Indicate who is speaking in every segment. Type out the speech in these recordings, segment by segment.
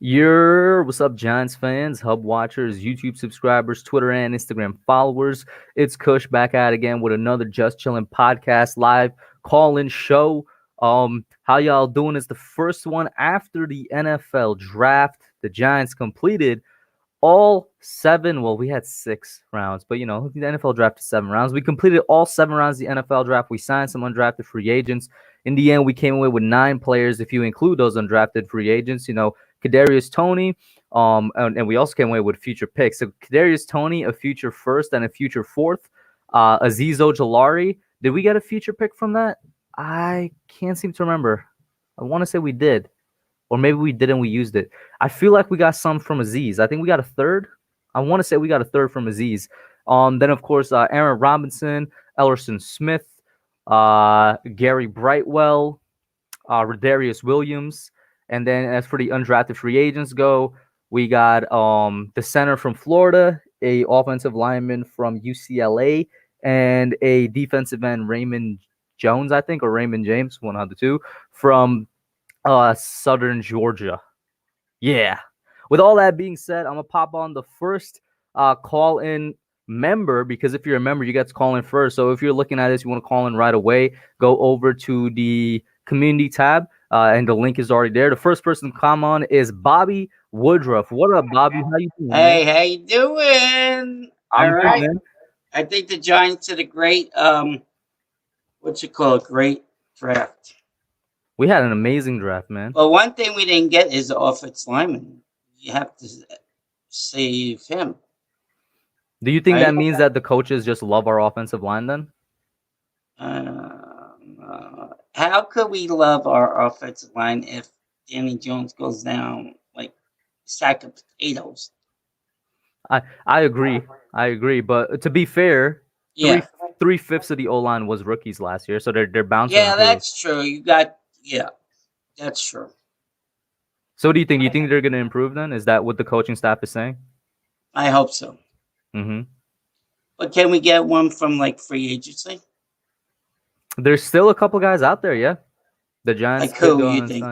Speaker 1: What's up, Giants fans, Hub watchers, YouTube subscribers, Twitter and Instagram followers? It's Kush back at again with another Just Chillin podcast live call-in show. How y'all doing? It's the first one after the NFL draft. The Giants completed all seven. Well, we had 6 rounds, but the NFL draft is 7 rounds. We completed all 7 rounds of the NFL draft. We signed some undrafted free agents. In the end, we came away with 9 players if you include those undrafted free agents. Kadarius Toney, and we also came away with future picks. So Kadarius Toney, a future first and a future fourth. Azeez Ojulari, did we get a future pick from that? I can't seem to remember. I want to say we did, or maybe we didn't. We used it. I feel like we got some from Azeez. I think we got a third. I want to say we got a third from Azeez. Then of course Aaron Robinson, Ellerson Smith, Gary Brightwell, Rodarius Williams. And then as for the undrafted free agents go, we got the center from Florida, a offensive lineman from UCLA, and a defensive end, Raymond Jones, I think, or Raymond James, one of the two, from Southern Georgia. Yeah. With all that being said, I'm going to pop on the first call-in member, because if you're a member, you get to call in first. So if you're looking at this, you want to call in right away, go over to the community tab. And the link is already there. The first person to come on is Bobby Woodruff. What up, Bobby? How you doing?
Speaker 2: Hey, how you doing? All right. I think the Giants did a great, great draft.
Speaker 1: We had an amazing draft, man.
Speaker 2: But one thing we didn't get is the offensive lineman. You have to save him.
Speaker 1: Do you think that means that the coaches just love our offensive line then?
Speaker 2: How could we love our offensive line if Danny Jones goes down like a sack of potatoes?
Speaker 1: I agree. But to be fair,
Speaker 2: yeah,
Speaker 1: 3/5 of the O-line was rookies last year, so they're bouncing.
Speaker 2: Yeah, that's true. That's true.
Speaker 1: So what do you think? Do you think they're going to improve then? Is that what the coaching staff is saying?
Speaker 2: I hope so.
Speaker 1: Mm-hmm.
Speaker 2: But can we get one from like free agency?
Speaker 1: There's still a couple guys out there, yeah. The Giants.
Speaker 2: Like who you think?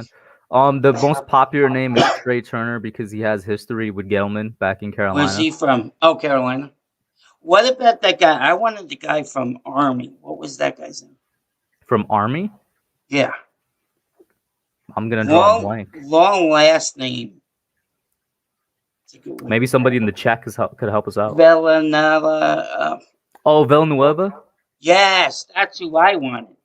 Speaker 1: The most popular name is Trey Turner because he has history with Gelman back in Carolina.
Speaker 2: Where's he from? Oh, Carolina. What about that guy? I wanted the guy from Army. What was that guy's name?
Speaker 1: From Army?
Speaker 2: Yeah.
Speaker 1: I'm gonna draw a blank.
Speaker 2: Long last name.
Speaker 1: Maybe somebody in the chat could help us out.
Speaker 2: Villanueva.
Speaker 1: Villanueva?
Speaker 2: Yes, that's who I wanted.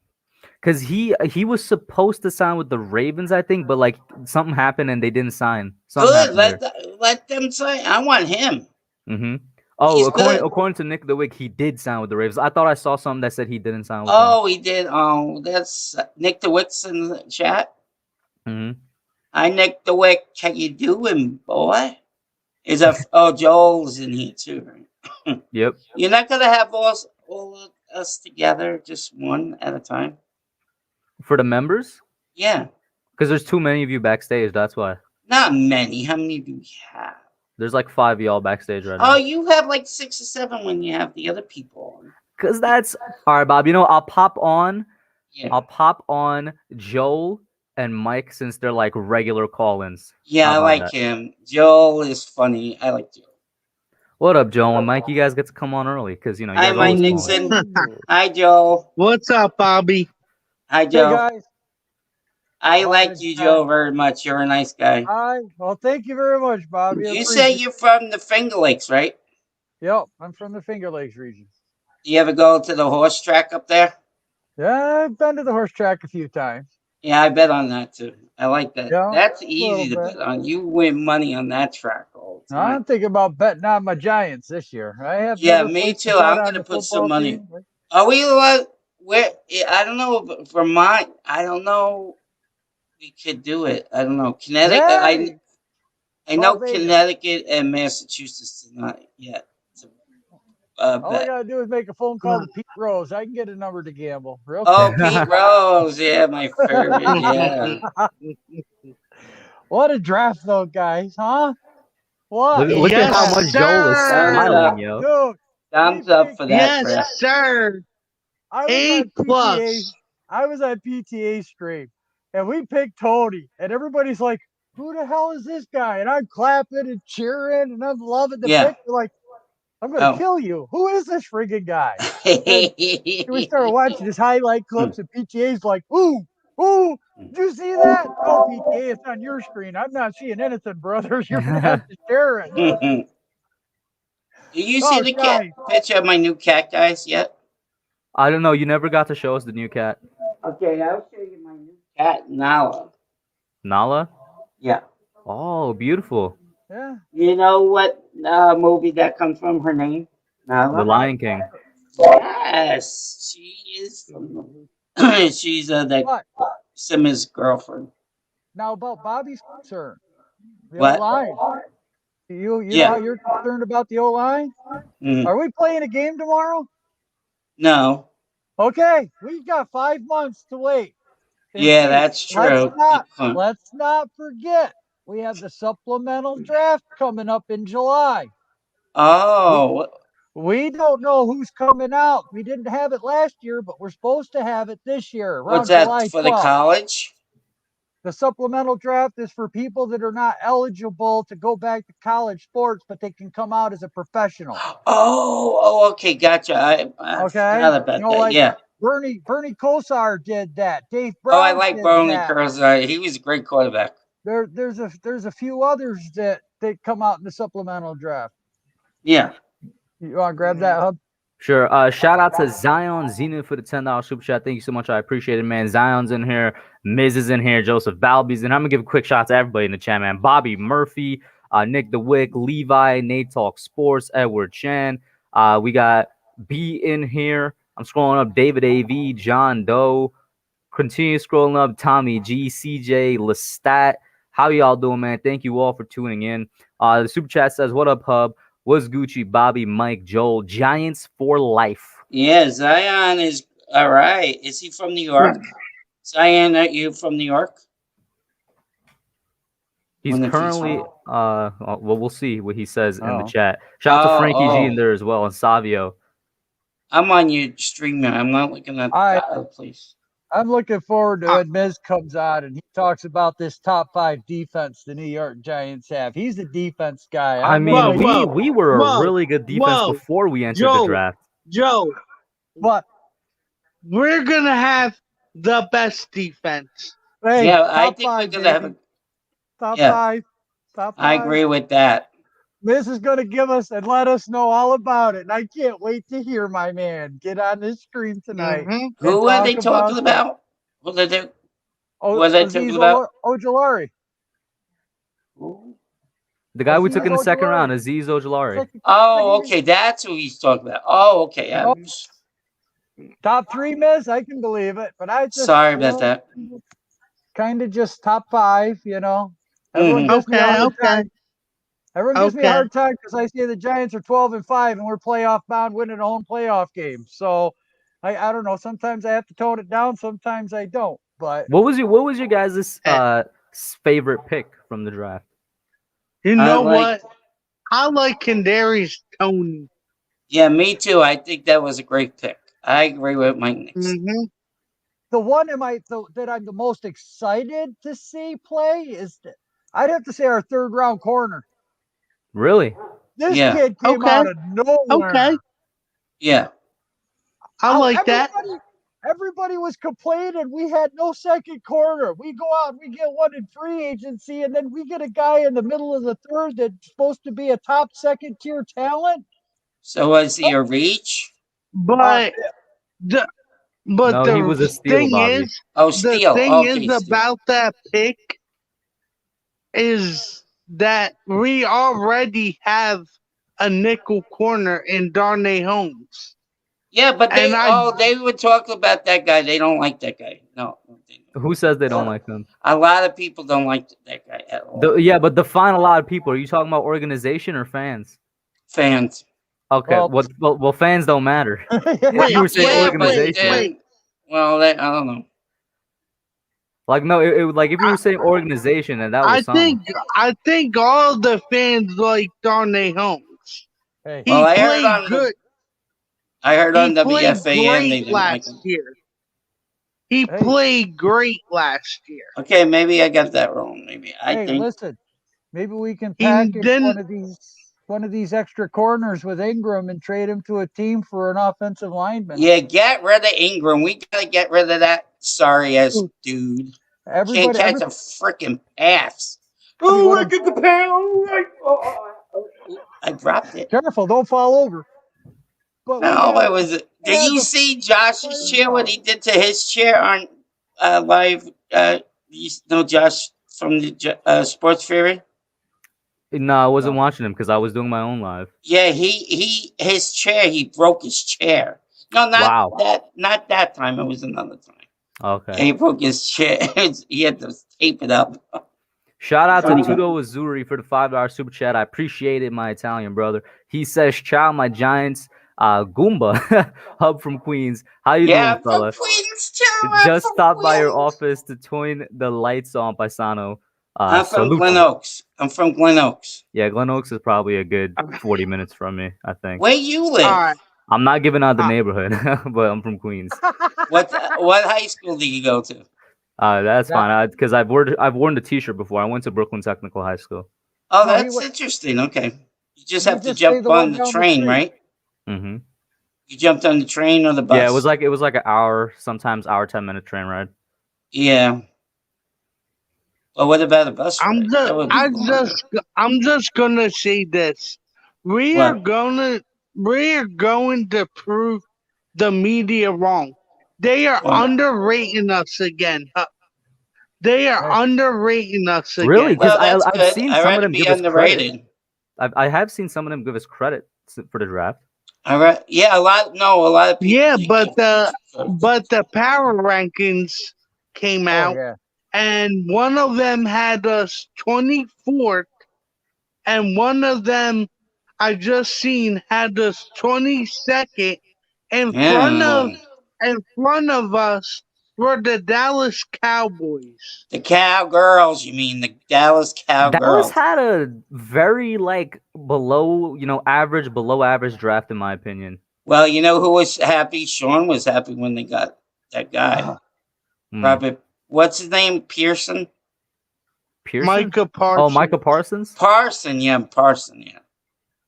Speaker 1: Because he was supposed to sign with the Ravens, I think, but like something happened and they didn't sign.
Speaker 2: Good, let them sign. I want him.
Speaker 1: Mm-hmm. Oh, according to Nick the Wick, he did sign with the Ravens. I thought I saw something that said he didn't sign with them.
Speaker 2: Oh, he did. Oh, that's Nick the Wick's in the chat.
Speaker 1: Mm-hmm.
Speaker 2: Hi, Nick the Wick. How you doing, boy? Joel's in here too, right?
Speaker 1: Yep.
Speaker 2: You're not gonna have all of us together, just one at a time.
Speaker 1: For the members?
Speaker 2: Yeah.
Speaker 1: Because there's too many of you backstage, that's why.
Speaker 2: Not many. How many do we have?
Speaker 1: There's like 5 of y'all backstage right now.
Speaker 2: Oh, you have like 6 or 7 when you have the other people on.
Speaker 1: Because that's... All right, Bob, I'll pop on...
Speaker 2: Yeah.
Speaker 1: I'll pop on Joel and Mike since they're like regular call-ins.
Speaker 2: Yeah, I like him. Joel is funny. I like Joel.
Speaker 1: What up, Joel and Mike? You guys get to come on early because, you
Speaker 2: Hi, Mike Nixon. Hi, Joel.
Speaker 3: What's up, Bobby?
Speaker 2: Hi, Joe.
Speaker 4: Hey, guys.
Speaker 2: I like you, Joe, very much. You're a nice guy.
Speaker 4: Hi. Well, thank you very much, Bobby.
Speaker 2: You say you're from the Finger Lakes, right?
Speaker 4: Yep, I'm from the Finger Lakes region.
Speaker 2: Do you ever go to the horse track up there?
Speaker 4: Yeah, I've been to the horse track a few times.
Speaker 2: Yeah, I bet on that, too. I like that.
Speaker 4: Yeah,
Speaker 2: that's easy to bet on. You win money on that track all the time.
Speaker 4: I'm thinking about betting on my Giants this year.
Speaker 2: Me too. I'm going to put some money. Are we allowed? I don't know. Vermont, I don't know. We could do it. I don't know. Connecticut, I know Connecticut and Massachusetts not yet.
Speaker 4: All I gotta do is make a phone call to Pete Rose. I can get a number to gamble.
Speaker 2: Pete Rose, yeah, my favorite. Yeah.
Speaker 4: What a draft, though, guys, huh? What?
Speaker 1: Look at how much Joel is smiling, yo.
Speaker 4: Dude,
Speaker 2: thumbs up for that.
Speaker 3: Yes, sir.
Speaker 4: I was on PTA stream, and we picked Tony, and everybody's like, who the hell is this guy? And I'm clapping and cheering and I'm loving the
Speaker 2: Yeah.
Speaker 4: pick. They're like, I'm going to kill you. Who is this friggin' guy? And we started watching his highlight clips, and PTA's like, ooh, did you see that? Oh, PTA, it's on your screen. I'm not seeing anything, brother. You're going to have to share it.
Speaker 2: Do you see the cat picture of my new cat, guys, yet?
Speaker 1: I don't know. You never got to show us the new cat.
Speaker 2: Okay, I'll show you my new cat, Nala.
Speaker 1: Nala?
Speaker 2: Yeah.
Speaker 1: Oh, beautiful.
Speaker 4: Yeah.
Speaker 2: You know what movie that comes from? Her name? Nala?
Speaker 1: The Lion King.
Speaker 2: Yes, she is. She's that Simba's girlfriend.
Speaker 4: Now about Bobby's concern. The
Speaker 2: What?
Speaker 4: O-line. You know how you're concerned about the O-line?
Speaker 2: Mm.
Speaker 4: Are we playing a game tomorrow?
Speaker 2: No.
Speaker 4: Okay, we've got 5 months to wait.
Speaker 2: Yeah, that's true.
Speaker 4: Let's not forget, we have the supplemental draft coming up in July.
Speaker 2: Oh.
Speaker 4: We don't know who's coming out. We didn't have it last year, but we're supposed to have it this year.
Speaker 2: What's that,
Speaker 4: July
Speaker 2: for 12th. The college?
Speaker 4: The supplemental draft is for people that are not eligible to go back to college sports, but they can come out as a professional.
Speaker 2: Oh, okay, gotcha. I forgot about that.
Speaker 4: Like
Speaker 2: yeah.
Speaker 4: Bernie Kosar did that. Dave Brown.
Speaker 2: Oh, I like Bernie Kosar. He was a great quarterback.
Speaker 4: There's a few others that come out in the supplemental draft.
Speaker 2: Yeah.
Speaker 4: You want to grab that, Hub?
Speaker 1: Sure. Shout out to Zion Zenith for the $10 super chat. Thank you so much. I appreciate it, man. Zion's in here. Miz is in here. Joseph Balby's in. I'm going to give a quick shout out to everybody in the chat, man. Bobby Murphy, Nick DeWick, Levi, Nate Talk Sports, Edward Chan. We got B in here. I'm scrolling up. David A.V., John Doe. Continue scrolling up. Tommy G, CJ, Lestat. How y'all doing, man? Thank you all for tuning in. The super chat says, what up, Hub? What's Gucci, Bobby, Mike, Joel? Giants for life.
Speaker 2: Yeah, Zion is all right. Is he from New York? Zion, are you from New York?
Speaker 1: He's currently, well, we'll see what he says in the chat. Shout out to Frankie G in there as well, and Savio.
Speaker 2: I'm on your stream now. I'm not looking at the other place.
Speaker 4: I'm looking forward to when Miz comes out and he talks about this top 5 defense the New York Giants have. He's a defense guy.
Speaker 1: I mean, we were a really good defense before we entered the draft.
Speaker 3: Joe,
Speaker 4: what?
Speaker 3: We're going to have the best defense.
Speaker 4: Hey,
Speaker 2: yeah, I think we're going to have a
Speaker 4: top 5. Top 5.
Speaker 2: I agree with that.
Speaker 4: Miz is going to give us and let us know all about it. And I can't wait to hear my man get on this screen tonight.
Speaker 2: Mm-hmm. Who are they talking about? What are they talking about?
Speaker 4: Ojulari.
Speaker 1: The guy we took in the second round, Azeez Ojulari.
Speaker 2: Oh, okay. That's who he's talking about. Oh, okay.
Speaker 4: Top 3, Miz? I can believe it. But I just...
Speaker 2: Sorry about that.
Speaker 4: Kind of just top 5, you know. Everyone gives me a hard time. Everyone gives me a hard time because I say the Giants are 12-5 and we're playoff bound, winning a home playoff game. So I don't know. Sometimes I have to tone it down. Sometimes I don't. But
Speaker 1: what was your guys' favorite pick from the draft?
Speaker 3: You know what? I like Kadarius Toney.
Speaker 2: Yeah, me too. I think that was a great pick. I agree with Mike Nix.
Speaker 4: Mm-hmm. The one that I'm the most excited to see play is I'd have to say our 3rd round corner.
Speaker 1: Really?
Speaker 4: This kid came out of nowhere.
Speaker 3: Okay.
Speaker 2: Yeah.
Speaker 3: I like that.
Speaker 4: Everybody was complaining we had no second corner. We go out and we get one in free agency, and then we get a guy in the middle of the 3rd that's supposed to be a top 2nd tier talent.
Speaker 2: So was he a reach?
Speaker 3: But
Speaker 1: he was a steal,
Speaker 3: thing
Speaker 1: Bobby.
Speaker 3: is,
Speaker 2: steal.
Speaker 3: The thing is about that pick is that we already have a nickel corner in Darnay Holmes.
Speaker 2: Yeah, but they would talk about that guy. They don't like that guy. No.
Speaker 1: Who says they don't like him?
Speaker 2: A lot of people don't like that guy at all.
Speaker 1: Yeah, but define a lot of people. Are you talking about organization or fans?
Speaker 2: Fans.
Speaker 1: Okay. Well, fans don't matter. You were saying organization.
Speaker 2: Well, I don't know.
Speaker 1: Like no, like if you were saying organization, and that was
Speaker 3: I think all the fans like Darnay Holmes.
Speaker 4: Hey.
Speaker 3: He played good.
Speaker 2: I heard on WFAN they didn't like him.
Speaker 3: Year. He played great last year.
Speaker 2: Okay, maybe I got that wrong. Maybe I think.
Speaker 4: Listen, maybe we can package one of these extra corners with Ingram and trade him to a team for an offensive lineman.
Speaker 2: Yeah, get rid of Ingram. We gotta get rid of that sorry ass dude. Can't catch a freaking pass. Oh, look at the pass! I dropped it.
Speaker 4: Careful, don't fall over.
Speaker 2: But no, it was. Did you see Josh's chair? What he did to his chair on live? You know Josh from the Sports Fury.
Speaker 1: No, I wasn't watching him because I was doing my own live.
Speaker 2: Yeah, his chair. He broke his chair. No, not that time. It was another time.
Speaker 1: Okay.
Speaker 2: And he broke his chair. He had to tape it up.
Speaker 1: Shout out to Tudo Azzurri for the $5 super chat. I appreciate it, my Italian brother. He says, "Ciao, my Giants." Goomba, Hub from Queens. How you doing, fella?
Speaker 2: Queens too.
Speaker 1: Just stopped by your office to turn the lights on, Paisano.
Speaker 2: I'm from Glen Oaks.
Speaker 1: Yeah, Glen Oaks is probably a good 40 minutes from me, I think.
Speaker 2: Where you live?
Speaker 1: I'm not giving out the neighborhood, but I'm from Queens.
Speaker 2: What high school did you go to?
Speaker 1: That's fine. Because I've worn the T-shirt before. I went to Brooklyn Technical High School.
Speaker 2: Oh, that's interesting. Okay, you just have to jump on the train, right?
Speaker 1: Mm-hmm.
Speaker 2: You jumped on the train or the bus?
Speaker 1: Yeah, it was like an hour, sometimes 10-minute train ride.
Speaker 2: Yeah. Well, what about a bus ride?
Speaker 3: I'm just gonna say this. We're going to prove the media wrong. They are underrating us again. They are underrating us again.
Speaker 1: Really? Because I've seen some of them give us
Speaker 2: underrated.
Speaker 1: Credit. I have seen some of them give us credit for the draft.
Speaker 2: All right. Yeah, a lot of people.
Speaker 3: Yeah, but the power rankings came out, and one of them had us 24th, and one of them I just seen had us 22nd. In front of us were the Dallas Cowboys.
Speaker 2: The Cowgirls, you mean the Dallas Cowgirls?
Speaker 1: Dallas had a very below average draft in my opinion.
Speaker 2: Well, you know who was happy? Sean was happy when they got that guy. Robert, what's his name? Pearson?
Speaker 3: Micah Parsons.
Speaker 1: Oh, Micah Parsons?
Speaker 2: Parson, yeah.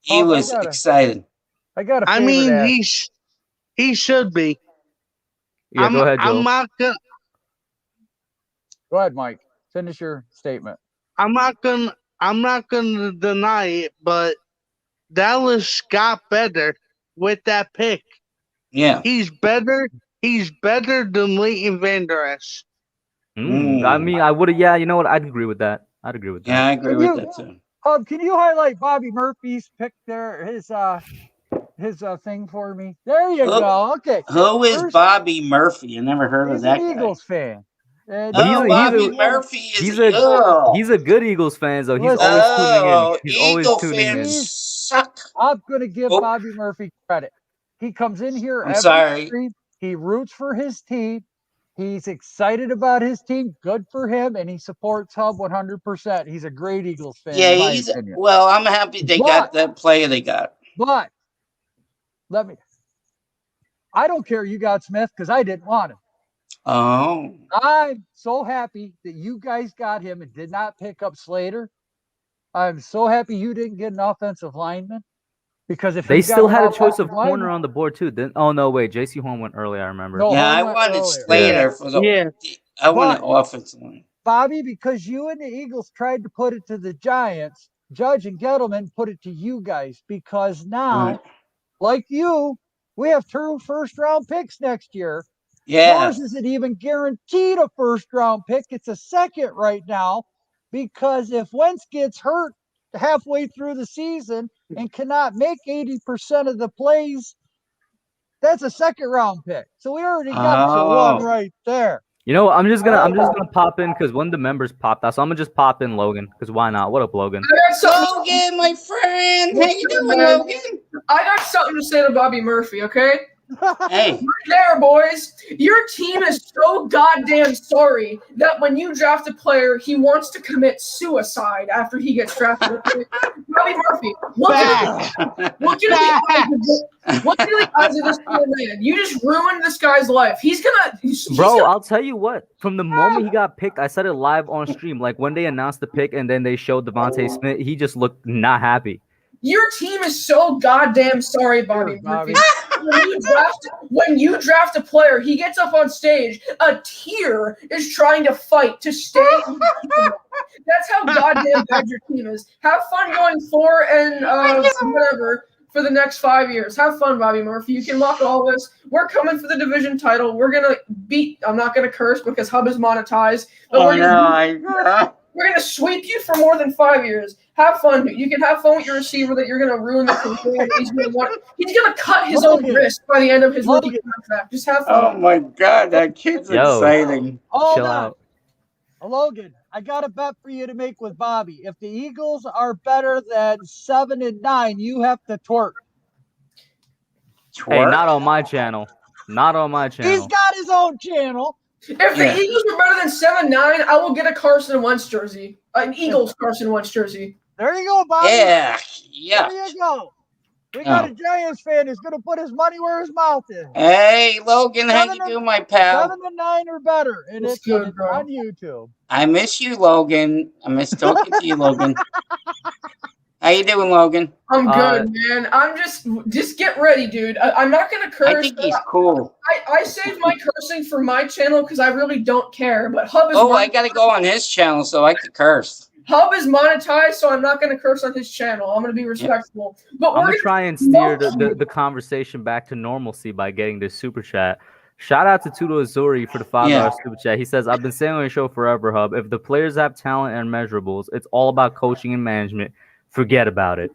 Speaker 2: He was excited.
Speaker 3: I mean, he should be.
Speaker 1: Yeah, go ahead, Joe.
Speaker 4: Go ahead, Mike. Finish your statement.
Speaker 3: I'm not gonna deny it, but Dallas got better with that pick.
Speaker 2: Yeah.
Speaker 3: He's better than Leighton Vander Esch.
Speaker 1: I mean, I would have. Yeah, you know what? I'd agree with that.
Speaker 2: Yeah, I agree with that too.
Speaker 4: Can you highlight Bobby Murphy's pick there? His thing for me. There you go. Okay.
Speaker 2: Who is Bobby Murphy? I never heard of that guy.
Speaker 4: He's an Eagles fan.
Speaker 2: Bobby Murphy is
Speaker 1: he's a good Eagles fan, though. He's always tuning in. He's always tuning in.
Speaker 2: Suck.
Speaker 4: I'm gonna give Bobby Murphy credit. He comes in here every stream. He roots for his team. He's excited about his team. Good for him, and he supports Hub 100%. He's a great Eagles fan.
Speaker 2: Yeah, well, I'm happy they got that player they got.
Speaker 4: But I don't care you got Smith because I didn't want him.
Speaker 2: Oh.
Speaker 4: I'm so happy that you guys got him and did not pick up Slater. I'm so happy you didn't get an offensive lineman. Because if
Speaker 1: they still had a choice of corner on the board too. Oh no, wait, J.C. Horn went early. I remember.
Speaker 4: No,
Speaker 2: I wanted Slater for the. Yeah. I wanted offensive line.
Speaker 4: Bobby, because you and the Eagles tried to put it to the Giants, Judge and Gettleman put it to you guys because now, like you, we have 2 first-round picks next year.
Speaker 2: Yeah.
Speaker 4: Yours isn't even guaranteed a first-round pick. It's a second right now because if Wentz gets hurt halfway through the season and cannot make 80% of the plays, that's a second-round pick. So we already got you one right there.
Speaker 1: You know, I'm just gonna pop in because one of the members popped out, so I'm gonna just pop in Logan because why not? What up, Logan?
Speaker 2: Logan, my friend, how you doing, Logan?
Speaker 5: I got something to say to Bobby Murphy. Okay.
Speaker 2: Hey.
Speaker 5: There, boys. Your team is so goddamn sorry that when you draft a player, he wants to commit suicide after he gets drafted. Bobby Murphy, look at the eyes of this poor man. You just ruined this guy's life.
Speaker 1: Bro, I'll tell you what. From the moment he got picked, I said it live on stream. Like when they announced the pick and then they showed Devontae Smith, he just looked not happy.
Speaker 5: Your team is so goddamn sorry, Bobby Murphy. When you draft a player, he gets up on stage. A tear is trying to fight to stay. That's how goddamn bad your team is. Have fun going 4 and whatever for the next 5 years. Have fun, Bobby Murphy. You can mock all of us. We're coming for the division title. We're gonna beat. I'm not gonna curse because Hub is monetized. But we're gonna sweep you for more than 5 years. Have fun, dude. You can have fun with your receiver that you're gonna ruin the career. He's gonna cut his own wrist by the end of his rookie contract. Just have fun.
Speaker 2: Oh my God, that kid's exciting.
Speaker 1: Chill out.
Speaker 4: Logan, I got a bet for you to make with Bobby. If the Eagles are better than 7 and 9, you have to twerk.
Speaker 1: Hey, not on my channel. Not on my channel.
Speaker 4: He's got his own channel.
Speaker 5: If the Eagles are better than 7-9, I will get a Carson Wentz jersey. An Eagles Carson Wentz jersey.
Speaker 4: There you go, Bobby.
Speaker 2: Yeah.
Speaker 4: There you go. We got a Giants fan who's going to put his money where his mouth is.
Speaker 2: Hey, Logan, how you doing, my pal?
Speaker 4: 7 and 9 or better, and it's good, on YouTube.
Speaker 2: I miss you, Logan. I miss talking to you, Logan. How you doing, Logan?
Speaker 5: I'm good, man. I'm just get ready, dude. I'm not gonna curse.
Speaker 2: I think he's cool.
Speaker 5: I saved my cursing for my channel because I really don't care. But Hub is.
Speaker 2: I gotta go on his channel so I can curse.
Speaker 5: Hub is monetized, so I'm not gonna curse on his channel. I'm gonna be respectful. But
Speaker 1: I'm gonna try and steer the conversation back to normalcy by getting this super chat. Shout out to Tudo Azuri for the $5 super chat. He says, I've been saying on your show forever, Hub. If the players have talent and measurables, it's all about coaching and management. Forget about it.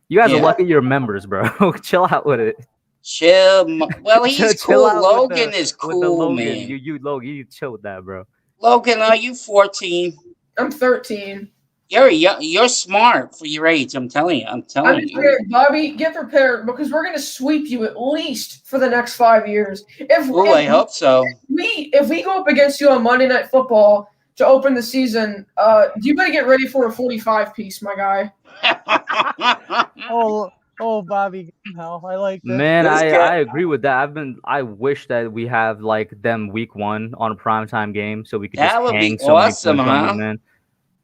Speaker 1: You guys are lucky you're members, bro. Chill out with it.
Speaker 2: Chill. Well, he's cool. Logan is cool, man.
Speaker 1: Logan, you chill with that, bro.
Speaker 2: Logan, are you 14?
Speaker 5: I'm 13.
Speaker 2: You're smart for your age. I'm telling you.
Speaker 5: Bobby, get prepared because we're gonna sweep you at least for the next 5 years.
Speaker 2: I hope so.
Speaker 5: If we go up against you on Monday Night Football to open the season, you better get ready for a 45 piece, my guy.
Speaker 4: Bobby, no, I like that.
Speaker 1: Man, I agree with that. I wish that we have like them week 1 on a primetime game so we could
Speaker 2: that
Speaker 1: just
Speaker 2: would
Speaker 1: hang
Speaker 2: be awesome, huh?
Speaker 1: Man.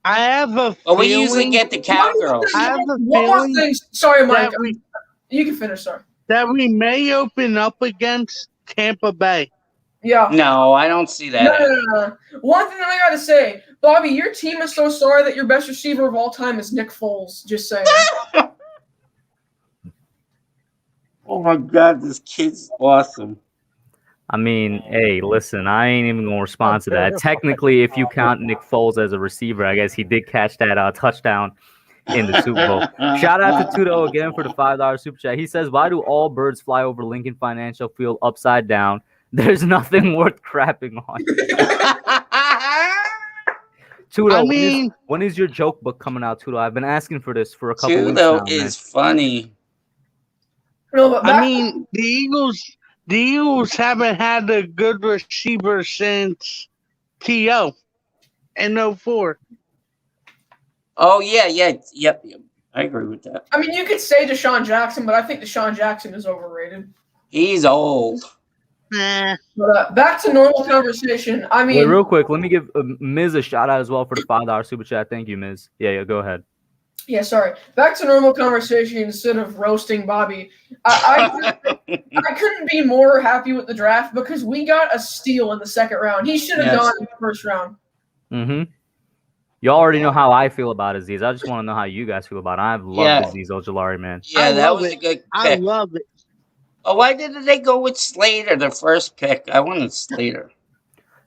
Speaker 3: I have a feeling.
Speaker 2: We usually get the cowgirls.
Speaker 3: I have a
Speaker 5: one more thing. Sorry, Mike. You can finish, sorry.
Speaker 3: That we may open up against Tampa Bay.
Speaker 5: Yeah.
Speaker 2: No, I don't see that.
Speaker 5: No. One thing that I gotta say, Bobby, your team is so sorry that your best receiver of all time is Nick Foles. Just saying.
Speaker 2: Oh my God, this kid's awesome.
Speaker 1: I mean, hey, listen, I ain't even gonna respond to that. Technically, if you count Nick Foles as a receiver, I guess he did catch that touchdown in the Super Bowl. Shout out to Tudo again for the $5 super chat. He says, "Why do all birds fly over Lincoln Financial Field upside down? There's nothing worth crapping on." Tudo, when is your joke book coming out, Tudo? I've been asking for this for a couple weeks now.
Speaker 2: Tudo is funny.
Speaker 3: The Eagles haven't had a good receiver since T.O. in 04.
Speaker 2: Oh, yep. I agree with that.
Speaker 5: I mean, you could say Deshaun Jackson, but I think Deshaun Jackson is overrated.
Speaker 2: He's old.
Speaker 5: But back to normal conversation. I mean,
Speaker 1: wait, real quick, let me give Miz a shout out as well for the $5 super chat. Thank you, Miz. Yeah, go ahead.
Speaker 5: Yeah, sorry. Back to normal conversation instead of roasting Bobby. I couldn't be more happy with the draft because we got a steal in the second round. He should have gone in the first round.
Speaker 1: Mm-hmm. You already know how I feel about Aziz. I just want to know how you guys feel about it. I've loved Aziz Ojulari, man.
Speaker 2: Yeah, that was a good pick.
Speaker 3: I love it.
Speaker 2: Oh, why didn't they go with Slater, the first pick? I wanted Slater.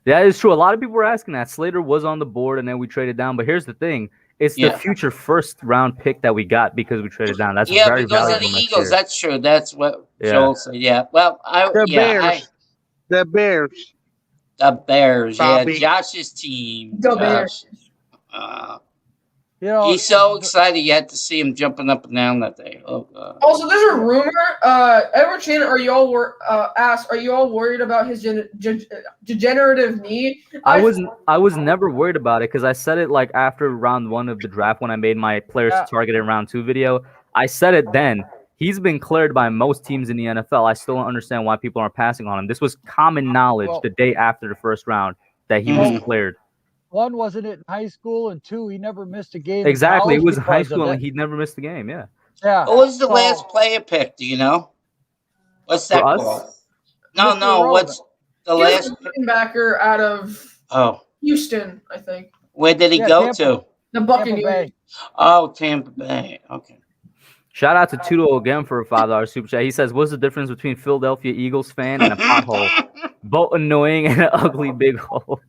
Speaker 1: That is true. A lot of people were asking that. Slater was on the board, and then we traded down. But here's the thing. It's the future first-round pick that we got because we traded down. That's very
Speaker 2: because
Speaker 1: valuable.
Speaker 2: Of the Eagles. That's true. That's what Joel said. Yeah. Well,
Speaker 3: The Bears.
Speaker 2: The Bears.
Speaker 3: Bobby.
Speaker 2: Yeah, Josh's team.
Speaker 5: The Bears.
Speaker 2: He's so excited yet to see him jumping up and down that day. Oh God.
Speaker 5: Also, there's a rumor. Edward Chan, are you all worried about his degenerative knee?
Speaker 1: I was never worried about it because I said it like after round 1 of the draft when I made my players targeted in round 2 video. I said it then. He's been cleared by most teams in the NFL. I still don't understand why people aren't passing on him. This was common knowledge the day after the first round that he was cleared.
Speaker 4: 1, wasn't it in high school, and 2, he never missed a game.
Speaker 1: Exactly, it was in high school and he never missed a game. Yeah.
Speaker 2: Who was the last player pick? Do you know? What's that called? No. What's the last
Speaker 5: linebacker out of Houston? I think.
Speaker 2: Where did he go to?
Speaker 5: The Buccaneers.
Speaker 2: Oh, Tampa Bay. Okay.
Speaker 1: Shout out to Tudo again for a $5 super chat. He says, "What's the difference between Philadelphia Eagles fan and a pothole? Both annoying and an ugly big hole."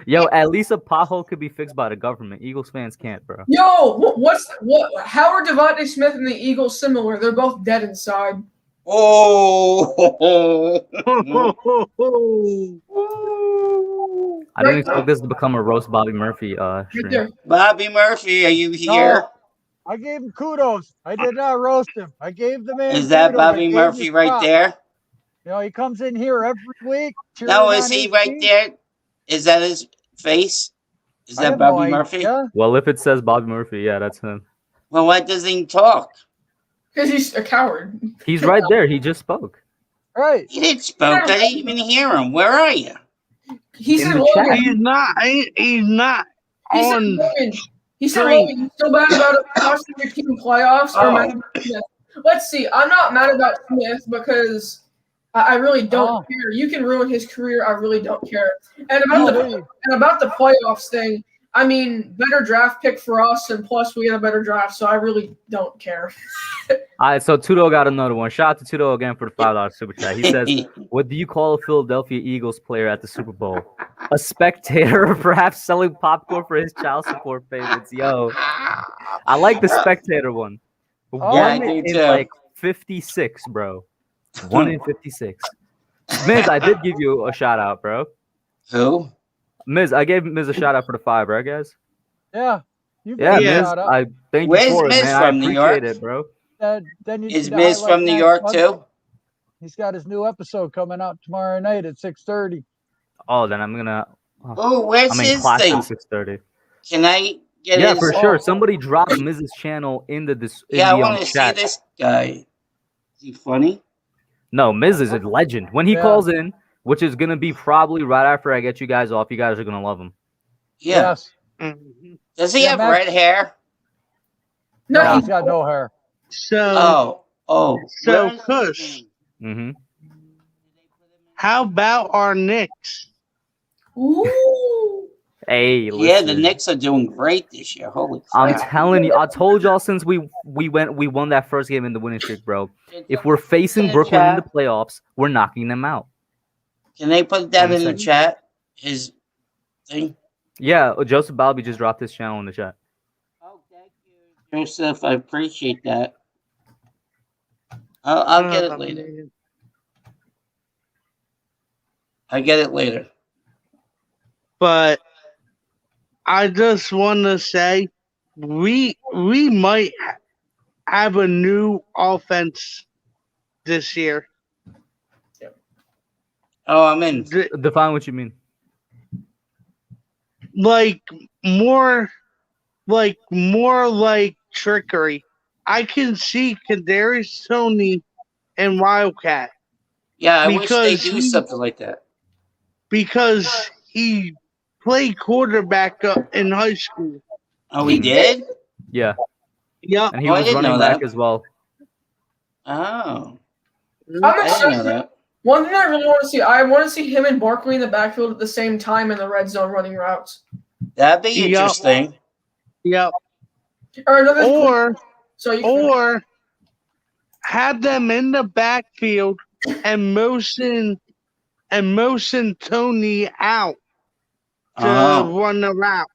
Speaker 1: Yo, at least a pothole could be fixed by the government. Eagles fans can't, bro.
Speaker 5: Yo, how are Devontae Smith and the Eagles similar? They're both dead inside.
Speaker 2: Oh.
Speaker 1: I didn't expect this to become a roast Bobby Murphy stream.
Speaker 2: Bobby Murphy, are you here?
Speaker 4: No, I gave him kudos. I did not roast him. I gave the man.
Speaker 2: Is that Bobby Murphy right there?
Speaker 4: He comes in here every week.
Speaker 2: No, is he right there? Is that his face? Is that Bobby Murphy?
Speaker 1: Well, if it says Bobby Murphy, yeah, that's him.
Speaker 2: Well, why doesn't he talk?
Speaker 5: Because he's a coward.
Speaker 1: He's right there. He just spoke.
Speaker 4: Right.
Speaker 2: He didn't spoke. I didn't even hear him. Where are you?
Speaker 5: He's in
Speaker 3: the chat. He's not on.
Speaker 5: He said, "He's still mad about costing your team playoffs." Or mad about Smith. Let's see. I'm not mad about Smith because I really don't care. You can ruin his career. I really don't care. And about the playoffs thing, I mean, better draft pick for us, and plus we get a better draft, so I really don't care.
Speaker 1: All right, so Tudo got another one. Shout out to Tudo again for the $5 super chat. He says, "What do you call a Philadelphia Eagles player at the Super Bowl? A spectator, perhaps selling popcorn for his child support payments?" Yo, I like the spectator one. One in like 56, bro. 1 in 56. Miz, I did give you a shout out, bro.
Speaker 2: Who?
Speaker 1: Miz, I gave Miz a shout out for the 5, right, guys?
Speaker 4: Yeah.
Speaker 1: Miz, I thank you for it, man. I appreciate it, bro.
Speaker 2: Is Miz from New York too?
Speaker 4: He's got his new episode coming out tomorrow night at 6:30.
Speaker 1: Oh, then I'm gonna.
Speaker 2: Where's his thing?
Speaker 1: 6:30.
Speaker 2: Can I get?
Speaker 1: Yeah, for sure. Somebody dropped Miz's channel into this.
Speaker 2: Yeah, I want to see this guy. Is he funny?
Speaker 1: No, Miz is a legend. When he calls in, which is gonna be probably right after I get you guys off, you guys are gonna love him.
Speaker 2: Yeah.
Speaker 4: Yes.
Speaker 2: Does he have red hair?
Speaker 4: No, he's got no hair.
Speaker 2: So,
Speaker 3: Kush.
Speaker 1: Mm-hmm.
Speaker 3: How about our Knicks?
Speaker 5: Ooh.
Speaker 1: Hey, listen.
Speaker 2: Yeah, the Knicks are doing great this year. Holy crap.
Speaker 1: I'm telling you, I told y'all since we won that first game in the winning streak, bro. If we're facing Brooklyn in the playoffs, we're knocking them out.
Speaker 2: Can they put that in the chat? His thing?
Speaker 1: Yeah, Joseph Balby just dropped his channel in the chat.
Speaker 2: Oh, thank you, Joseph. I appreciate that. I'll get it later. I get it later.
Speaker 3: But I just want to say we might have a new offense this year.
Speaker 2: Oh, I'm in.
Speaker 1: Define what you mean.
Speaker 3: Like more like trickery. I can see Kadarius Toney and Wildcat.
Speaker 2: Yeah, I wish they do something like that.
Speaker 3: Because he played quarterback in high school.
Speaker 2: Oh, he did?
Speaker 1: Yeah.
Speaker 3: Yeah.
Speaker 1: And he was running back as well.
Speaker 2: Oh.
Speaker 5: I'm excited. One thing I really want to see, I want to see him and Barkley in the backfield at the same time in the red zone running routes.
Speaker 2: That'd be interesting.
Speaker 3: Yep.
Speaker 5: Or
Speaker 3: have them in the backfield and motion Toney out to run the route.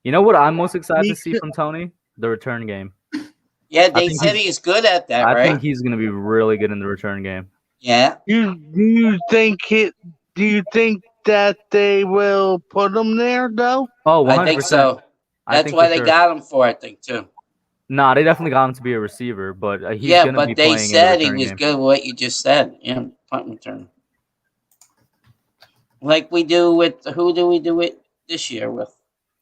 Speaker 1: You know what I'm most excited to see from Toney? The return game.
Speaker 2: Yeah, they said he's good at that, right?
Speaker 1: I think he's going to be really good in the return game.
Speaker 2: Yeah.
Speaker 3: Do you think that they will put him there, though?
Speaker 1: Oh, 100%.
Speaker 2: I think so. That's why they got him for, I think, too.
Speaker 1: Nah, they definitely got him to be a receiver, but he's going to be
Speaker 2: they
Speaker 1: playing in the
Speaker 2: said he
Speaker 1: return
Speaker 2: was
Speaker 1: game.
Speaker 2: good at what you just said. Yeah, punt return. Like we do with, who do we do it this year with?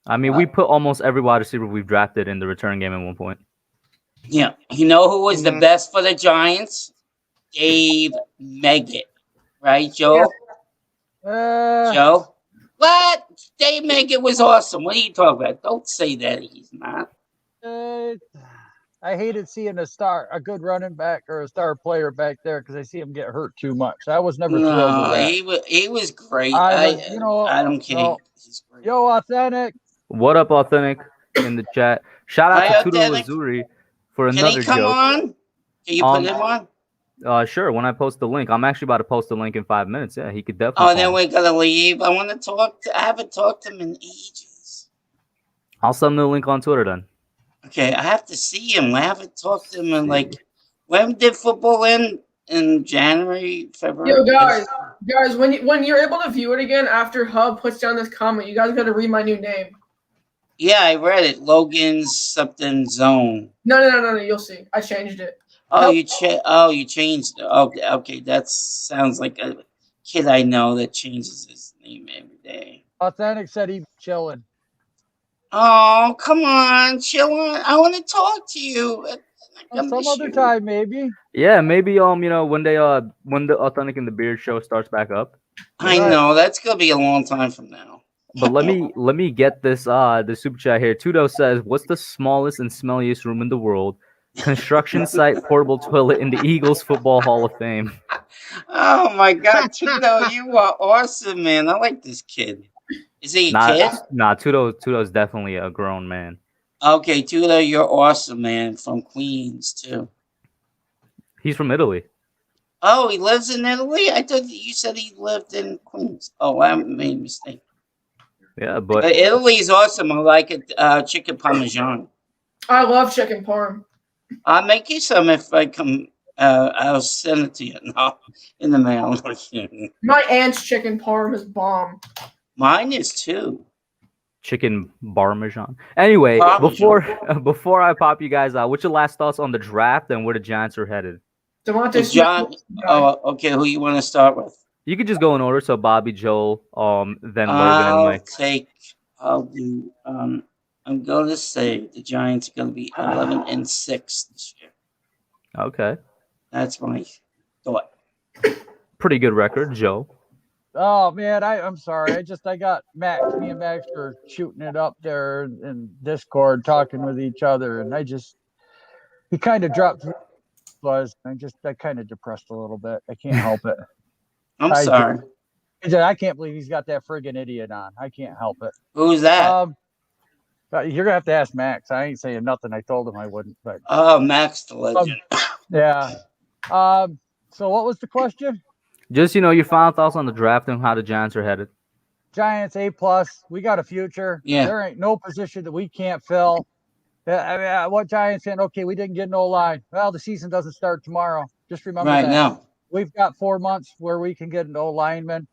Speaker 1: I mean, we put almost every wide receiver we've drafted in the return game at one point.
Speaker 2: Yeah. You know who was the best for the Giants? Dave Meggett. Right, Joe? Joe? What? Dave Meggett was awesome. What are you talking about? Don't say that he's not.
Speaker 4: I hated seeing a good running back or a star player back there because I see him get hurt too much. I was never thrilled with that.
Speaker 2: He was great.
Speaker 4: I
Speaker 2: don't care.
Speaker 4: No. Yo, Authentic.
Speaker 1: What up, Authentic, in the chat? Shout out to Tudo Azuri for another joke.
Speaker 2: Can he come on? Can you put him on?
Speaker 1: Sure. When I post the link, I'm actually about to post the link in 5 minutes. Yeah, he could definitely.
Speaker 2: Oh, then we're gonna leave. I want to talk. I haven't talked to him in ages.
Speaker 1: I'll send the link on Twitter then.
Speaker 2: Okay, I have to see him. I haven't talked to him in when did football end? In January, February.
Speaker 5: Yo, guys, when you're able to view it again after Hub puts down this comment, you guys got to read my new name.
Speaker 2: Yeah, I read it. Logan's something zone.
Speaker 5: No. You'll see. I changed it.
Speaker 2: Oh, you changed it. Okay. That sounds like a kid I know that changes his name every day.
Speaker 4: Authentic said he's chilling.
Speaker 2: Oh, come on, Chillin. I want to talk to you.
Speaker 4: Some other time, maybe.
Speaker 1: Yeah, maybe when the Authentic and the Beard show starts back up.
Speaker 2: I know that's gonna be a long time from now.
Speaker 1: But let me get this the super chat here. Tudo says, "What's the smallest and smelliest room in the world? Construction site portable toilet in the Eagles Football Hall of Fame."
Speaker 2: Oh my God, Tudo, you are awesome, man. I like this kid. Is he a kid?
Speaker 1: Nah, Tudo's definitely a grown man.
Speaker 2: Okay, Tudo, you're awesome, man. From Queens too.
Speaker 1: He's from Italy.
Speaker 2: Oh, he lives in Italy? I thought you said he lived in Queens. Oh, I made a mistake.
Speaker 1: Yeah, but
Speaker 2: Italy's awesome. I like it. Chicken parmesan.
Speaker 5: I love chicken parm.
Speaker 2: I'll make you some if I come. I'll send it to you. No, in the mail.
Speaker 5: My aunt's chicken parm is bomb.
Speaker 2: Mine is too.
Speaker 1: Chicken parmesan. Anyway, before I pop you guys out, what's your last thoughts on the draft and where the Giants are headed?
Speaker 2: John. Oh, okay. Who you want to start with?
Speaker 1: You could just go in order. So Bobby, Joel, then Logan and Mike.
Speaker 2: I'm going to say the Giants are going to be 11-6 this year.
Speaker 1: Okay.
Speaker 2: That's my thought.
Speaker 1: Pretty good record, Joe.
Speaker 4: Oh man, I'm sorry. I got Max. Me and Max were shooting it up there in Discord, talking with each other, and he kind of dropped. I kind of depressed a little bit. I can't help it.
Speaker 2: I'm sorry.
Speaker 4: I can't believe he's got that friggin' idiot on. I can't help it.
Speaker 2: Who's that?
Speaker 4: You're gonna have to ask Max. I ain't saying nothing. I told him I wouldn't. But
Speaker 2: Max the legend.
Speaker 4: Yeah. So what was the question?
Speaker 1: Just your final thoughts on the draft and how the Giants are headed.
Speaker 4: Giants A+. We got a future.
Speaker 2: Yeah.
Speaker 4: There ain't no position that we can't fill. What Giants saying? Okay, we didn't get no line. Well, the season doesn't start tomorrow. Just remember that.
Speaker 2: Now.
Speaker 4: We've got 4 months where we can get an O lineman.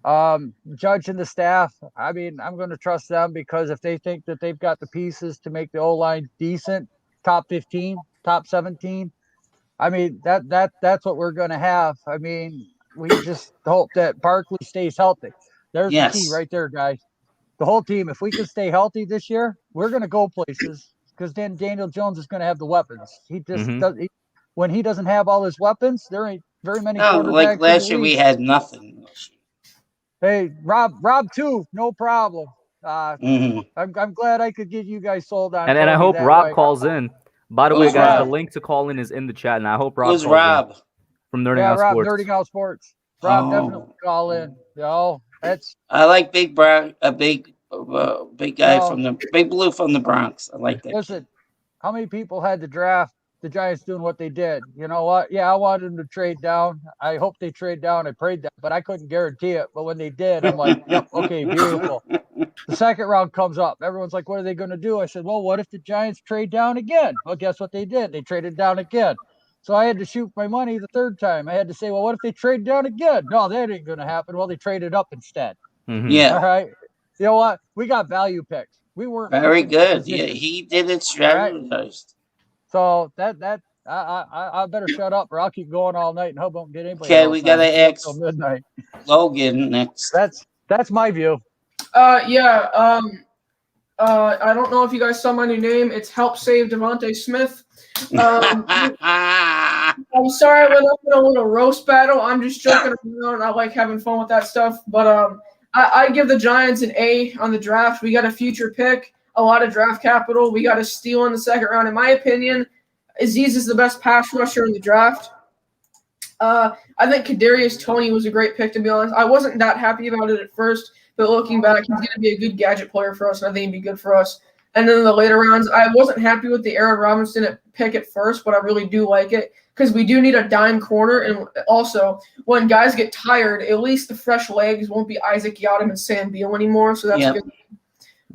Speaker 4: Judge and the staff, I mean, I'm going to trust them because if they think that they've got the pieces to make the O-line decent, top 15, top 17, I mean, that's what we're going to have. I mean, we just hope that Barkley stays healthy. There's the key right there, guys. The whole team, if we can stay healthy this year, we're going to go places because then Daniel Jones is going to have the weapons. He just does. When he doesn't have all his weapons, there ain't very many quarterbacks.
Speaker 2: Like last year, we had nothing.
Speaker 4: Hey, Rob too, no problem. I'm glad I could get you guys sold on.
Speaker 1: And I hope Rob calls in. By the way, guys, the link to call in is in the chat, and I hope Rob.
Speaker 2: Who's Rob?
Speaker 1: From Nerding Out Sports.
Speaker 4: Nerding Out Sports. Rob definitely call in.
Speaker 2: I like big guy from the big blue from the Bronx. I like that.
Speaker 4: Listen, how many people had to draft the Giants doing what they did? You know what? Yeah, I wanted them to trade down. I hope they trade down. I prayed that, but I couldn't guarantee it. But when they did, I'm like, yep, okay, beautiful. The second round comes up. Everyone's like, what are they going to do? I said, well, what if the Giants trade down again? Well, guess what they did? They traded down again. So I had to shoot my money the third time. I had to say, well, what if they trade down again? No, that ain't going to happen. Well, they traded up instead.
Speaker 2: Yeah.
Speaker 4: All right. You know what? We got value picks. We weren't
Speaker 2: very good. Yeah, he did it strategized.
Speaker 4: Right? So I better shut up, or I'll keep going all night and hope I don't get anybody.
Speaker 2: Okay, we gotta ask
Speaker 4: till midnight.
Speaker 2: Logan next.
Speaker 4: That's my view.
Speaker 5: Yeah. I don't know if you guys saw my new name. It's Help Save Devontae Smith. I'm sorry I went up in a little roast battle. I'm just joking around. I like having fun with that stuff. But I give the Giants an A on the draft. We got a future pick, a lot of draft capital. We got a steal in the second round. In my opinion, Aziz is the best pass rusher in the draft. I think Kadarius Toney was a great pick, to be honest. I wasn't that happy about it at first, but looking back, he's going to be a good gadget player for us, and I think he'd be good for us. And then in the later rounds, I wasn't happy with the Aaron Robinson pick at first, but I really do like it because we do need a dime corner. And also, when guys get tired, at least the fresh legs won't be Isaac Yiadom and Sam Beal anymore, so that's good.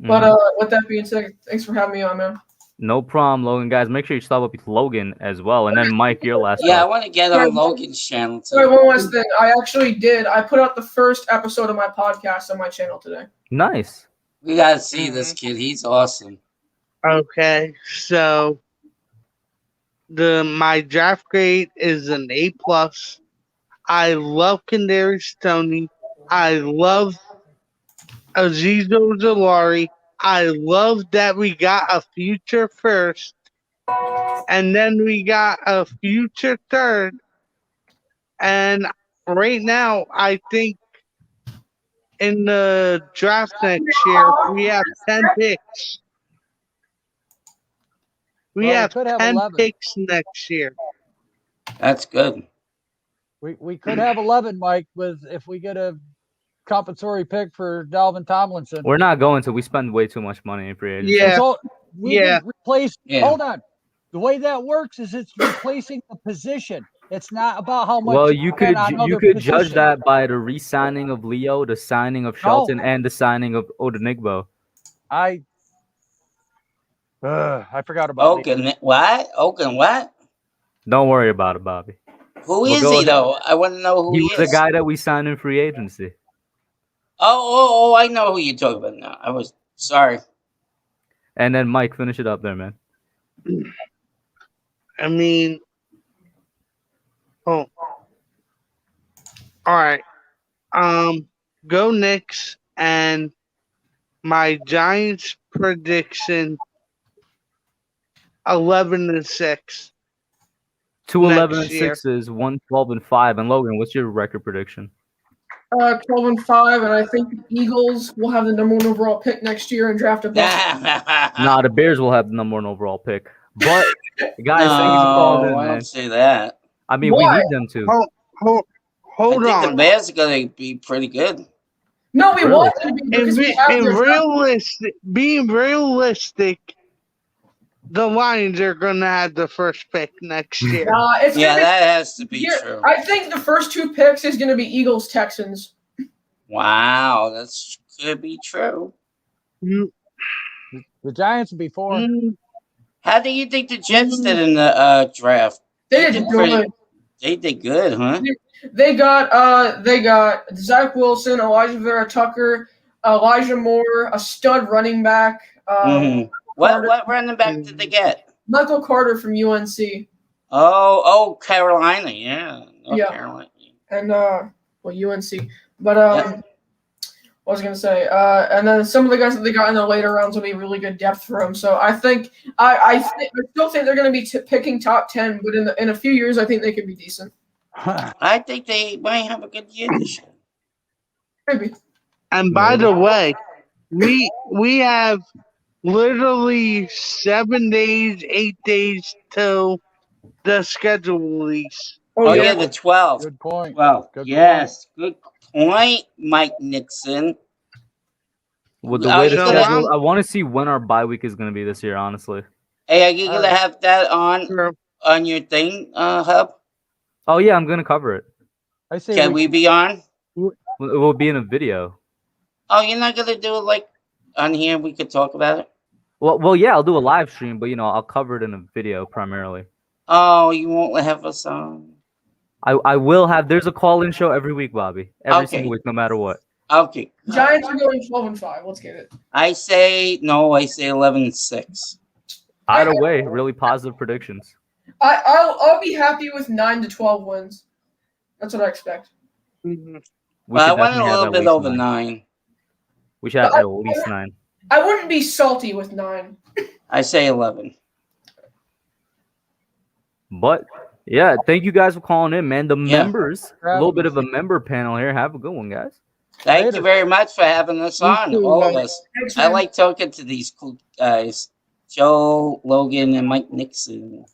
Speaker 5: But with that being said, thanks for having me on, man.
Speaker 1: No problem, Logan. Guys, make sure you stop up with Logan as well. And then Mike, your last
Speaker 2: I want to get on Logan's channel too.
Speaker 5: Sorry, one last thing. I actually did. I put out the first episode of my podcast on my channel today.
Speaker 1: Nice.
Speaker 2: We got to see this kid. He's awesome.
Speaker 3: Okay, so my draft grade is an A+. I love Kadarius Toney. I love Azeez Ojulari. I love that we got a future first, and then we got a future third. And right now, I think in the draft next year, we have 10 picks. We have 10 picks next year.
Speaker 2: That's good.
Speaker 4: We could have 11, Mike, if we get a compensatory pick for Dalvin Tomlinson.
Speaker 1: We're not going to. We spend way too much money in free agency.
Speaker 3: Yeah.
Speaker 4: So hold on. The way that works is it's replacing the position. It's not about how much.
Speaker 1: Well, you could judge that by the re-signing of Leo, the signing of Shelton, and the signing of Odenigbo.
Speaker 4: I forgot about
Speaker 2: Oken. What? Oken what?
Speaker 1: Don't worry about it, Bobby.
Speaker 2: Who is he though? I want to know who he is.
Speaker 1: He was the guy that we signed in free agency.
Speaker 2: Oh! I know who you're talking about now. I was sorry.
Speaker 1: And then Mike, finish it up there, man.
Speaker 3: I mean, all right. Go Knicks, and my Giants prediction 11-6.
Speaker 1: 2 11-6s, 1 12-5. And Logan, what's your record prediction?
Speaker 5: 12-5, and I think the Eagles will have the number 1 overall pick next year and draft a bunch.
Speaker 1: Nah, the Bears will have the number 1 overall pick. But guys, thank you for calling in, man.
Speaker 2: I don't say that.
Speaker 1: I mean, we need them to.
Speaker 3: Hold on.
Speaker 2: I think the Bears are going to be pretty good.
Speaker 5: No, we want them to be because
Speaker 3: being realistic, the Lions are going to have the first pick next year.
Speaker 2: That has to be true.
Speaker 5: I think the first 2 picks is going to be Eagles Texans.
Speaker 2: Wow, that could be true.
Speaker 4: The Giants will be 4.
Speaker 2: How do you think the Jets did in the draft?
Speaker 5: They did good.
Speaker 2: They did good, huh?
Speaker 5: They got Zach Wilson, Elijah Vera Tucker, Elijah Moore, a stud running back.
Speaker 2: What running back did they get?
Speaker 5: Michael Carter from UNC.
Speaker 2: Oh, Carolina, yeah. Carolina.
Speaker 5: And UNC. But what was I gonna say? And then some of the guys that they got in the later rounds will be really good depth for them. So I think I still think they're gonna be picking top 10, but in a few years I think they could be decent.
Speaker 2: I think they might have a good year this year.
Speaker 5: Maybe.
Speaker 3: And by the way, we have literally 7 days, 8 days till the schedule release.
Speaker 2: Oh yeah, the 12th.
Speaker 4: Good point.
Speaker 2: Well, yes, good point, Mike Nixon.
Speaker 1: With the way the schedule, I want to see when our bye week is going to be this year. Honestly.
Speaker 2: Hey, are you gonna have that on your thing, Hub?
Speaker 1: Oh yeah, I'm gonna cover it.
Speaker 4: I say
Speaker 2: Can we be on?
Speaker 1: It will be in a video.
Speaker 2: Oh, you're not gonna do it like on here? We could talk about it.
Speaker 1: Well, yeah, I'll do a live stream, but I'll cover it in a video primarily.
Speaker 2: Oh, you won't have us on.
Speaker 1: I will have. There's a call-in show every week, Bobby. Every single week, no matter what.
Speaker 2: Okay.
Speaker 5: Giants are going 12-5. Let's get it.
Speaker 2: I say 11-6.
Speaker 1: Either way, really positive predictions.
Speaker 5: I'll be happy with 9 to 12 wins. That's what I expect.
Speaker 2: Well, I want a little bit over 9.
Speaker 1: We should have at least 9.
Speaker 5: I wouldn't be salty with 9.
Speaker 2: I say 11.
Speaker 1: But yeah, thank you guys for calling in, man. The members, a little bit of a member panel here. Have a good one, guys.
Speaker 2: Thank you very much for having us on, all of us.
Speaker 5: Thanks,
Speaker 2: I like talking to these cool guys, Joe, Logan, and Mike Nixon.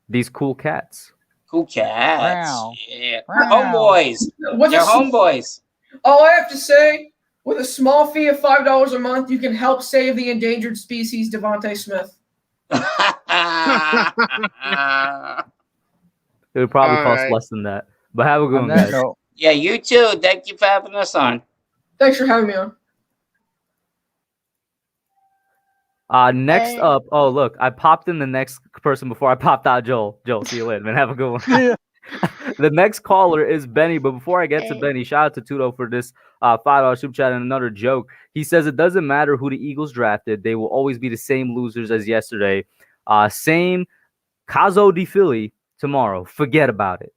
Speaker 1: These cool cats.
Speaker 2: Cool cats.
Speaker 4: Wow.
Speaker 2: Yeah.
Speaker 4: Wow.
Speaker 2: Homeboys. They're homeboys.
Speaker 5: All I have to say, with a small fee of $5 a month, you can help save the endangered species Devontae Smith.
Speaker 1: It would probably cost less than that. But have a good one, guys.
Speaker 2: Yeah, you too. Thank you for having us on.
Speaker 5: Thanks for having me on.
Speaker 1: Next up, oh look, I popped in the next person before I popped out Joel. Joel, see you later, man. Have a good one. The next caller is Benny, but before I get to Benny, shout out to Tudo for this $5 super chat and another joke. He says it doesn't matter who the Eagles drafted; they will always be the same losers as yesterday. Same Caso di Philly tomorrow. Forget about it.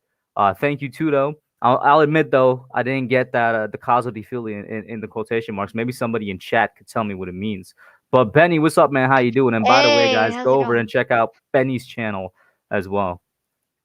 Speaker 1: Thank you, Tudo. I'll admit though, I didn't get that the Caso di Philly in the quotation marks. Maybe somebody in chat could tell me what it means. But Benny, what's up, man? How you doing? And by the way, guys, go over and check out Benny's channel as well.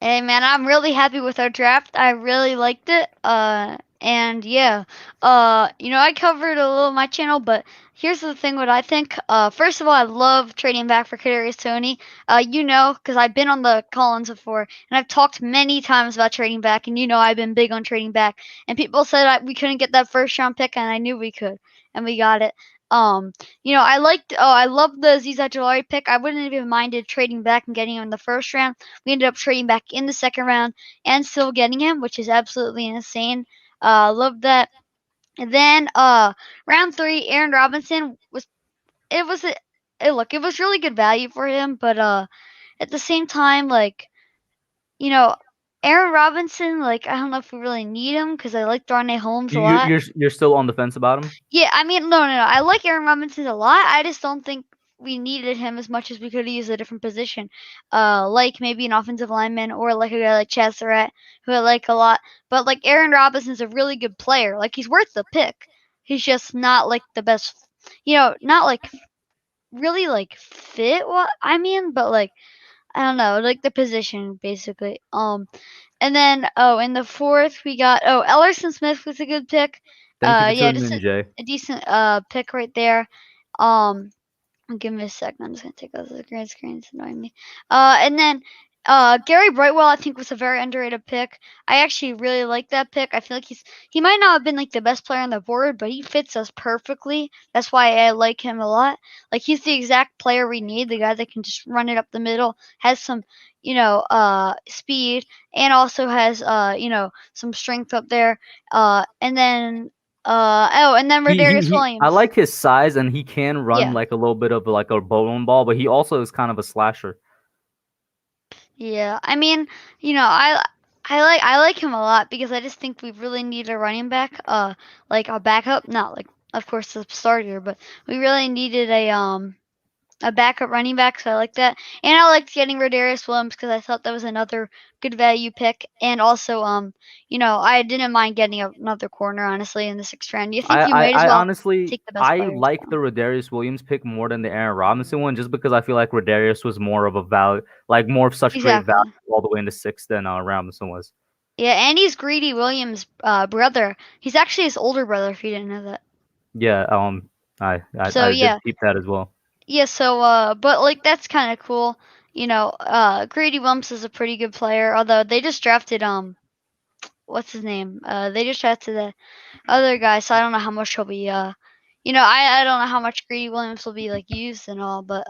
Speaker 6: Hey, man, I'm really happy with our draft. I really liked it. And yeah, I covered a little of my channel, but here's the thing what I think. First of all, I love trading back for Kadarius Toney. Because I've been on the call-ins before, and I've talked many times about trading back, and I've been big on trading back. And people said we couldn't get that first-round pick, and I knew we could, and we got it. I love the Azeez Ojulari pick. I wouldn't have even minded trading back and getting him in the first round. We ended up trading back in the second round and still getting him, which is absolutely insane. Love that. And then round 3, Aaron Robinson was really good value for him, but at the same time, Aaron Robinson, I don't know if we really need him because I like Darnay Holmes a lot.
Speaker 1: You're still on the fence about him?
Speaker 6: Yeah, I mean, no. I like Aaron Robinson a lot. I just don't think we needed him as much as we could have used a different position. Like maybe an offensive lineman or like a guy like Chaz Surratt, who I like a lot. But Aaron Robinson's a really good player. He's worth the pick. He's just not the best, not really fit what I mean, but I don't know, the position basically. And then in the 4th we got Ellerson Smith was a good pick.
Speaker 1: Thank you for tuning in, Jay.
Speaker 6: A decent pick right there. Give me a second. I'm just gonna take out the green screen. It's annoying me. And then Gary Breitwell, I think, was a very underrated pick. I actually really like that pick. I feel like he might not have been the best player on the board, but he fits us perfectly. That's why I like him a lot. He's the exact player we need. The guy that can just run it up the middle, has some speed, and also has some strength up there. And then Rodarius Williams.
Speaker 1: I like his size, and he can run a little bit of a bowling ball, but he also is kind of a slasher.
Speaker 6: Yeah, I mean, I like him a lot because I just think we really need a running back, a backup, not of course the starter, but we really needed a backup running back, so I like that. And I liked getting Rodarius Williams because I thought that was another good value pick. And also, I didn't mind getting another corner, honestly, in the 6th round. You think you might as well
Speaker 1: honestly,
Speaker 6: take the best
Speaker 1: I
Speaker 6: players,
Speaker 1: like the Rodarius Williams pick more than the Aaron Robinson one, just because I feel like Rodarius was more of a value, more of such great value all the way in the 6th than Robinson was.
Speaker 6: Yeah, and he's Greedy Williams' brother. He's actually his older brother, if you didn't know that.
Speaker 1: Yeah, I did keep that as well.
Speaker 6: Yeah, so but that's kind of cool. Greedy Williams is a pretty good player, although they just drafted what's his name? They just drafted the other guy, so I don't know how much he'll be I don't know how much Greedy Williams will be used and all, but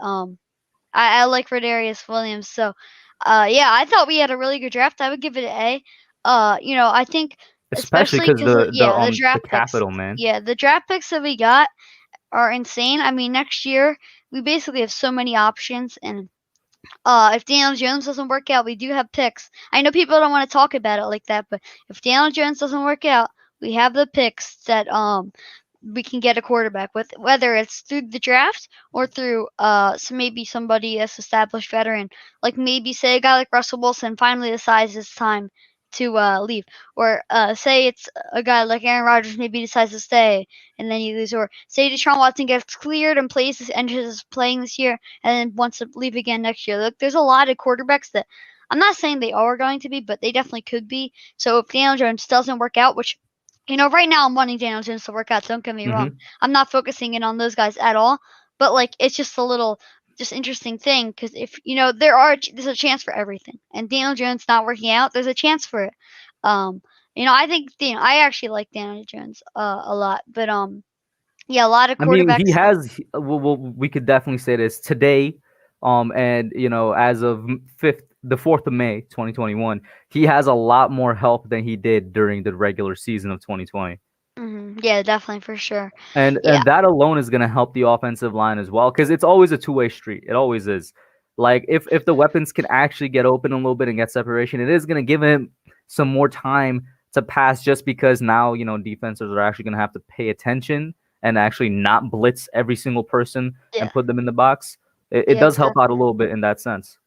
Speaker 6: I like Rodarius Williams, so I thought we had a really good draft. I would give it an A. I think
Speaker 1: especially because the
Speaker 6: draft
Speaker 1: capital,
Speaker 6: picks,
Speaker 1: man.
Speaker 6: Yeah, the draft picks that we got are insane. I mean, next year we basically have so many options, and if Daniel Jones doesn't work out, we do have picks. I know people don't want to talk about it like that, but if Daniel Jones doesn't work out, we have the picks that we can get a quarterback with, whether it's through the draft or through maybe somebody as established veteran, like maybe say a guy like Russell Wilson finally decides it's time to leave, or say it's a guy like Aaron Rodgers maybe decides to stay and then you lose, or say Deshaun Watson gets cleared and enters playing this year and then wants to leave again next year. Look, there's a lot of quarterbacks that I'm not saying they are going to be, but they definitely could be. So if Daniel Jones doesn't work out, which right now I'm wanting Daniel Jones to work out. Don't get me wrong. I'm not focusing in on those guys at all. But like, it's just a little, just interesting thing because if there's a chance for everything, and Daniel Jones not working out, there's a chance for it. I think I actually like Daniel Jones a lot, but yeah, a lot of quarterbacks.
Speaker 1: I mean, he has. Well, we could definitely say this today. And as of the 4th of May, 2021, he has a lot more help than he did during the regular season of 2020.
Speaker 6: Yeah, definitely, for sure.
Speaker 1: And that alone is going to help the offensive line as well, because it's always a two-way street. It always is. Like, if the weapons can actually get open a little bit and get separation, it is going to give him some more time to pass, just because now, defenses are actually going to have to pay attention and actually not blitz every single person and put them in the box. It does help out a little bit in that sense.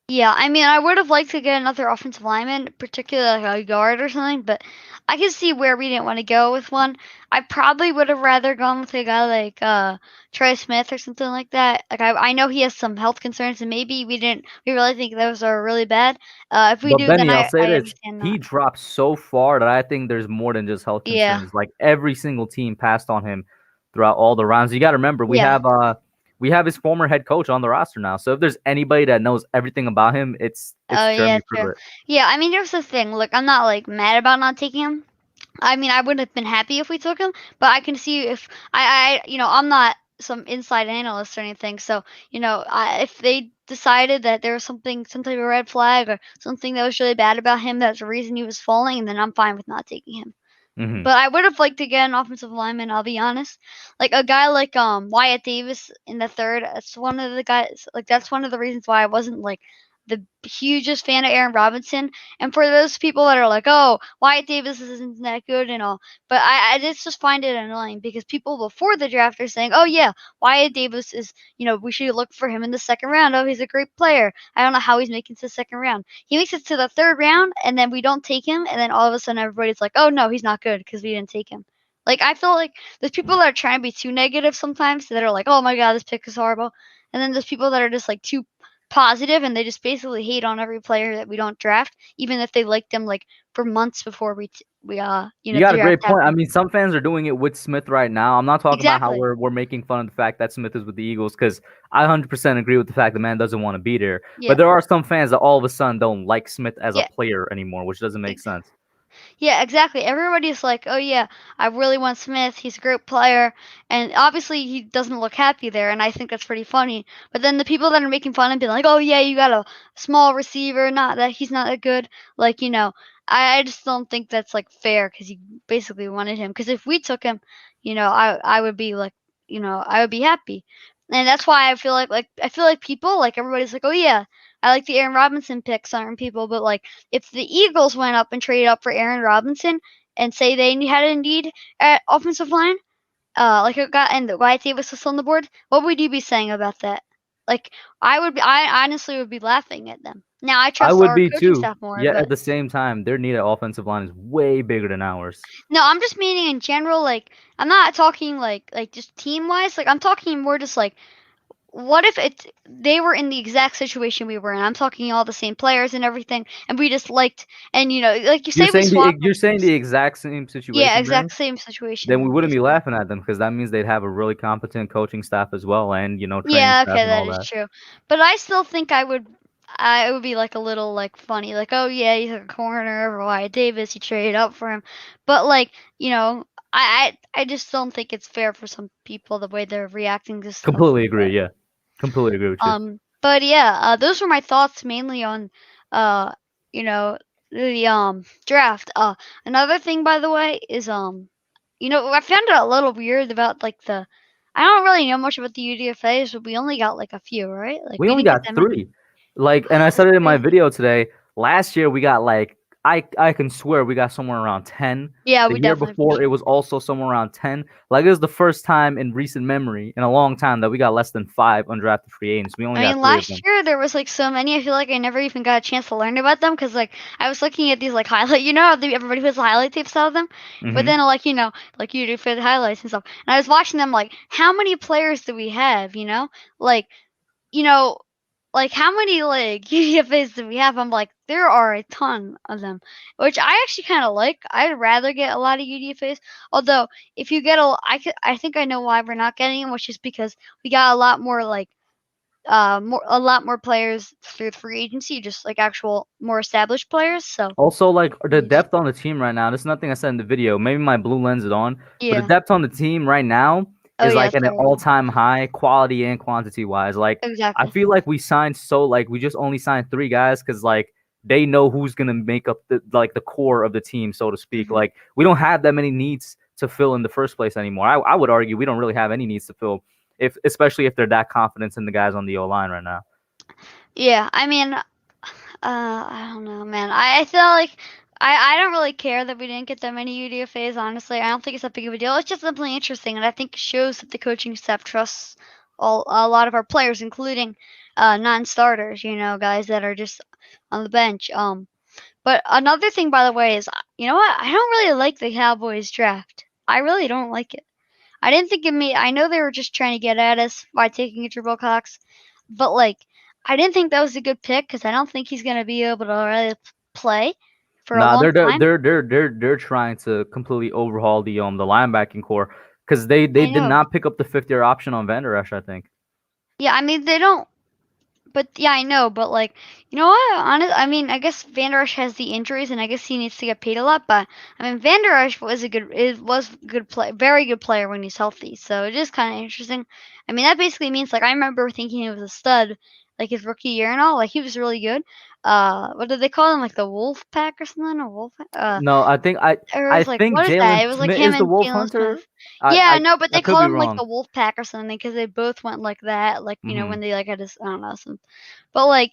Speaker 6: Yeah, I mean, I would have liked to get another offensive lineman, particularly like a guard or something, but I can see where we didn't want to go with one. I probably would have rather gone with a guy like Trey Smith or something like that. Like, I know he has some health concerns, and maybe we really think those are really bad. If we do,
Speaker 1: Benny,
Speaker 6: then
Speaker 1: I'll say
Speaker 6: I
Speaker 1: this:
Speaker 6: understand
Speaker 1: he
Speaker 6: that.
Speaker 1: dropped so far that I think there's more than just health concerns. Like, every single team passed on him throughout all the rounds. You got to remember, we have his former head coach on the roster now. So if there's anybody that knows everything about him, it's Jeremy Pruitt.
Speaker 6: Yeah, I mean, here's the thing. Look, I'm not like mad about not taking him. I mean, I would have been happy if we took him, but I can see if I'm not some inside analyst or anything. So, if they decided that there was some type of red flag or something that was really bad about him, that's the reason he was falling, then I'm fine with not taking him. But I would have liked to get an offensive lineman, I'll be honest. Like a guy like Wyatt Davis in the third. That's one of the guys. Like, that's one of the reasons why I wasn't like the hugest fan of Aaron Robinson. And for those people that are like, oh, Wyatt Davis isn't that good and all, but I just find it annoying because people before the draft are saying, oh yeah, Wyatt Davis is, we should look for him in the second round. Oh, he's a great player. I don't know how he's making it to the second round. He makes it to the third round, and then we don't take him, and then all of a sudden everybody's like, oh no, he's not good because we didn't take him. Like, I feel like there's people that are trying to be too negative sometimes that are like, oh my god, this pick is horrible. And then there's people that are just like too positive, and they just basically hate on every player that we don't draft, even if they like them like for months before we
Speaker 1: you got a great point. I mean, some fans are doing it with Smith right now. I'm not talking about how we're making fun of the fact that Smith is with the Eagles, because I 100% agree with the fact the man doesn't want to be there. But there are some fans that all of a sudden don't like Smith as a player anymore, which doesn't make sense.
Speaker 6: Yeah, exactly. Everybody's like, oh yeah, I really want Smith. He's a great player. And obviously he doesn't look happy there, and I think that's pretty funny. But then the people that are making fun and being like, oh yeah, you got a small receiver, he's not that good. Like, I just don't think that's like fair, because you basically wanted him. Because if we took him, I would be like, I would be happy. And that's why I feel like people, like, everybody's like, oh yeah, I like the Aaron Robinson pick, certain people, but like, if the Eagles went up and traded up for Aaron Robinson and say they had a need at offensive line, like a guy, and Wyatt Davis was on the board, what would you be saying about that? Like, I honestly would be laughing at them. Now, I trust our coaching staff more.
Speaker 1: Yeah, at the same time, their need at offensive line is way bigger than ours.
Speaker 6: No, I'm just meaning in general. Like, I'm not talking like just team wise. Like, I'm talking more just like, what if they were in the exact situation we were in? I'm talking all the same players and everything, and we just liked, and like you say,
Speaker 1: you're saying the exact same situation.
Speaker 6: Yeah, exact same situation.
Speaker 1: Then we wouldn't be laughing at them, because that means they'd have a really competent coaching staff as well, and training staff and all
Speaker 6: that is true. But I still think it would be like a little like funny, like, oh yeah, he's a corner for Wyatt Davis, you traded up for him, but like, I just don't think it's fair for some people the way they're reacting to stuff.
Speaker 1: Completely agree. Yeah, completely agree with you.
Speaker 6: But yeah, those were my thoughts mainly on the draft. Another thing, by the way, is I found it a little weird about like I don't really know much about the UDFAs, but we only got like a few, right? Like,
Speaker 1: we only got 3. Like, and I said it in my video today. Last year we got like, I can swear we got somewhere around 10.
Speaker 6: Yeah,
Speaker 1: The
Speaker 6: we
Speaker 1: year
Speaker 6: definitely.
Speaker 1: before it was also somewhere around 10. Like it was the first time in recent memory in a long time that we got less than 5 undrafted free agents. We only got 3 of
Speaker 6: last
Speaker 1: them.
Speaker 6: year there was like so many. I feel like I never even got a chance to learn about them because like I was looking at these like highlight. You know, everybody puts highlight tapes out of them, but then like like you do for the highlights and stuff. And I was watching them like, how many players do we have? Like like how many like UDFAs do we have? I'm like, there are a ton of them, which I actually kind of like. I'd rather get a lot of UDFAs. Although if you get I think I know why we're not getting them, which is because we got a lot more like a lot more players through free agency, just like actual more established players. So
Speaker 1: also like the depth on the team right now. This is nothing I said in the video. Maybe my blue lens is on, but the depth on the team right now is like at an all-time high, quality and quantity wise. Like
Speaker 6: exactly.
Speaker 1: I feel like we signed we just only signed 3 guys because like they know who's gonna make up the core of the team, so to speak. Like we don't have that many needs to fill in the first place anymore. I would argue we don't really have any needs to fill, especially if they're that confident in the guys on the O line right now.
Speaker 6: Yeah, I mean, I don't know, man. I feel like I don't really care that we didn't get that many UDFAs. Honestly, I don't think it's that big of a deal. It's just simply interesting, and I think it shows that the coaching staff trusts a lot of our players, including non-starters. Guys that are just on the bench. But another thing, by the way, is you know what? I don't really like the Cowboys draft. I really don't like it. I didn't think it made. I know they were just trying to get at us by taking a Jabril Cox, but like I didn't think that was a good pick because I don't think he's gonna be able to really play for a long time.
Speaker 1: They're trying to completely overhaul the linebacking core because they did not pick up the 5th-year option on Van Der Esch, I think.
Speaker 6: Yeah, I mean they don't. But yeah, I know. But like, you know what? I guess Van Der Esch has the injuries, and I guess he needs to get paid a lot. But I mean, Van Der Esch was a good play, very good player when he's healthy. So it is kind of interesting. I mean, that basically means like I remember thinking he was a stud, like his rookie year and all. Like he was really good. What did they call him? Like the Wolf Pack or something? Or Wolf?
Speaker 1: No, I think
Speaker 6: what is that? It was like
Speaker 1: Smith
Speaker 6: him
Speaker 1: is the
Speaker 6: and
Speaker 1: Wolf
Speaker 6: Jalen
Speaker 1: Hunter.
Speaker 6: Smith. Yeah, no, but
Speaker 1: I
Speaker 6: they
Speaker 1: could
Speaker 6: call
Speaker 1: be
Speaker 6: him like
Speaker 1: wrong.
Speaker 6: the Wolf Pack or something because they both went like that. Like when they like had this, I don't know, but like,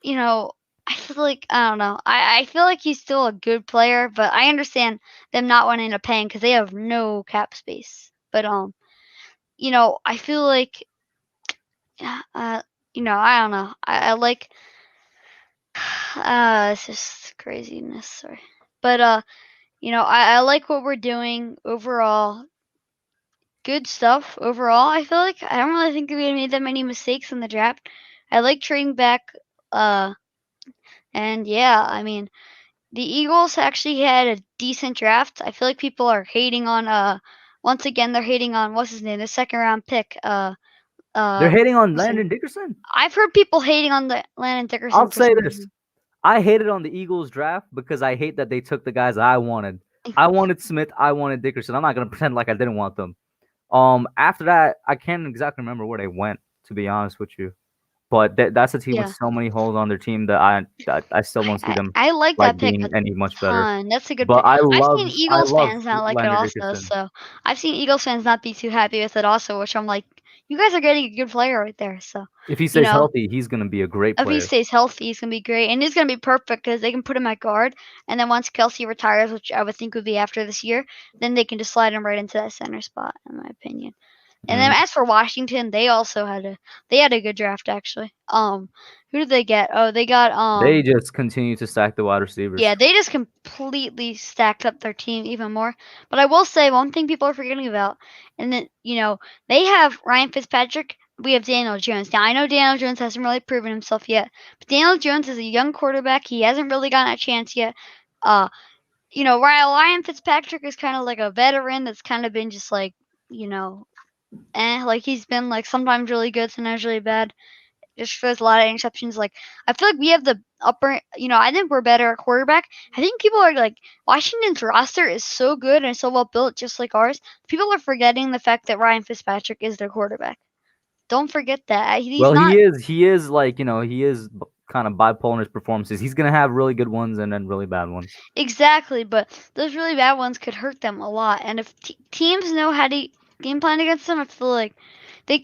Speaker 6: I feel like I don't know. I feel like he's still a good player, but I understand them not wanting to pay him because they have no cap space. But I feel like I don't know. I like it's just craziness. Sorry, but I like what we're doing overall. Good stuff overall. I feel like I don't really think we made that many mistakes in the draft. I like trading back. And yeah, I mean, the Eagles actually had a decent draft. I feel like people are hating on once again they're hating on what's his name, the 2nd round pick.
Speaker 1: They're hating on Landon Dickerson.
Speaker 6: I've heard people hating on the Landon Dickerson.
Speaker 1: I'll say this. I hated on the Eagles draft because I hate that they took the guys I wanted. I wanted Smith, I wanted Dickerson. I'm not gonna pretend like I didn't want them. After that, I can't exactly remember where they went, to be honest with you. But that's a team with so many holes on their team that I still don't see them.
Speaker 6: I like that pick
Speaker 1: being any much better.
Speaker 6: That's a good
Speaker 1: but
Speaker 6: pick. I've seen Eagles fans not like it also.
Speaker 1: Dickerson.
Speaker 6: So I've seen Eagles fans not be too happy with it also, which I'm like, you guys are getting a good player right there. So
Speaker 1: if he stays healthy, he's gonna be a great player.
Speaker 6: If he stays healthy, he's gonna be great, and he's gonna be perfect because they can put him at guard, and then once Kelsey retires, which I would think would be after this year, then they can just slide him right into that center spot, in my opinion. And then as for Washington, they also had a good draft actually. Who did they get? Oh, they got
Speaker 1: They just continue to stack the wide receivers.
Speaker 6: Yeah, they just completely stacked up their team even more. But I will say one thing people are forgetting about, and that they have Ryan Fitzpatrick. We have Daniel Jones. Now I know Daniel Jones hasn't really proven himself yet, but Daniel Jones is a young quarterback. He hasn't really gotten a chance yet. Ryan Fitzpatrick is kind of like a veteran that's kind of been just like like he's been like sometimes really good, sometimes really bad. Just throws a lot of interceptions. Like I feel like we have the upper. I think we're better at quarterback. I think people are like Washington's roster is so good and so well built, just like ours. People are forgetting the fact that Ryan Fitzpatrick is their quarterback. Don't forget that.
Speaker 1: He is like he is kind of bipolar in his performances. He's gonna have really good ones and then really bad ones.
Speaker 6: Exactly, but those really bad ones could hurt them a lot. And if teams know how to game plan against them, I feel like they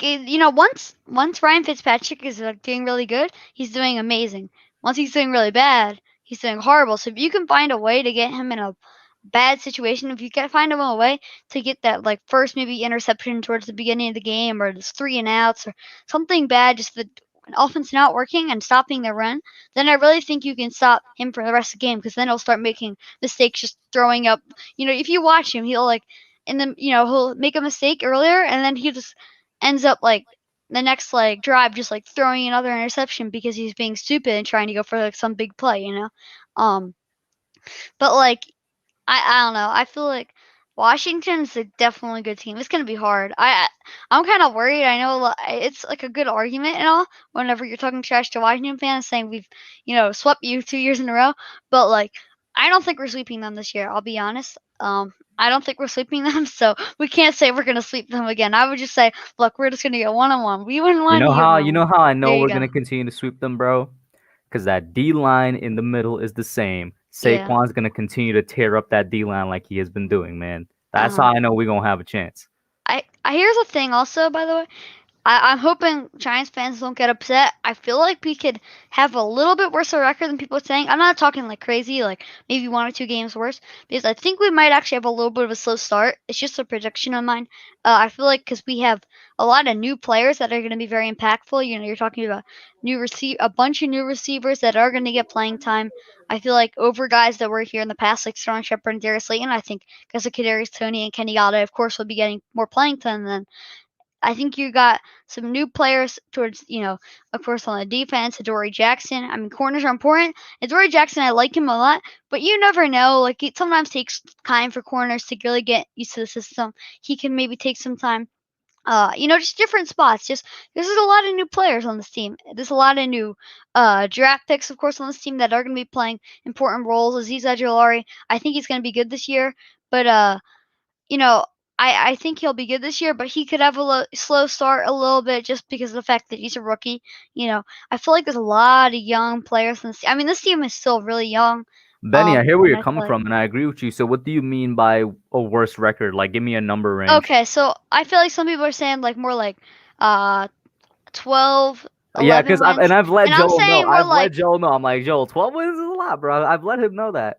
Speaker 6: once Ryan Fitzpatrick is doing really good, he's doing amazing. Once he's doing really bad, he's doing horrible. So if you can find a way to get him in a bad situation, if you can find him a way to get that like first maybe interception towards the beginning of the game, or just 3 and outs or something bad, just the offense not working and stopping the run, then I really think you can stop him for the rest of the game, because then he'll start making mistakes, just throwing up. If you watch him, he'll like he'll make a mistake earlier, and then he just ends up like the next like drive just like throwing another interception because he's being stupid and trying to go for like some big play, but like I don't know. I feel like Washington's a definitely a good team. It's gonna be hard. I'm kind of worried. I know it's like a good argument and all. Whenever you're talking trash to Washington fans, saying we've swept you 2 years in a row, but like I don't think we're sweeping them this year. I'll be honest. I don't think we're sweeping them, so we can't say we're gonna sweep them again. I would just say, look, we're just gonna get 1-1. We win one.
Speaker 1: You know how I know we're gonna continue to sweep them, bro? Because that D line in the middle is the same. Saquon's gonna continue to tear up that D line like he has been doing, man. That's how I know we're gonna have a chance.
Speaker 6: Here's the thing, also, by the way. I'm hoping Giants fans don't get upset. I feel like we could have a little bit worse of a record than people are saying. I'm not talking like crazy, like maybe 1 or 2 games worse, because I think we might actually have a little bit of a slow start. It's just a prediction of mine. I feel like because we have a lot of new players that are going to be very impactful. You're talking about a bunch of new receivers that are going to get playing time. I feel like over guys that were here in the past, like Sterling Shepard and Darius Slayton. I think because of Kadarius Toney and Kenny Galladay, of course, will be getting more playing time than. I think you got some new players towards, of course, on the defense. Adoree Jackson. I mean, corners are important. Adoree Jackson, I like him a lot, but you never know. Like, it sometimes takes time for corners to really get used to the system. He can maybe take some time. Just different spots. There's a lot of new players on this team. There's a lot of new draft picks, of course, on this team that are going to be playing important roles. Azeez Ojulari, I think he's going to be good this year, but I think he'll be good this year, but he could have a slow start a little bit just because of the fact that he's a rookie. I feel like there's a lot of young players in this team. I mean, this team is still really young.
Speaker 1: Benny, I hear where you're coming from, and I agree with you. So what do you mean by a worse record? Like, give me a number range.
Speaker 6: Okay, so I feel like some people are saying like more like 12, 11
Speaker 1: yeah, because I've let Joel know.
Speaker 6: Let
Speaker 1: Joel know. I'm like, Joel, 12 wins is a lot, bro. I've let him know that.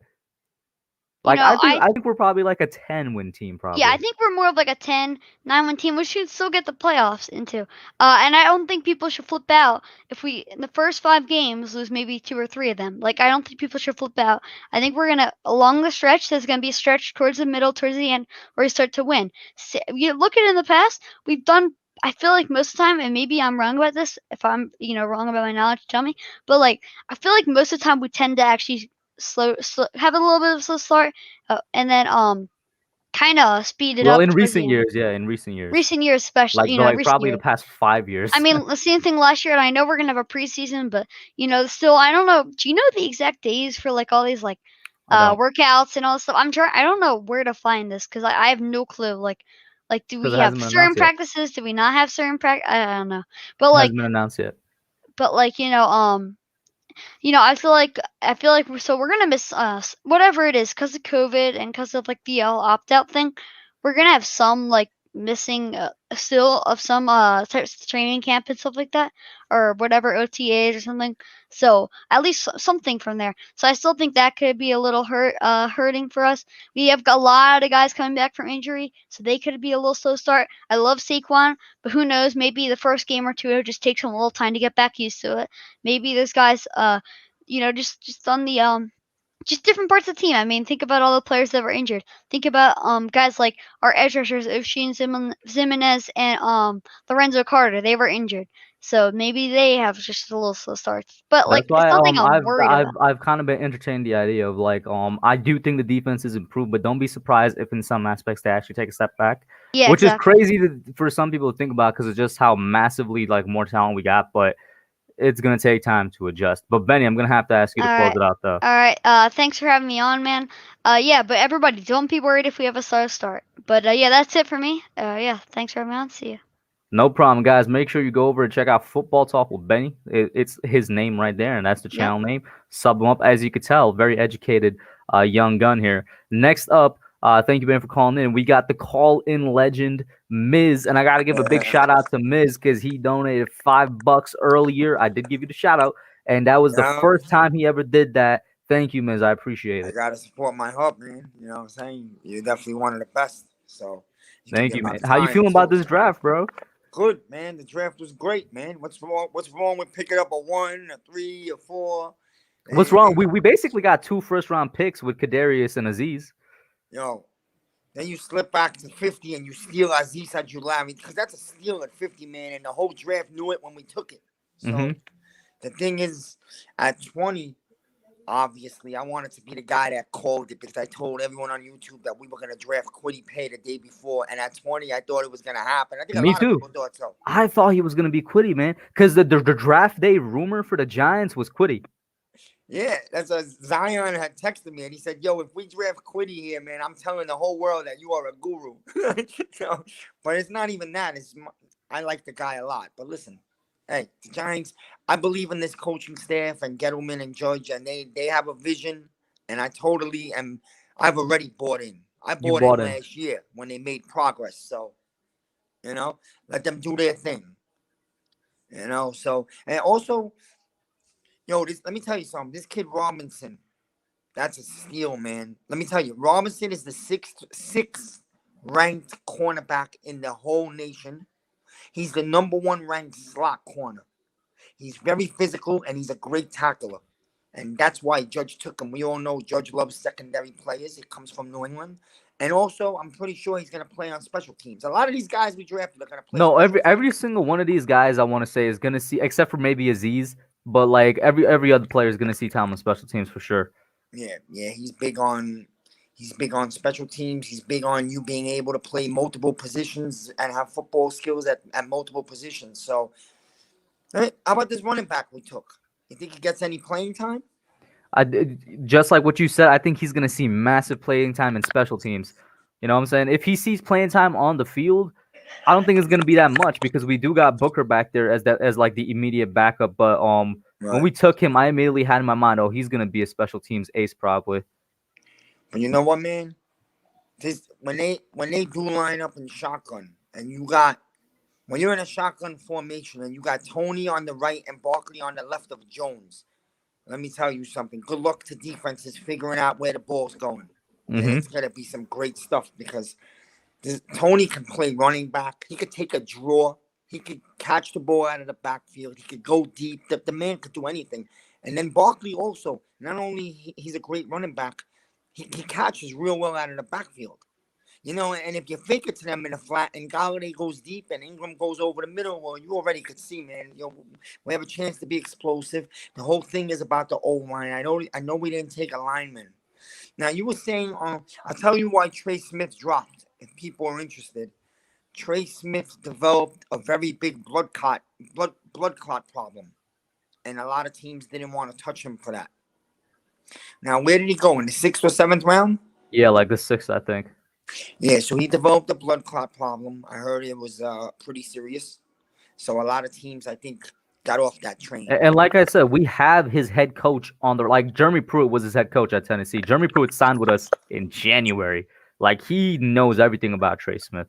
Speaker 1: Like, I think we're probably like a 10-win team, probably.
Speaker 6: Yeah, I think we're more of like a 10, 9-win team, which should still get the playoffs into. And I don't think people should flip out if we, in the first 5 games, lose maybe 2 or 3 of them. Like, I don't think people should flip out. I think we're going to, along the stretch, there's going to be a stretch towards the middle, towards the end, where we start to win. So, you look at it in the past, we've done, I feel like most of the time, and maybe I'm wrong about this, if I'm, wrong about my knowledge, tell me. But, like, I feel like most of the time we tend to actually slow have a little bit of a slow start, and then kind of speed it up.
Speaker 1: Well, in recent years,
Speaker 6: especially,
Speaker 1: like probably the past 5 years.
Speaker 6: I mean, the same thing last year, and I know we're gonna have a preseason, but still, I don't know. Do you know the exact days for like all these like workouts and all this stuff? I don't know where to find this because I have no clue. Like, do we have certain practices? Do we not have certain practice? I don't know. But like,
Speaker 1: hasn't been announced yet.
Speaker 6: But like, I feel like we're gonna miss whatever it is because of COVID and because of like the opt out thing. We're gonna have some like missing still of some types of training camp and stuff like that, or whatever OTAs or something. So at least something from there. So I still think that could be a little hurting for us. We have got a lot of guys coming back from injury, so they could be a little slow start. I love Saquon, but who knows? Maybe the first game or two it just takes them a little time to get back used to it. Maybe those guys, just on the just different parts of the team. I mean, think about all the players that were injured. Think about guys like our edge rushers, Oshane Ximines and Lorenzo Carter. They were injured, so maybe they have just a little slow starts. But like, it's nothing I'm worried about.
Speaker 1: I've kind of been entertaining the idea of like I do think the defense is improved, but don't be surprised if in some aspects they actually take a step back.
Speaker 6: Yeah,
Speaker 1: which is crazy for some people to think about because of just how massively like more talent we got, but. It's going to take time to adjust. But, Benny, I'm going to have to ask you to close it out, though.
Speaker 6: All right. Thanks for having me on, man. Yeah, but everybody, don't be worried if we have a slow start. But, yeah, that's it for me. Yeah, thanks for having me on. See you.
Speaker 1: No problem, guys. Make sure you go over and check out Football Talk with Benny. It's his name right there, and that's the channel name. Sub him up. As you could tell, very educated young gun here. Next up, thank you, Ben, for calling in. We got the call-in legend, Miz, and I got to give a big shout-out to Miz because he donated $5 earlier. I did give you the shout-out, and that was the first time he ever did that Thank you, Miz. I appreciate it.
Speaker 7: I gotta support my hub, man. You know what I'm saying? You're definitely one of the best. So
Speaker 1: thank you, man. How you feeling about this draft, bro?
Speaker 7: Good, man. The draft was great, man. What's wrong with picking up a 1, a 3, a 4?
Speaker 1: What's wrong? We basically got 2 first-round picks with Kadarius and Aziz.
Speaker 7: Yo, then you slip back to 50 and you steal Aziz Ajulari, because that's a steal at 50, man. And the whole draft knew it when we took it. So the thing is, at 20, obviously, I wanted to be the guy that called it, because I told everyone on YouTube that we were going to draft Kwity Paye the day before. And at 20, I thought it was going to happen. I think a lot of people thought so.
Speaker 1: I thought he was going to be Kwity, man, because the draft day rumor for the Giants was Kwity.
Speaker 7: Yeah, that's a Zion had texted me, and he said, yo, if we draft Kwity here, man, I'm telling the whole world that you are a guru. So, but it's not even that. I like the guy a lot. But listen, hey, the Giants, I believe in this coaching staff and Gettleman and Judge, and they have a vision, and I've already bought in. I bought in last year when they made progress. So, let them do their thing. So, and also, let me tell you something. This kid Robinson, that's a steal, man. Let me tell you, Robinson is the sixth ranked cornerback in the whole nation. He's the number 1 ranked slot corner. He's very physical, and he's a great tackler. And that's why Judge took him. We all know Judge loves secondary players. It comes from New England. And also, I'm pretty sure he's going to play on special teams. A lot of these guys we drafted are going to play.
Speaker 1: No, every single one of these guys, I want to say, is going to see, except for maybe Aziz, but like every other player is going to see time on special teams for sure.
Speaker 7: Yeah, he's big on special teams. He's big on you being able to play multiple positions and have football skills at multiple positions. So, how about this running back we took? You think he gets any playing time?
Speaker 1: Just like what you said, I think he's going to see massive playing time in special teams. You know what I'm saying? If he sees playing time on the field, I don't think it's going to be that much, because we do got Booker back there as like the immediate backup. But when we took him, I immediately had in my mind, he's going to be a special teams ace probably.
Speaker 7: But you know what, man? When they do line up in shotgun, and when you're in a shotgun formation and you got Tony on the right and Barkley on the left of Jones, let me tell you something. Good luck to defenses figuring out where the ball's going. And it's going to be some great stuff, because Tony can play running back. He could take a draw. He could catch the ball out of the backfield. He could go deep. The man could do anything. And then Barkley also, not only he's a great running back, he catches real well out of the backfield. And if you fake it to them in the flat and Galladay goes deep and Ingram goes over the middle, well, you already could see, man. We have a chance to be explosive. The whole thing is about the O-line. I know we didn't take a lineman. Now, you were saying, I'll tell you why Trey Smith dropped, if people are interested. Trey Smith developed a very big blood clot problem, and a lot of teams didn't want to touch him for that. Now, where did he go, in the 6th or 7th round?
Speaker 1: Yeah, like the 6th, I think.
Speaker 7: Yeah, so he developed a blood clot problem. I heard it was pretty serious. So a lot of teams, I think, got off that train.
Speaker 1: And like I said, we have his head coach on Jeremy Pruitt was his head coach at Tennessee. Jeremy Pruitt signed with us in January. Like, he knows everything about Trey Smith.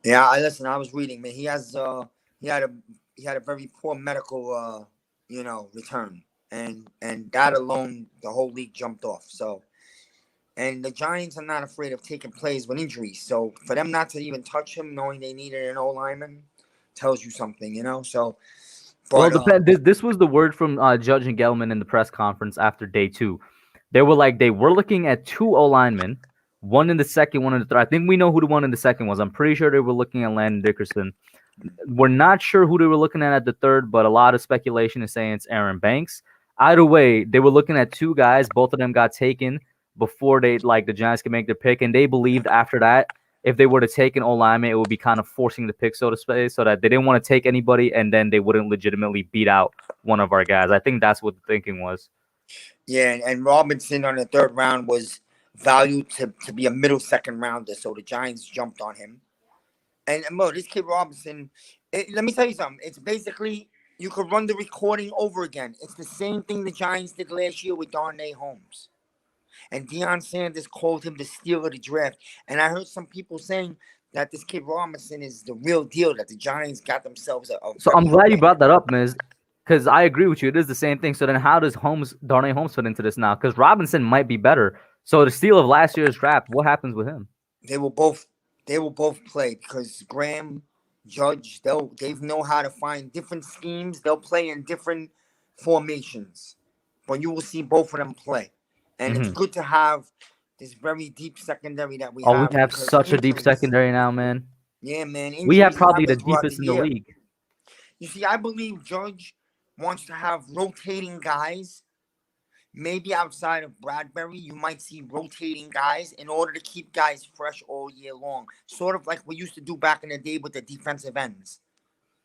Speaker 7: Yeah, I was reading, man. He had a very poor medical return. And that alone, the whole league jumped off. So, and the Giants are not afraid of taking plays with injuries. So for them not to even touch him, knowing they needed an O-lineman, tells you something, So, but,
Speaker 1: this was the word from Judge and Gelman in the press conference after day 2. They were looking at 2 O-linemen, one in the second, one in the third. I think we know who the one in the second was. I'm pretty sure they were looking at Landon Dickerson. We're not sure who they were looking at the third, but a lot of speculation is saying it's Aaron Banks. Either way, they were looking at 2 guys. Both of them got taken before the Giants could make their pick, and they believed after that, if they were to take an O-lineman, it would be kind of forcing the pick, so to say, so that they didn't want to take anybody, and then they wouldn't legitimately beat out one of our guys. I think that's what the thinking was.
Speaker 7: Yeah, and Robinson on the 3rd round was valued to be a middle 2nd rounder, so the Giants jumped on him. And this kid Robinson, let me tell you something. It's basically, you could run the recording over again. It's the same thing the Giants did last year with Darnay Holmes. And Deion Sanders called him the steal of the draft. And I heard some people saying that this kid Robinson is the real deal, that the Giants got themselves a
Speaker 1: So I'm glad you brought that up, Miz. Because I agree with you. It is the same thing. So then how does Darnay Holmes fit into this now? Because Robinson might be better. So the steal of last year's draft, what happens with him?
Speaker 7: They will both play because Graham, Judge, they know how to find different schemes. They'll play in different formations. But you will see both of them play. And it's good to have this very deep secondary that we have.
Speaker 1: Oh, we have such a deep secondary now, man.
Speaker 7: Yeah, man.
Speaker 1: We have probably the deepest in the league.
Speaker 7: You see, I believe Judge wants to have rotating guys. Maybe outside of Bradbury, you might see rotating guys in order to keep guys fresh all year long. Sort of like we used to do back in the day with the defensive ends.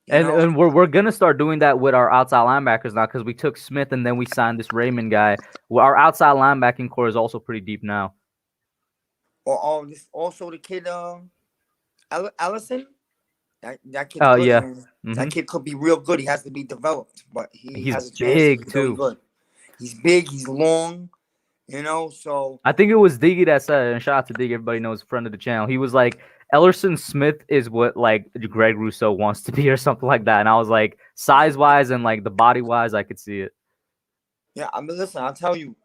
Speaker 1: And we're going to start doing that with our outside linebackers now because we took Smith and then we signed this Raymond guy. Well, our outside linebacking core is also pretty deep now.
Speaker 7: Also the kid Allison. That kid.
Speaker 1: Oh, yeah.
Speaker 7: That kid could be real good. He has to be developed, but
Speaker 1: he's
Speaker 7: has a
Speaker 1: big
Speaker 7: chance
Speaker 1: too.
Speaker 7: Really good. He's big. He's long. So
Speaker 1: I think it was Diggy that said, and shout out to Diggy. Everybody knows, friend of the channel. He was like, Ellerson Smith is what like Greg Rousseau wants to be, or something like that. And I was like, size wise and like the body wise, I could see it.
Speaker 7: Yeah, I mean, listen, I'll tell you,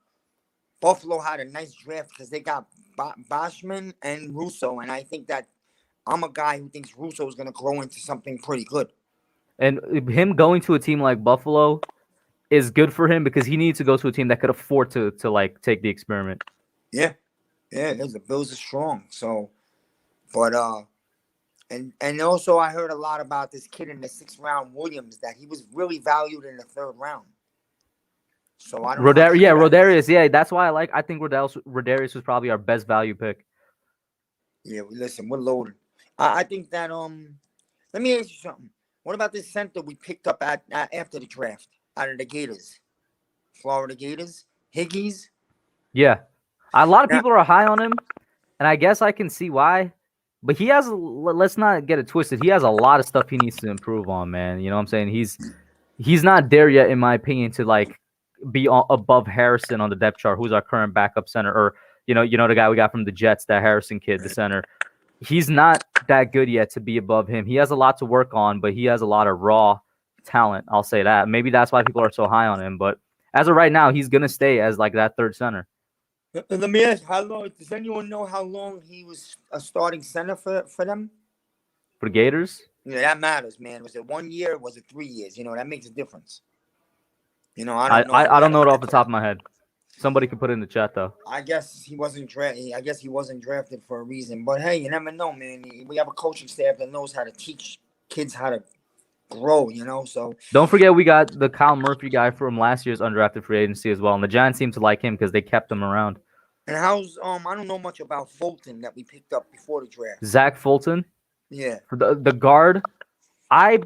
Speaker 7: Buffalo had a nice draft because they got Boschman and Rousseau, and I think that I'm a guy who thinks Rousseau is going to grow into something pretty good. And
Speaker 1: him going to a team like Buffalo is good for him because he needs to go to a team that could afford to like take the experiment.
Speaker 7: Yeah, the Bills are strong. So, but and also I heard a lot about this kid in the 6th round, Williams, that he was really valued in the 3rd round. So I don't know.
Speaker 1: Rodarius. Yeah, that's why I think Rodarius was probably our best value pick.
Speaker 7: Yeah, listen, we're loaded. I think that let me ask you something. What about this center we picked up after the draft out of the Gators, Florida Gators, Higgies?
Speaker 1: Yeah, a lot of people are high on him, and I guess I can see why. But he has. Let's not get it twisted. He has a lot of stuff he needs to improve on, man. You know what I'm saying? He's not there yet, in my opinion, to like be above Harrison on the depth chart, who's our current backup center, or you know the guy we got from the Jets, that Harrison kid, the center. He's not that good yet to be above him. He has a lot to work on, but he has a lot of raw talent. I'll say that. Maybe that's why people are so high on him. But as of right now, he's gonna stay as like that 3rd center.
Speaker 7: Let me ask, how long? Does anyone know how long he was a starting center for them?
Speaker 1: For the Gators?
Speaker 7: Yeah, that matters, man. Was it 1 year? Or was it 3 years? That makes a difference. I don't know.
Speaker 1: I don't know it off the top of my head. Somebody could put it in the chat though.
Speaker 7: I guess he wasn't drafted for a reason. But hey, you never know, man. We have a coaching staff that knows how to teach kids how to grow. So
Speaker 1: don't forget we got the Kyle Murphy guy from last year's undrafted free agency as well, and the Giants seem to like him because they kept him around.
Speaker 7: And how's I don't know much about Fulton that we picked up before the draft.
Speaker 1: Zach Fulton.
Speaker 7: Yeah.
Speaker 1: For the guard, I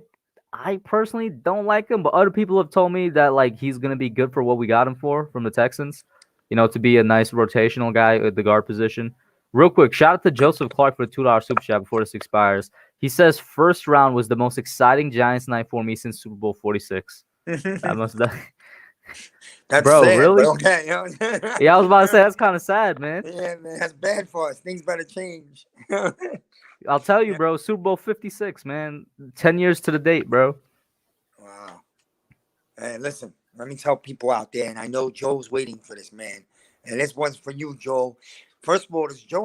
Speaker 1: personally don't like him, but other people have told me that like he's gonna be good for what we got him for from the Texans. To be a nice rotational guy at the guard position. Real quick, shout out to Joseph Clark for the $2 super chat before this expires. He says 1st round was the most exciting Giants night for me since Super Bowl 46. That must have.
Speaker 7: That's
Speaker 1: bro,
Speaker 7: sad,
Speaker 1: really?
Speaker 7: But okay.
Speaker 1: Yeah, I was about to say that's kind of sad, man.
Speaker 7: Yeah, man, that's bad for us. Things better change.
Speaker 1: I'll tell you, bro. Super Bowl 56, man. 10 years to the date, bro.
Speaker 7: Wow. Hey, listen. Let me tell people out there, and I know Joe's waiting for this, man. And this one's for you, Joe. First of all, does Joe?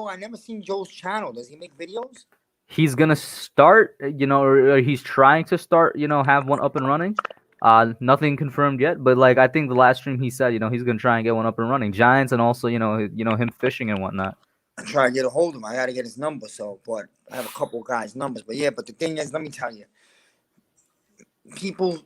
Speaker 7: I never seen Joe's channel. Does he make videos?
Speaker 1: He's gonna start, or he's trying to start, have one up and running. Nothing confirmed yet, but like I think the last stream he said, he's gonna try and get one up and running. Giants and also, him fishing and whatnot.
Speaker 7: I try to get a hold of him. I got to get his number. But I have a couple of guys' numbers. But yeah, but the thing is, let me tell you, people,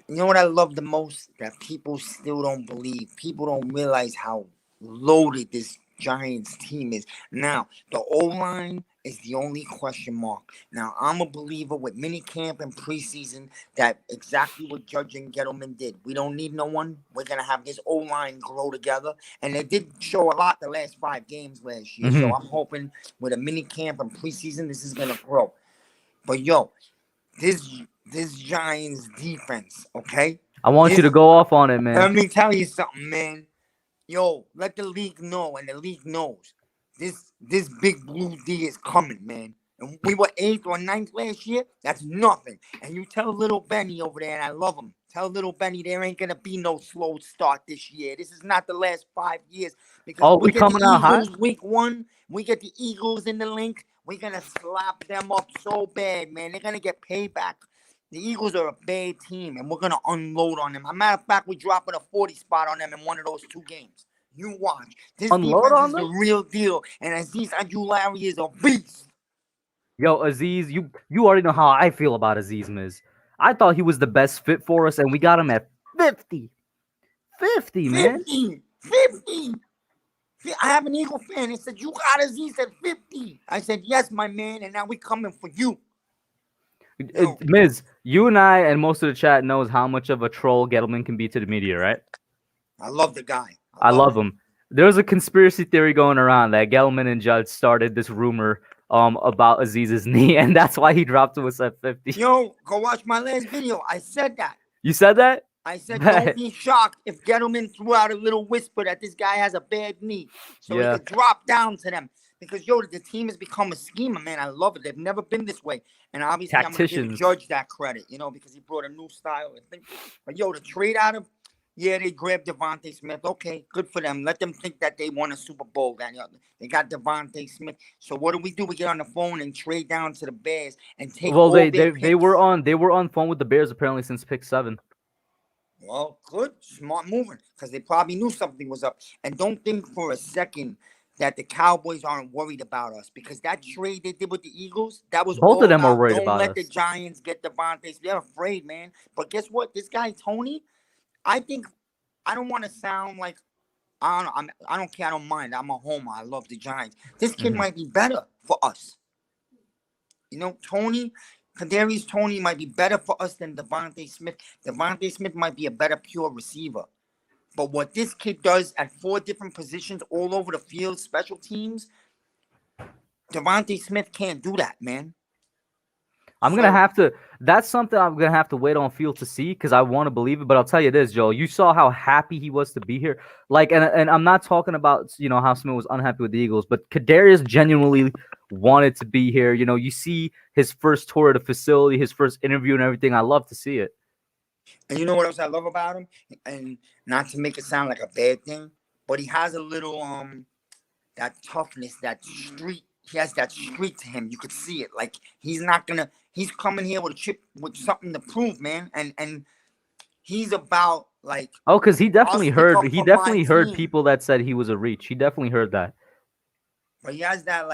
Speaker 7: you know what I love the most? That people still don't believe. People don't realize how loaded this Giants team is. Now, the O-line is the only question mark. Now, I'm a believer with minicamp and preseason that exactly what Judge and Gettleman did. We don't need no one. We're going to have this O-line grow together. And they did show a lot the last 5 games last year. So I'm hoping with a minicamp and preseason, this is going to grow. But, yo, this Giants defense, okay?
Speaker 1: I want you to go off on it, man.
Speaker 7: Let me tell you something, man. Yo, let the league know, and the league knows. This big blue D is coming, man. And we were 8th or 9th last year. That's nothing. And you tell little Benny over there, and I love him. Tell little Benny there ain't gonna be no slow start this year. This is not the last 5 years because
Speaker 1: we
Speaker 7: get the
Speaker 1: coming out hot?
Speaker 7: Eagles week 1. We get the Eagles in the link. We're gonna slap them up so bad, man. They're gonna get payback. The Eagles are a bad team, and we're gonna unload on them. As a matter of fact, we're dropping a 40 spot on them in one of those 2 games. You watch. This
Speaker 1: Unload
Speaker 7: defense
Speaker 1: on
Speaker 7: is
Speaker 1: them?
Speaker 7: the real deal, and Aziz Ajulari is a beast.
Speaker 1: Yo, Aziz, you already know how I feel about Aziz Miz. I thought he was the best fit for us, and we got him at 50. 50, man.
Speaker 7: 50. I have an Eagle fan. He said, you got Aziz at 50. I said, yes, my man, and now we coming for you.
Speaker 1: Miz, you and I and most of the chat knows how much of a troll Gettleman can be to the media, right?
Speaker 7: I love the guy.
Speaker 1: I love him. There's a conspiracy theory going around that Gettleman and Judge started this rumor about Aziz's knee, and that's why he dropped to us at 50.
Speaker 7: Yo, go watch my last video. I said that.
Speaker 1: You said that?
Speaker 7: I said, don't be shocked if Gettleman threw out a little whisper that this guy has a bad knee. So he could drop down to them. Because, yo, the team has become a schema, man. I love it. They've never been this way. And obviously, I'm going to give Judge that credit, because he brought a new style. But, yo, the trade out of, they grabbed Devontae Smith. Okay, good for them. Let them think that they won a Super Bowl. They got Devontae Smith. So what do? We get on the phone and trade down to the Bears and take all their picks.
Speaker 1: They were on phone with the Bears apparently since pick 7.
Speaker 7: Well, good. Smart moving. Because they probably knew something was up. And don't think for a second that the Cowboys aren't worried about us. Because that trade they did with the Eagles, that was
Speaker 1: both of them are worried about us.
Speaker 7: Don't let the Giants get Devontae. They're afraid, man. But guess what? This guy, Tony, I don't want to sound like, I don't care. I don't mind. I'm a homer. I love the Giants. This kid might be better for us. Tony, Kadarius Toney might be better for us than Devontae Smith. Devontae Smith might be a better pure receiver. But what this kid does at 4 different positions all over the field, special teams, Devontae Smith can't do that, man.
Speaker 1: That's something I'm going to have to wait on field to see because I want to believe it. But I'll tell you this, Joe, you saw how happy he was to be here. And I'm not talking about, how Smith was unhappy with the Eagles, but Kadarius genuinely wanted to be here. You see his first tour of the facility, his first interview and everything. I love to see it.
Speaker 7: And you know what else I love about him? And not to make it sound like a bad thing, but he has a little, that toughness, that street. He has that streak to him. You could see it. Like he's coming here with a chip, with something to prove, man. And he's about like.
Speaker 1: Oh, because he definitely heard people that said he was a reach. He definitely heard that.
Speaker 7: But he has that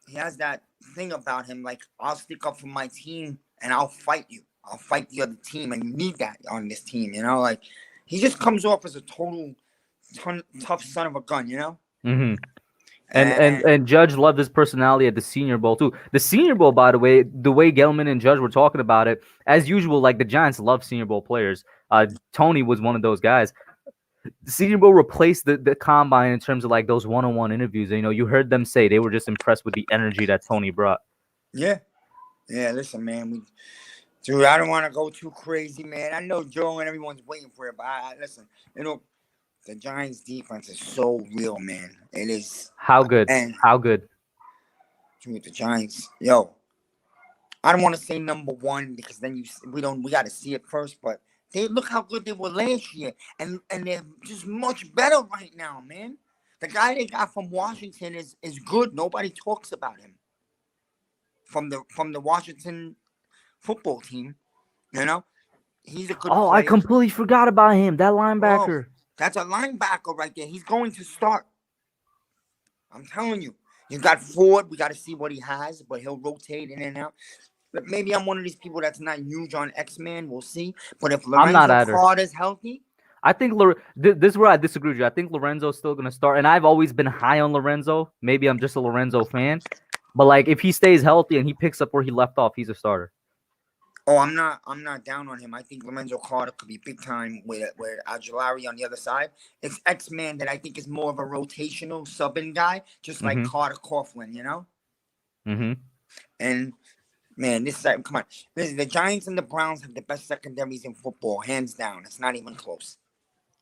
Speaker 7: he has that thing about him. Like I'll stick up for my team and I'll fight you. I'll fight the other team, and you need that on this team. Like he just comes off as a total tough son of a gun.
Speaker 1: Mm-hmm. And Judge loved his personality at the Senior Bowl too. The Senior Bowl, by the way Gettleman and Judge were talking about it, as usual, like the Giants love Senior Bowl players. Tony was one of those guys. The Senior Bowl replaced the combine in terms of like those one-on-one interviews. You heard them say they were just impressed with the energy that Tony brought.
Speaker 7: Yeah. Listen, man, dude, I don't want to go too crazy, man. I know Joe and everyone's waiting for it, but listen, the Giants' defense is so real, man. It is.
Speaker 1: How good? How good?
Speaker 7: Dude, the Giants, yo. I don't want to say number 1 because then we got to see it first. But look how good they were last year, and they're just much better right now, man. The guy they got from Washington is good. Nobody talks about him. From the Washington football team, he's a good.
Speaker 1: Oh, player. I completely forgot about him. That linebacker.
Speaker 7: Oh, that's a linebacker right there. He's going to start. I'm telling you. You got Ford. We got to see what he has, but he'll rotate in and out. But maybe I'm one of these people that's not huge on X-Men. We'll see. But if Lorenzo Carter's healthy,
Speaker 1: I think this is where I disagree with you. I think Lorenzo's still going to start, and I've always been high on Lorenzo. Maybe I'm just a Lorenzo fan, but like if he stays healthy and he picks up where he left off, he's a starter.
Speaker 7: Oh, I'm not down on him. I think Lorenzo Carter could be big time with Ajulari on the other side. It's X-Man that I think is more of a rotational subbing guy, just like Carter Coughlin,
Speaker 1: Mm-hmm.
Speaker 7: And man, come on. The Giants and the Browns have the best secondaries in football, hands down. It's not even close.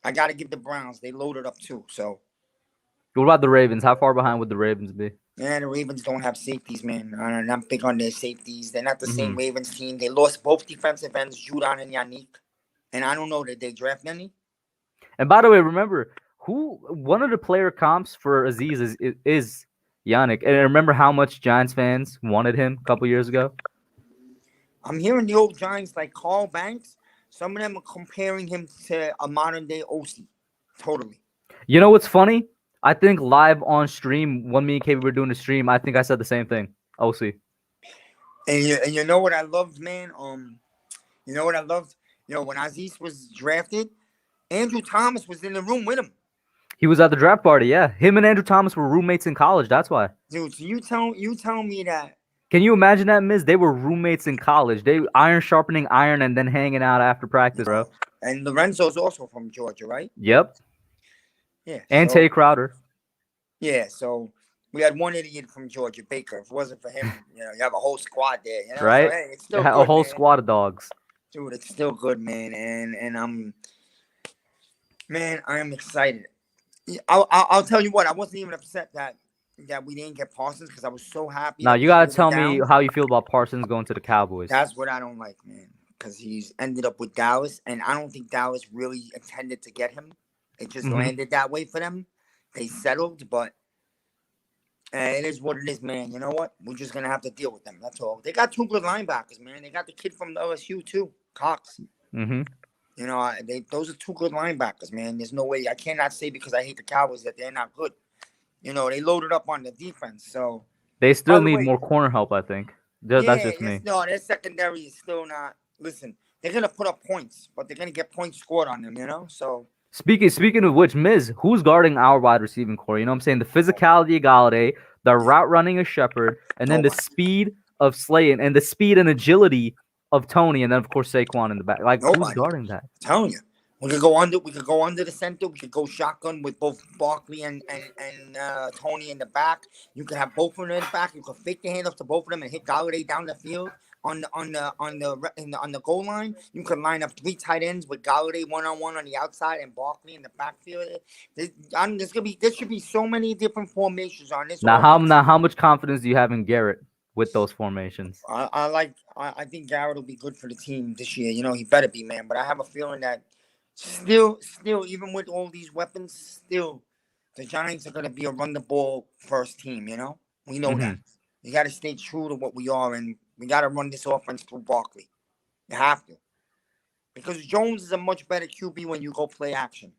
Speaker 7: I got to give the Browns. They loaded up too. So,
Speaker 1: what about the Ravens? How far behind would the Ravens be?
Speaker 7: Man, the Ravens don't have safeties, man. I'm big on their safeties. They're not the same Ravens team. They lost both defensive ends, Judon and Yannick. And I don't know that they draft any.
Speaker 1: And by the way, remember one of the player comps for Aziz is Yannick. And remember how much Giants fans wanted him a couple years ago?
Speaker 7: I'm hearing the old Giants like Carl Banks. Some of them are comparing him to a modern day OC. Totally.
Speaker 1: You know what's funny? I think live on stream, when me and KB were doing the stream, I think I said the same thing. OC.
Speaker 7: And you know what I loved, man? You know what I loved? You know, when Aziz was drafted, Andrew Thomas was in the room with him.
Speaker 1: He was at the draft party, yeah. Him and Andrew Thomas were roommates in college. That's why.
Speaker 7: Dude, so you tell me that.
Speaker 1: Can you imagine that, Miz? They were roommates in college. They iron sharpening iron and then hanging out after practice, bro.
Speaker 7: And Lorenzo's also from Georgia, right?
Speaker 1: Yep.
Speaker 7: Yeah.
Speaker 1: And Tay Crowder.
Speaker 7: Yeah, so we had one idiot from Georgia, Baker. If it wasn't for him, you have a whole squad there, you know?
Speaker 1: Right?
Speaker 7: So, hey, it's still
Speaker 1: a
Speaker 7: good,
Speaker 1: whole
Speaker 7: man.
Speaker 1: squad of dogs.
Speaker 7: Dude, it's still good, man. And I am excited. I'll tell you what, I wasn't even upset that we didn't get Parsons because I was so happy.
Speaker 1: Now, you got to tell me how you feel about Parsons going to the Cowboys.
Speaker 7: That's what I don't like, man, because he's ended up with Dallas, and I don't think Dallas really intended to get him. It just landed that way for them. They settled, but it is what it is, man. You know what? We're just going to have to deal with them. That's all. They got two good linebackers, man. They got the kid from the LSU, too, Cox.
Speaker 1: Mm-hmm.
Speaker 7: You know, those are two good linebackers, man. There's no way. I cannot say because I hate the Cowboys that they're not good. You know, they loaded up on the defense, so.
Speaker 1: They still need more corner help, I think. That's just me.
Speaker 7: No, their secondary is still not. Listen, they're going to put up points, but they're going to get points scored on them, you know? So.
Speaker 1: Speaking of which, Miz, who's guarding our wide receiving core? You know what I'm saying? The physicality of Galladay, the route running of Shepard, and then the speed of Slayton, and the speed and agility of Tony, and then of course Saquon in the back. Like, who's guarding that?
Speaker 7: I'm telling you. We could go under the center. We could go shotgun with both Barkley and Tony in the back. You could have both of them in the back. You could fake the handoff to both of them and hit Galladay down the field on the goal line. You could line up three tight ends with Galladay one-on-one on the outside and Barkley in the backfield. There should be so many different formations on this.
Speaker 1: Now, how much confidence do you have in Garrett with those formations?
Speaker 7: I think Garrett will be good for the team this year. You know, he better be, man. But I have a feeling that. Still, even with all these weapons, still, the Giants are going to be a run-the-ball first team, you know? We know that. You got to stay true to what we are, and we got to run this offense through Barkley. You have to. Because Jones is a much better QB when you go play action.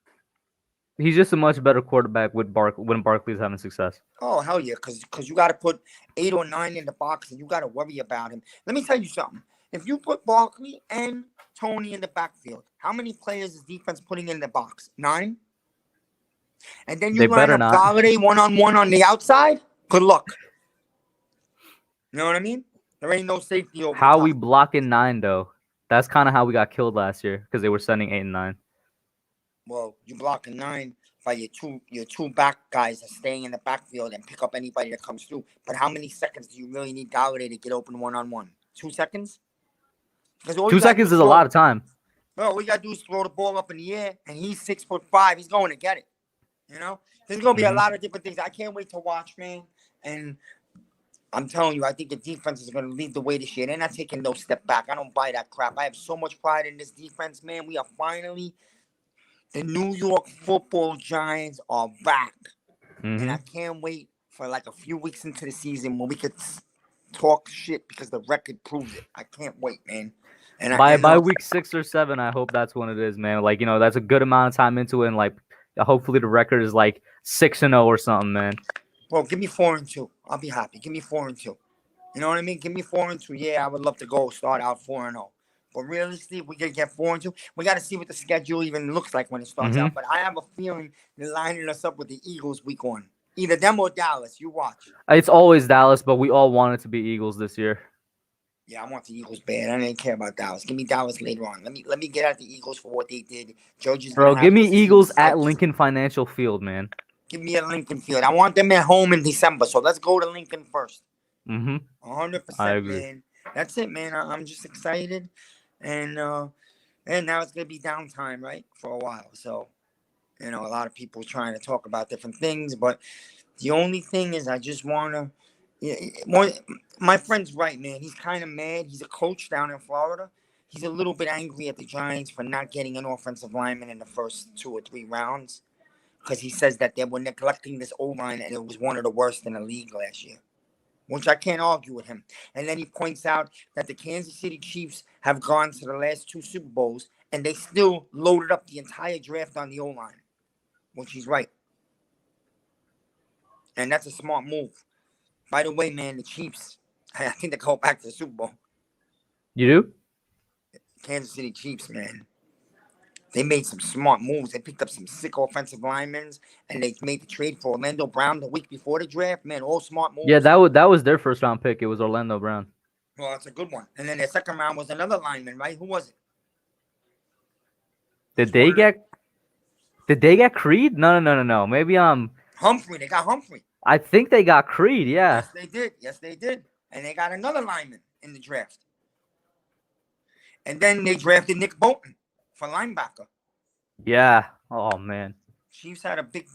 Speaker 1: He's just a much better quarterback when Barkley's having success.
Speaker 7: Oh, hell yeah, because you got to put 8 or 9 in the box, and you got to worry about him. Let me tell you something. If you put Barkley and Tony in the backfield, how many players is defense putting in the box? 9? And then you line up Galladay one-on-one on the outside? Good luck. You know what I mean? There ain't no safety over
Speaker 1: How we blocking 9, though? That's kind of how we got killed last year because they were sending 8 and 9.
Speaker 7: Well, you blocking 9 by your two back guys are staying in the backfield and pick up anybody that comes through. But how many seconds do you really need Galladay to get open one-on-one? 2 seconds?
Speaker 1: 2 seconds is a lot of time.
Speaker 7: Well, all we gotta do is throw the ball up in the air, and he's 6'5". He's going to get it. You know, there's gonna be a lot of different things. I can't wait to watch, man. And I'm telling you, I think the defense is gonna lead the way this year. They're not taking no step back. I don't buy that crap. I have so much pride in this defense, man. We are finally the New York Football Giants are back, and I can't wait for like a few weeks into the season when we could talk shit because the record proves it. I can't wait, man. And
Speaker 1: by week 6 or 7, I hope that's when it is, man. Like, you know, that's a good amount of time into it, and like, hopefully the record is like 6-0 or something, man.
Speaker 7: Well, give me 4-2. I'll be happy. Give me 4-2. You know what I mean? Give me 4-2. Yeah, I would love to go start out 4-0. But realistically, we can get 4-2. We got to see what the schedule even looks like when it starts out. But I have a feeling they're lining us up with the Eagles week 1. Either them or Dallas. You watch.
Speaker 1: It's always Dallas, but we all want it to be Eagles this year.
Speaker 7: Yeah, I want the Eagles bad. I didn't care about Dallas. Give me Dallas later on. Let me get at the Eagles for what they did.
Speaker 1: Bro, give me Eagles at Lincoln Financial Field, man.
Speaker 7: Give me a Lincoln Field. I want them at home in December, so let's go to Lincoln first. 100%,
Speaker 1: I agree.
Speaker 7: man. That's it, man. I'm just excited, and now it's gonna be downtime, right, for a while. So, you know, a lot of people trying to talk about different things, but The only thing is, I just wanna. My friend's right, man. He's kind of mad. He's a coach down in Florida. He's a little bit angry at the Giants for not getting an offensive lineman in the first 2 or 3 rounds, because he says that they were neglecting this O-line and it was one of the worst in the league last year, which I can't argue with him. And then he points out that the Kansas City Chiefs have gone to the last 2 Super Bowls and they still loaded up the entire draft on the O-line, which he's right. And that's a smart move. By the way, man, the Chiefs, I think they go back to the Super Bowl.
Speaker 1: You do?
Speaker 7: Kansas City Chiefs, man. They made some smart moves. They picked up some sick offensive linemen, and they made the trade for Orlando Brown the week before the draft. Man, all smart moves.
Speaker 1: Yeah, that was their first round pick. It was Orlando Brown.
Speaker 7: Well, that's a good one. And then their second round was another lineman, right? Who was it?
Speaker 1: Did they get Creed? No. Maybe
Speaker 7: Humphrey. They got Humphrey.
Speaker 1: I think they got Creed. Yeah.
Speaker 7: Yes, they did. And they got another lineman in the draft. And then they drafted Nick Bolton for linebacker.
Speaker 1: Yeah. Oh, man.
Speaker 7: Chiefs had a big,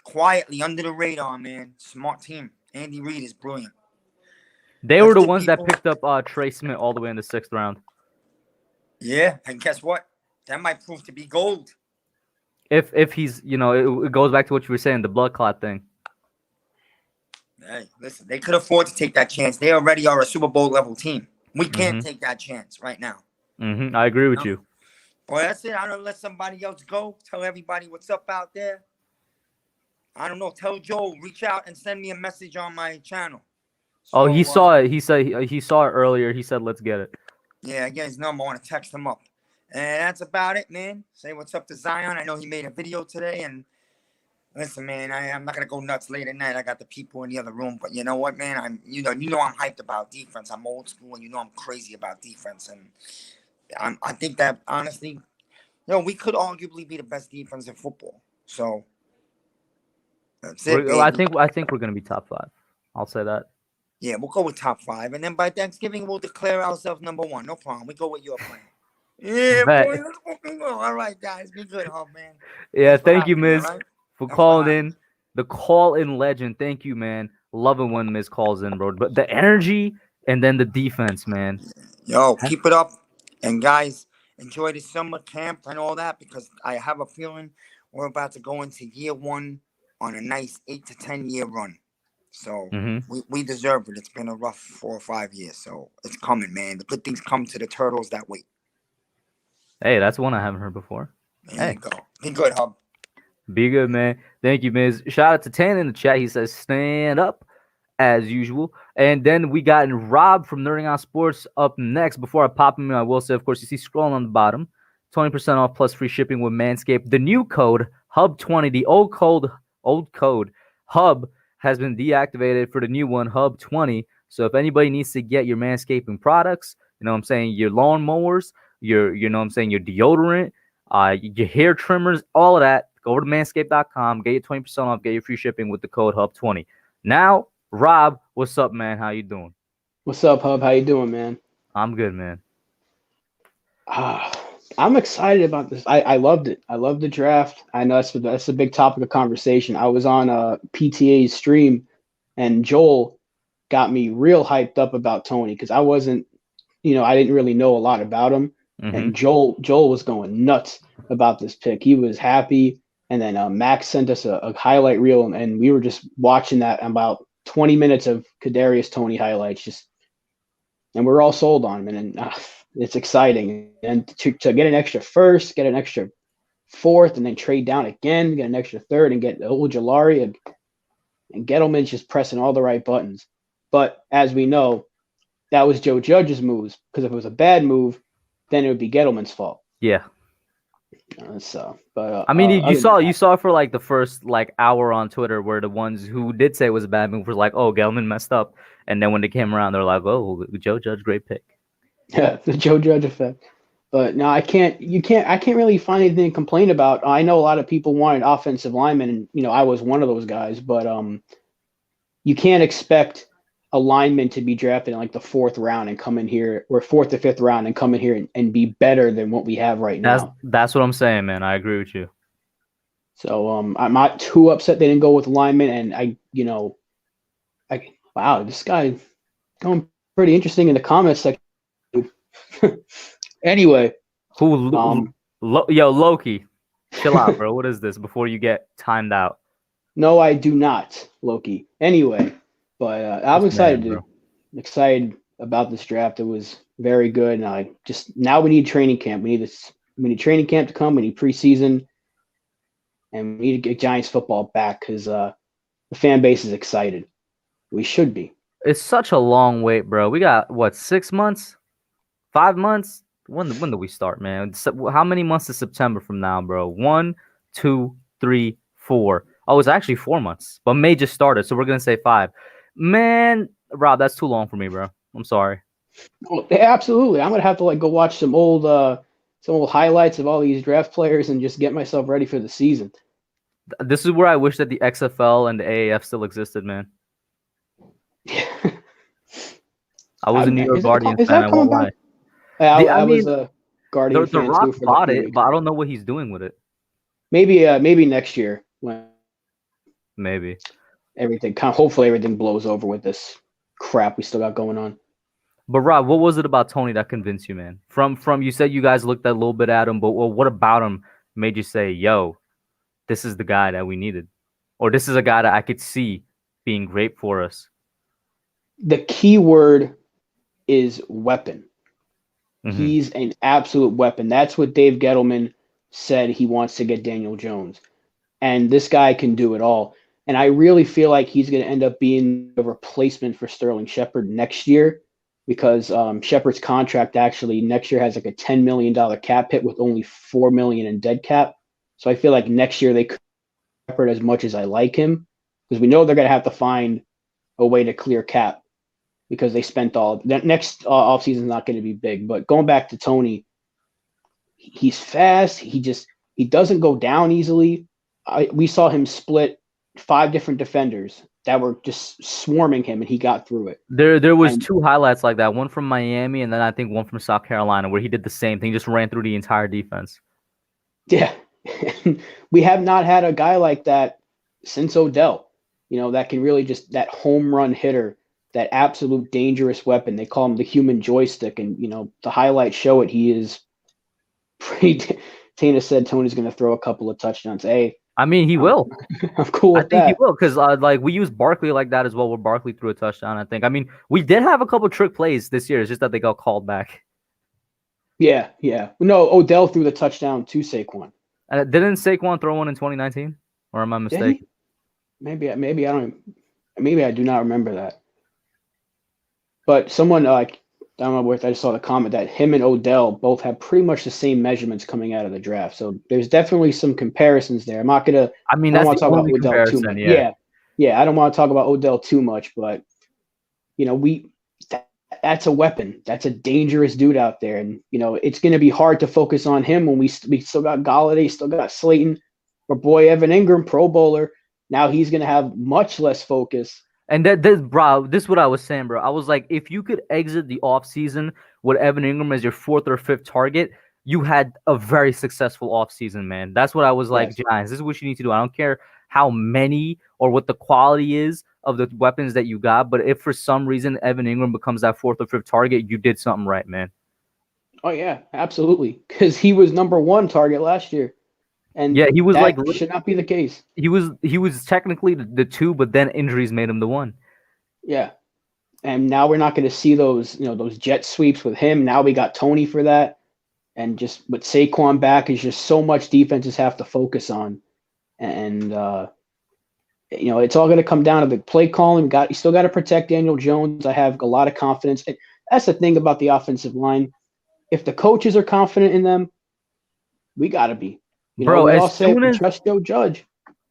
Speaker 7: quietly under the radar, man. Smart team. Andy Reid is brilliant.
Speaker 1: They were the ones that picked up Trey Smith all the way in the 6th round.
Speaker 7: Yeah, and guess what? That might prove to be gold.
Speaker 1: If he's, it goes back to what you were saying, the blood clot thing.
Speaker 7: Hey, listen, they could afford to take that chance. They already are a Super Bowl level team. We can't take that chance right now.
Speaker 1: I agree with you.
Speaker 7: Well, that's it. I don't let somebody else go. Tell everybody what's up out there. I don't know. Tell Joe, reach out and send me a message on my channel.
Speaker 1: So, he saw it. He said he saw it earlier. He said, "Let's get it."
Speaker 7: Yeah, I get his number. I want to text him up. And that's about it, man. Say what's up to Zion. I know he made a video today. And listen, man, I'm not gonna go nuts late at night. I got the people in the other room, but you know what, man? I'm hyped about defense. I'm old school, and I'm crazy about defense. And I think that honestly, we could arguably be the best defense in football. So that's it. Baby.
Speaker 1: I think we're gonna be top 5. I'll say that.
Speaker 7: Yeah, we'll go with top 5, and then by Thanksgiving we'll declare ourselves number 1. No problem. We go with your plan. Yeah, boy, let's fucking go. All right, guys, be good, man.
Speaker 1: Yeah, thank you, Miz, for calling in. The call-in legend. Thank you, man. Loving when Miz calls in, bro. But the energy and then the defense, man.
Speaker 7: Yo, keep it up, and guys, enjoy the summer camp and all that, because I have a feeling we're about to go into year 1 on a nice 8 to 10 year run. So we deserve it. It's been a rough 4 or 5 years, so it's coming, man. The good things come to the turtles that wait.
Speaker 1: Hey, that's one I haven't heard before.
Speaker 7: There you go. Be good, Hub.
Speaker 1: Be good, man. Thank you, Miz. Shout out to Tan in the chat. He says, stand up, as usual. And then we got Rob from Nerding Out Sports up next. Before I pop him in, I will say, of course, you see scrolling on the bottom, 20% off plus free shipping with Manscaped. The new code, Hub20, the old code, Hub, has been deactivated for the new one, Hub20. So if anybody needs to get your manscaping products, your lawn mowers, your deodorant, your hair trimmers, all of that, go over to manscaped.com, get your 20% off, get your free shipping with the code Hub20. Now, Rob, what's up, man? How you doing?
Speaker 8: What's up, Hub? How you doing, man?
Speaker 1: I'm good, man.
Speaker 8: I'm excited about this. I loved it. I love the draft. I know that's a big topic of conversation. I was on PTA's stream, and Joel got me real hyped up about Tony, because I wasn't, I didn't really know a lot about him. And Joel was going nuts about this pick. He was happy. And then Max sent us a highlight reel, and we were just watching that, about 20 minutes of Kadarius Toney highlights, and we're all sold on him. And it's exciting. And to get an extra first, get an extra 4th, and then trade down again, get an extra 3rd, and get Ojulari, and Gettleman's just pressing all the right buttons. But as we know, that was Joe Judge's moves, because if it was a bad move, then it would be Gettleman's fault.
Speaker 1: Yeah.
Speaker 8: I
Speaker 1: mean, you saw for like the first hour on Twitter where the ones who did say it was a bad move was like, "Oh, Gettleman messed up," and then when they came around, they're like, "Oh, Joe Judge, great pick."
Speaker 8: Yeah, the Joe Judge effect. But no, I can't really find anything to complain about. I know a lot of people wanted offensive linemen, and I was one of those guys. But you can't expect a lineman to be drafted in the 4th round and come in here, or 4th or 5th round and come in here and be better than what we have right now.
Speaker 1: That's what I'm saying, man. I agree with you.
Speaker 8: So I'm not too upset they didn't go with linemen. And wow, this guy going pretty interesting in the comments section. Anyway,
Speaker 1: yo, Loki, chill out, bro. What is this? Before you get timed out.
Speaker 8: No, I do not, Loki. Anyway, but I'm excited, dude. I'm excited about this draft. It was very good, and now we need training camp. We need training camp to come. We need preseason, and we need to get Giants football back because the fan base is excited. We should be.
Speaker 1: It's such a long wait, bro. We got what, 6 months, 5 months? When do we start, man? How many months is September from now, bro? 1, 2, 3, 4. Oh, it's actually 4 months, but May just started, so we're gonna say 5. Man, Rob, that's too long for me, bro. I'm sorry.
Speaker 8: Oh, absolutely, I'm gonna have to go watch some old highlights of all these draft players and just get myself ready for the season.
Speaker 1: This is where I wish that the XFL and the AAF still existed, man. I was a New York Guardians fan. I won't lie.
Speaker 8: I was a Guardian fan
Speaker 1: The Rock
Speaker 8: too for
Speaker 1: bought it, but I don't know what he's doing with it.
Speaker 8: Maybe next year when
Speaker 1: maybe
Speaker 8: hopefully everything blows over with this crap we still got going on.
Speaker 1: But Rob, what was it about Tony that convinced you, man? From you said you guys looked a little bit at him, but what about him made you say, "Yo, this is the guy that we needed," or "This is a guy that I could see being great for us"?
Speaker 8: The key word is weapon.
Speaker 1: Mm-hmm.
Speaker 8: He's an absolute weapon. That's what Dave Gettleman said he wants to get Daniel Jones. And this guy can do it all. And I really feel like he's going to end up being a replacement for Sterling Shepard next year because Shepard's contract actually next year has a $10 million cap hit with only $4 million in dead cap. So I feel like next year they could Shepard as much as I like him because we know they're going to have to find a way to clear cap because they spent all that next offseason is not going to be big. But going back to Tony, he's fast. He doesn't go down easily. We saw him split 5 different defenders that were just swarming him, and he got through it.
Speaker 1: There was 2 highlights like that, one from Miami and then I think one from South Carolina where he did the same thing, just ran through the entire defense.
Speaker 8: Yeah. We have not had a guy like that since Odell, that can really just that home run hitter, that absolute dangerous weapon. They call him the human joystick, and the highlights show it. He is pretty. Tina said Tony's going to throw a couple of touchdowns. Hey,
Speaker 1: I mean, he will.
Speaker 8: I'm cool with that.
Speaker 1: I think he will because we used Barkley like that as well, where Barkley threw a touchdown. I think. I mean, we did have a couple trick plays this year. It's just that they got called back.
Speaker 8: Yeah. No, Odell threw the touchdown to Saquon.
Speaker 1: Didn't Saquon throw one in 2019, or am I mistaken?
Speaker 8: Maybe I don't. Maybe I do not remember that. But someone I don't know where I just saw the comment that him and Odell both have pretty much the same measurements coming out of the draft. So there's definitely some comparisons there. I'm not gonna.
Speaker 1: I mean,
Speaker 8: I don't
Speaker 1: that's
Speaker 8: want to
Speaker 1: the
Speaker 8: talk
Speaker 1: only
Speaker 8: about Odell too much. Yeah. I don't want to talk about Odell too much, but that's a weapon. That's a dangerous dude out there, and it's going to be hard to focus on him when we still got Golladay, still got Slayton, our boy Evan Ingram, Pro Bowler. Now he's going to have much less focus.
Speaker 1: And this is what I was saying, bro. I was like, if you could exit the offseason with Evan Ingram as your 4th or 5th target, you had a very successful offseason, man. That's what I was like, yes. Giants, this is what you need to do. I don't care how many or what the quality is of the weapons that you got, but if for some reason Evan Ingram becomes that 4th or 5th target, you did something right, man.
Speaker 8: Oh, yeah, absolutely. Because he was number 1 target last year. And
Speaker 1: yeah, he was
Speaker 8: should not be the case.
Speaker 1: He was technically the 2, but then injuries made him the 1.
Speaker 8: Yeah. And now we're not going to see those jet sweeps with him. Now we got Tony for that. And just with Saquon back is just so much defenses have to focus on. And it's all going to come down to the play calling. You still got to protect Daniel Jones. I have a lot of confidence. And that's the thing about the offensive line. If the coaches are confident in them, we got to be.
Speaker 1: Bro,
Speaker 8: we all say we trust Joe Judge.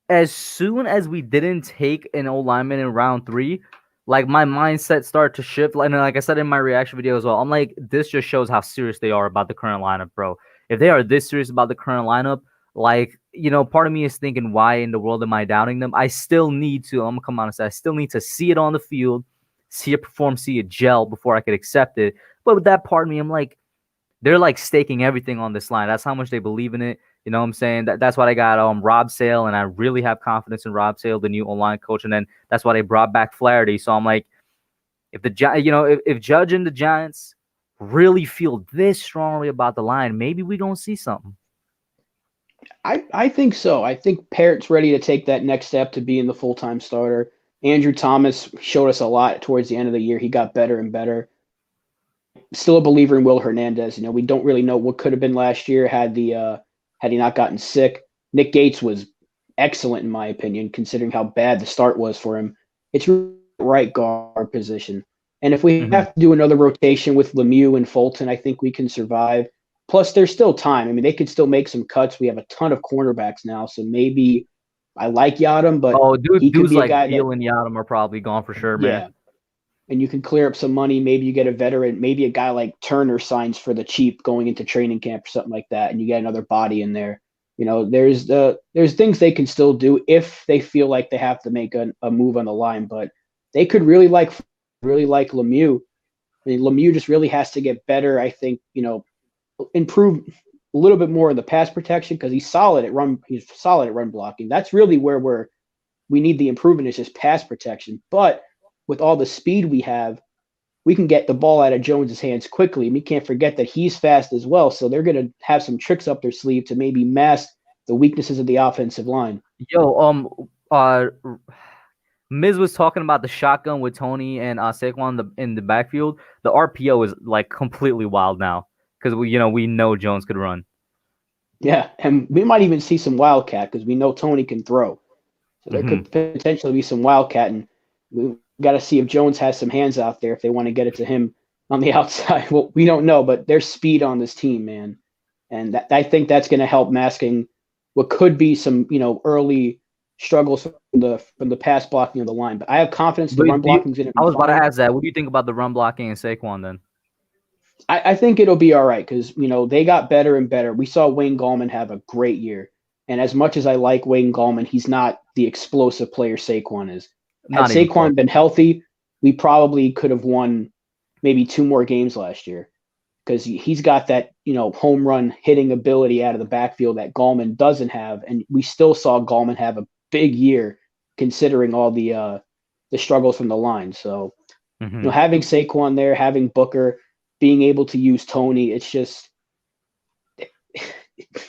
Speaker 1: As soon as we didn't take an old lineman in round 3, my mindset started to shift. And like I said in my reaction video as well, I'm like, this just shows how serious they are about the current lineup, bro. If they are this serious about the current lineup, part of me is thinking, why in the world am I doubting them? I still need to, I'm going to come on and say, I still need to see it on the field, see it perform, see it gel before I could accept it. But with that part of me, I'm like, they're staking everything on this line. That's how much they believe in it. You know what I'm saying? That's why they got Rob Sale, and I really have confidence in Rob Sale, the new online coach. And then that's why they brought back Flaherty. So I'm like, if if Judge and the Giants really feel this strongly about the line, maybe we gonna see something.
Speaker 8: I think so. I think Parrott's ready to take that next step to being the full-time starter. Andrew Thomas showed us a lot towards the end of the year. He got better and better. Still a believer in Will Hernandez. We don't really know what could have been last year had he not gotten sick. Nick Gates was excellent in my opinion, considering how bad the start was for him. It's right guard position. And if we have to do another rotation with Lemieux and Fulton, I think we can survive. Plus, there's still time. I mean, they could still make some cuts. We have a ton of cornerbacks now, so maybe I like Yadam, but he could be a guy
Speaker 1: Beal and Yadam are probably gone for sure, man.
Speaker 8: Yeah, and you can clear up some money. Maybe you get a veteran. Maybe a guy like Turner signs for the cheap going into training camp or something like that, and you get another body in there. There's things they can still do if they feel like they have to make a move on the line, but they could really like Lemieux. I mean, Lemieux just really has to get better. I think improve a little bit more in the pass protection because he's solid at run blocking. That's really where we need the improvement is just pass protection. But with all the speed we have, we can get the ball out of Jones's hands quickly. And we can't forget that he's fast as well. So they're going to have some tricks up their sleeve to maybe mask the weaknesses of the offensive line.
Speaker 1: Miz was talking about the shotgun with Tony and Saquon in the backfield. The RPO is like completely wild now because we know Jones could run.
Speaker 8: Yeah, and we might even see some wildcat because we know Tony can throw. So there could potentially be some wildcat, and we got to see if Jones has some hands out there if they want to get it to him on the outside. Well, we don't know, but there's speed on this team, man, and I think that's going to help masking what could be some early struggles from the pass blocking of the line. But I have confidence the run blocking is going to be
Speaker 1: I was about to
Speaker 8: fine.
Speaker 1: ask that. What do you think about the run blocking and Saquon then?
Speaker 8: I think it'll be all right because, they got better and better. We saw Wayne Gallman have a great year. And as much as I like Wayne Gallman, he's not the explosive player Saquon is. Had Saquon been healthy, we probably could have won maybe 2 more games last year because he's got that, home run hitting ability out of the backfield that Gallman doesn't have. And we still saw Gallman have a big year considering all the struggles from the line. So, having Saquon there, having Booker, being able to use Tony, it's just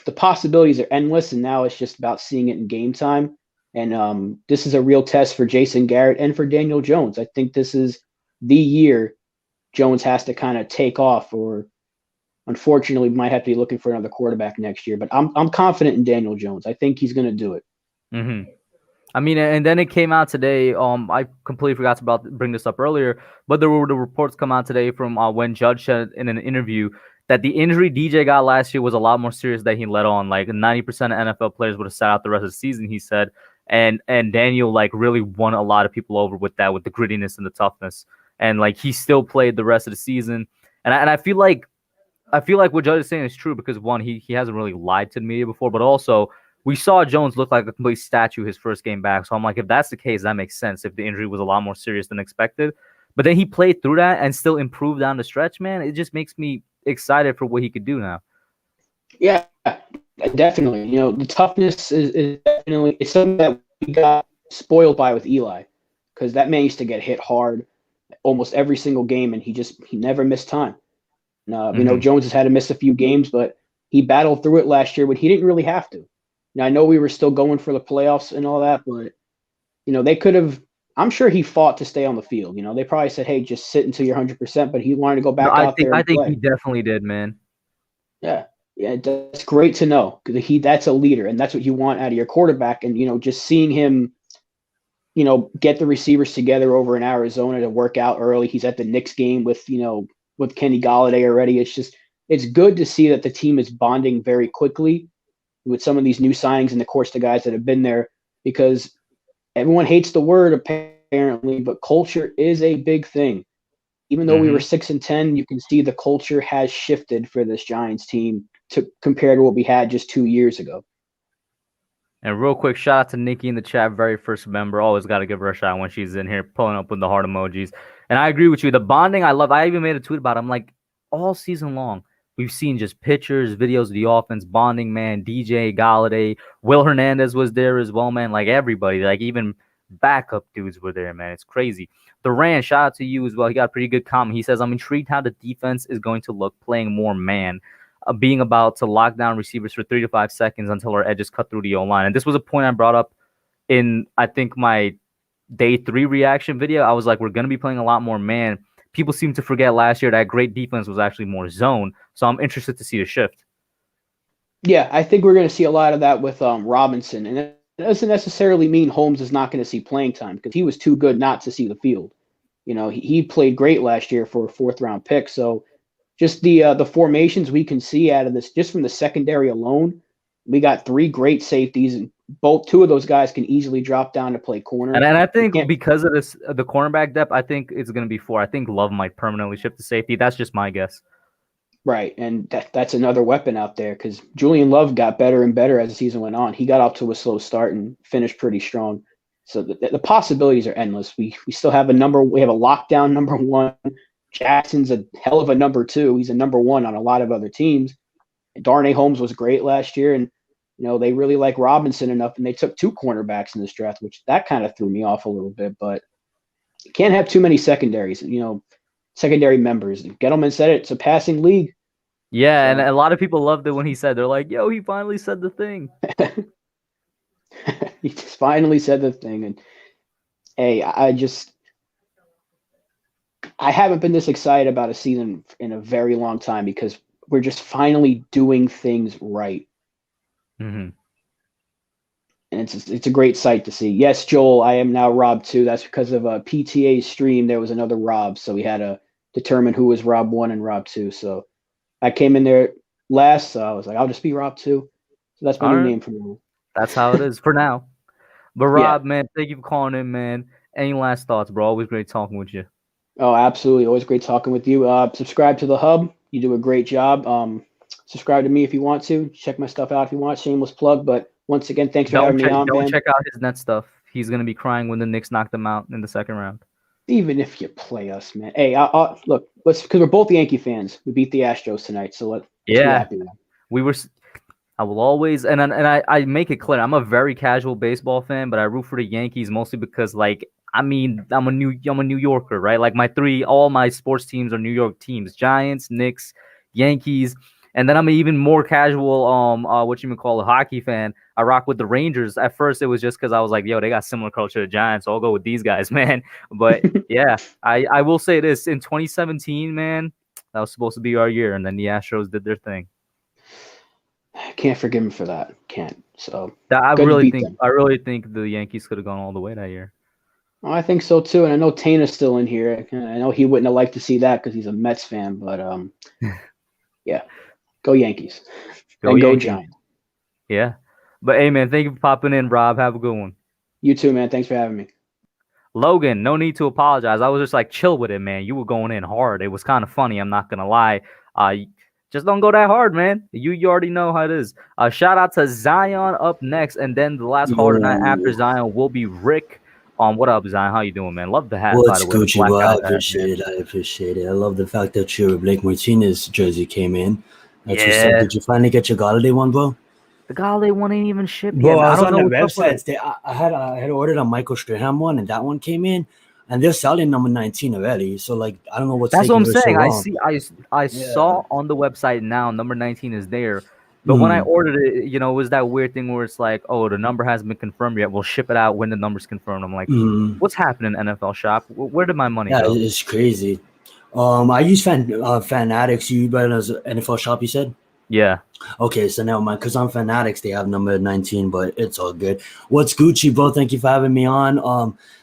Speaker 8: the possibilities are endless, and now it's just about seeing it in game time. And this is a real test for Jason Garrett and for Daniel Jones. I think this is the year Jones has to kind of take off, or unfortunately might have to be looking for another quarterback next year. But I'm confident in Daniel Jones. I think he's going to do it.
Speaker 1: I mean, and then it came out today. I completely forgot to bring this up earlier, but there were the reports come out today from when Judge said in an interview that the injury DJ got last year was a lot more serious than he let on. Like 90% of NFL players would have sat out the rest of the season, he said. And Daniel really won a lot of people over with that, with the grittiness and the toughness. And he still played the rest of the season. And I feel like what Judge is saying is true because one, he hasn't really lied to the media before, but also we saw Jones look like a complete statue his first game back. So I'm like, if that's the case, that makes sense if the injury was a lot more serious than expected. But then he played through that and still improved down the stretch, man. It just makes me excited for what he could do now.
Speaker 8: Yeah, definitely. The toughness is definitely it's something that we got spoiled by with Eli because that man used to get hit hard almost every single game, and he never missed time. Jones has had to miss a few games, but he battled through it last year when he didn't really have to. Now, I know we were still going for the playoffs and all that, but, they could have – I'm sure he fought to stay on the field. They probably said, hey, just sit until you're 100%, but he wanted to go back out there and
Speaker 1: I think
Speaker 8: play.
Speaker 1: he definitely did, man.
Speaker 8: Yeah, that's great to know because that's a leader, and that's what you want out of your quarterback. And, just seeing him, get the receivers together over in Arizona to work out early. He's at the Knicks game with Kenny Golladay already. It's good to see that the team is bonding very quickly with some of these new signings and, of course, the guys that have been there, because everyone hates the word apparently, but culture is a big thing. Even though we were 6-10, you can see the culture has shifted for this Giants team compared to what we had just 2 years ago.
Speaker 1: And real quick, shout out to Nikki in the chat, very first member. Always got to give her a shout when she's in here, pulling up with the heart emojis. And I agree with you. The bonding, I love. I even made a tweet about it. I'm like, all season long, we've seen just pictures, videos of the offense bonding, man. DJ Galladay, Will Hernandez was there as well, man. Like everybody, like even backup dudes were there, man. It's crazy. The Rant, shout out to you as well. He got a pretty good comment. He says, I'm intrigued how the defense is going to look playing more man, being about to lock down receivers for 3 to 5 seconds until our edges cut through the O-line. And this was a point I brought up in, I think, my day 3 reaction video. I was like, we're going to be playing a lot more man. People seem to forget last year that great defense was actually more zone. So I'm interested to see the shift.
Speaker 8: Yeah, I think we're going to see a lot of that with Robinson. And it doesn't necessarily mean Holmes is not going to see playing time because he was too good not to see the field. You know, he played great last year for a 4th-round pick. So just the formations we can see out of this, just from the secondary alone, we got 3 great safeties, and 2 of those guys can easily drop down to play corner.
Speaker 1: And I think because of this, the cornerback depth, I think it's going to be 4. I think Love might permanently shift to safety. That's just my guess.
Speaker 8: Right, and that's another weapon out there because Julian Love got better and better as the season went on. He got off to a slow start and finished pretty strong. So the possibilities are endless. We still have we have a lockdown number 1. Jackson's a hell of a number 2. He's a number 1 on a lot of other teams. And Darnay Holmes was great last year, and you know they really like Robinson enough, and they took 2 cornerbacks in this draft, which that kind of threw me off a little bit. But you can't have too many secondaries. You know. Secondary members. Gettleman said it. It's a passing league.
Speaker 1: Yeah, so. And a lot of people loved it when he said, they're like, yo, he finally said the thing.
Speaker 8: He just finally said the thing. And hey, I haven't been this excited about a season in a very long time because we're just finally doing things right.
Speaker 1: Mm-hmm.
Speaker 8: And it's a great sight to see. Yes, Joel, I am now Rob 2. That's because of a PTA stream. There was another Rob, so we had to determine who was Rob 1 and Rob 2. So I came in there last, so I was like, I'll just be Rob 2. So that's my new name from now.
Speaker 1: That's how it is for now. But Rob, man, thank you for calling in, man. Any last thoughts, bro? Always great talking with you.
Speaker 8: Oh, absolutely. Always great talking with you. Subscribe to the Hub. You do a great job. Subscribe to me if you want to. Check my stuff out if you want. Shameless plug, but once again, thanks for having me on, man.
Speaker 1: Don't check out his net stuff. He's going to be crying when the Knicks knock them out in the 2nd round.
Speaker 8: Even if you play us, man. Hey, look, because we're both Yankee fans. We beat the Astros tonight, so let's be happy, man.
Speaker 1: I will always, and I make it clear, I'm a very casual baseball fan, but I root for the Yankees mostly because, like, I mean, I'm a New Yorker, right? Like, all my sports teams are New York teams: Giants, Knicks, Yankees. And then I'm an even more casual, a hockey fan. I rock with the Rangers. At first, it was just because I was like, yo, they got similar culture to the Giants, so I'll go with these guys, man. But, yeah, I will say this. In 2017, man, that was supposed to be our year, and then the Astros did their thing.
Speaker 8: Can't forgive him for that. Can't. So
Speaker 1: I really think the Yankees could have gone all the way that year.
Speaker 8: Oh, I think so, too. And I know Tana's still in here. I know he wouldn't have liked to see that because he's a Mets fan, but, yeah. Go Yankees. Go Giants.
Speaker 1: Yeah. But, hey, man, thank you for popping in, Rob. Have a good one.
Speaker 8: You too, man. Thanks for having me.
Speaker 1: Logan, no need to apologize. I was just like, chill with it, man. You were going in hard. It was kind of funny. I'm not going to lie. Just don't go that hard, man. You already know how it is. Shout out to Zion up next. And then the last caller tonight after Zion will be Rick. What up, Zion? How you doing, man? Love the hat.
Speaker 9: What's Gucci? Well, I appreciate it. I love the fact that your Blake Martinez jersey came in. That's what's up. Did you finally get your Galladay one, bro?
Speaker 1: The Galladay one ain't even shipped yet.
Speaker 9: Bro, I was on the websites. I had ordered a Michael Strahan one, and that one came in, and they're selling number 19 already. So, like, I don't know what's
Speaker 1: That's what I'm saying.
Speaker 9: So
Speaker 1: I saw on the website now number 19 is there. But when I ordered it, it was that weird thing where it's like, oh, the number hasn't been confirmed yet. We'll ship it out when the number's confirmed. I'm like, what's happening, NFL shop? Where did my money go?
Speaker 9: Yeah, it's crazy. I use Fanatics. You run as NFL shop, you said?
Speaker 1: Yeah.
Speaker 9: Okay, so never mind. Because on Fanatics, they have number 19, but it's all good. What's Gucci, bro? Thank you for having me on.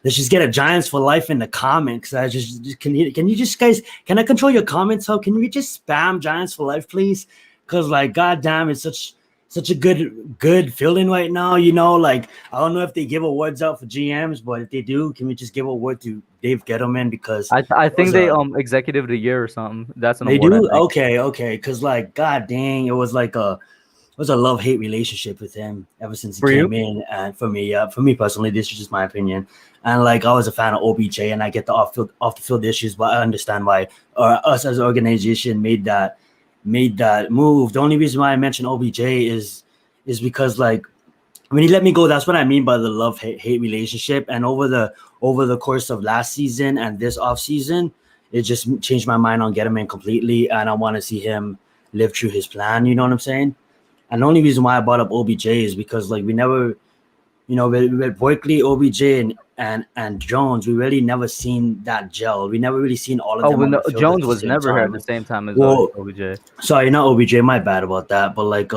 Speaker 9: Let's just get a Giants for life in the comments. I can you just guys, can I control your comments? How can we just spam Giants for life, please? Because, like, goddamn, it's such a good feeling right now. Like, I don't know if they give awards out for GMs, but if they do, can we just give an award to Dave Gettleman? Because
Speaker 1: I think they executive of the year or something. That's an
Speaker 9: they
Speaker 1: award.
Speaker 9: Do okay. Because, like, god dang, it was a love-hate relationship with him ever since he came in. And for me personally, this is just my opinion. And, like, I was a fan of OBJ, and I get the off the field issues, but I understand why us as an organization made that made that move. The only reason why I mentioned OBJ is because like when he let me go, that's what I mean by the love-hate relationship. And over the course of last season and this offseason, it just changed my mind on getting him in completely, and I want to see him live through his plan. You know what I'm saying? And the only reason why I brought up OBJ is because like we never, with Barkley, OBJ, and Jones, we really never seen that gel. We never really seen all of them.
Speaker 1: Oh, Jones was never here at the same time as OBJ.
Speaker 9: Sorry, not OBJ. My bad about that. But like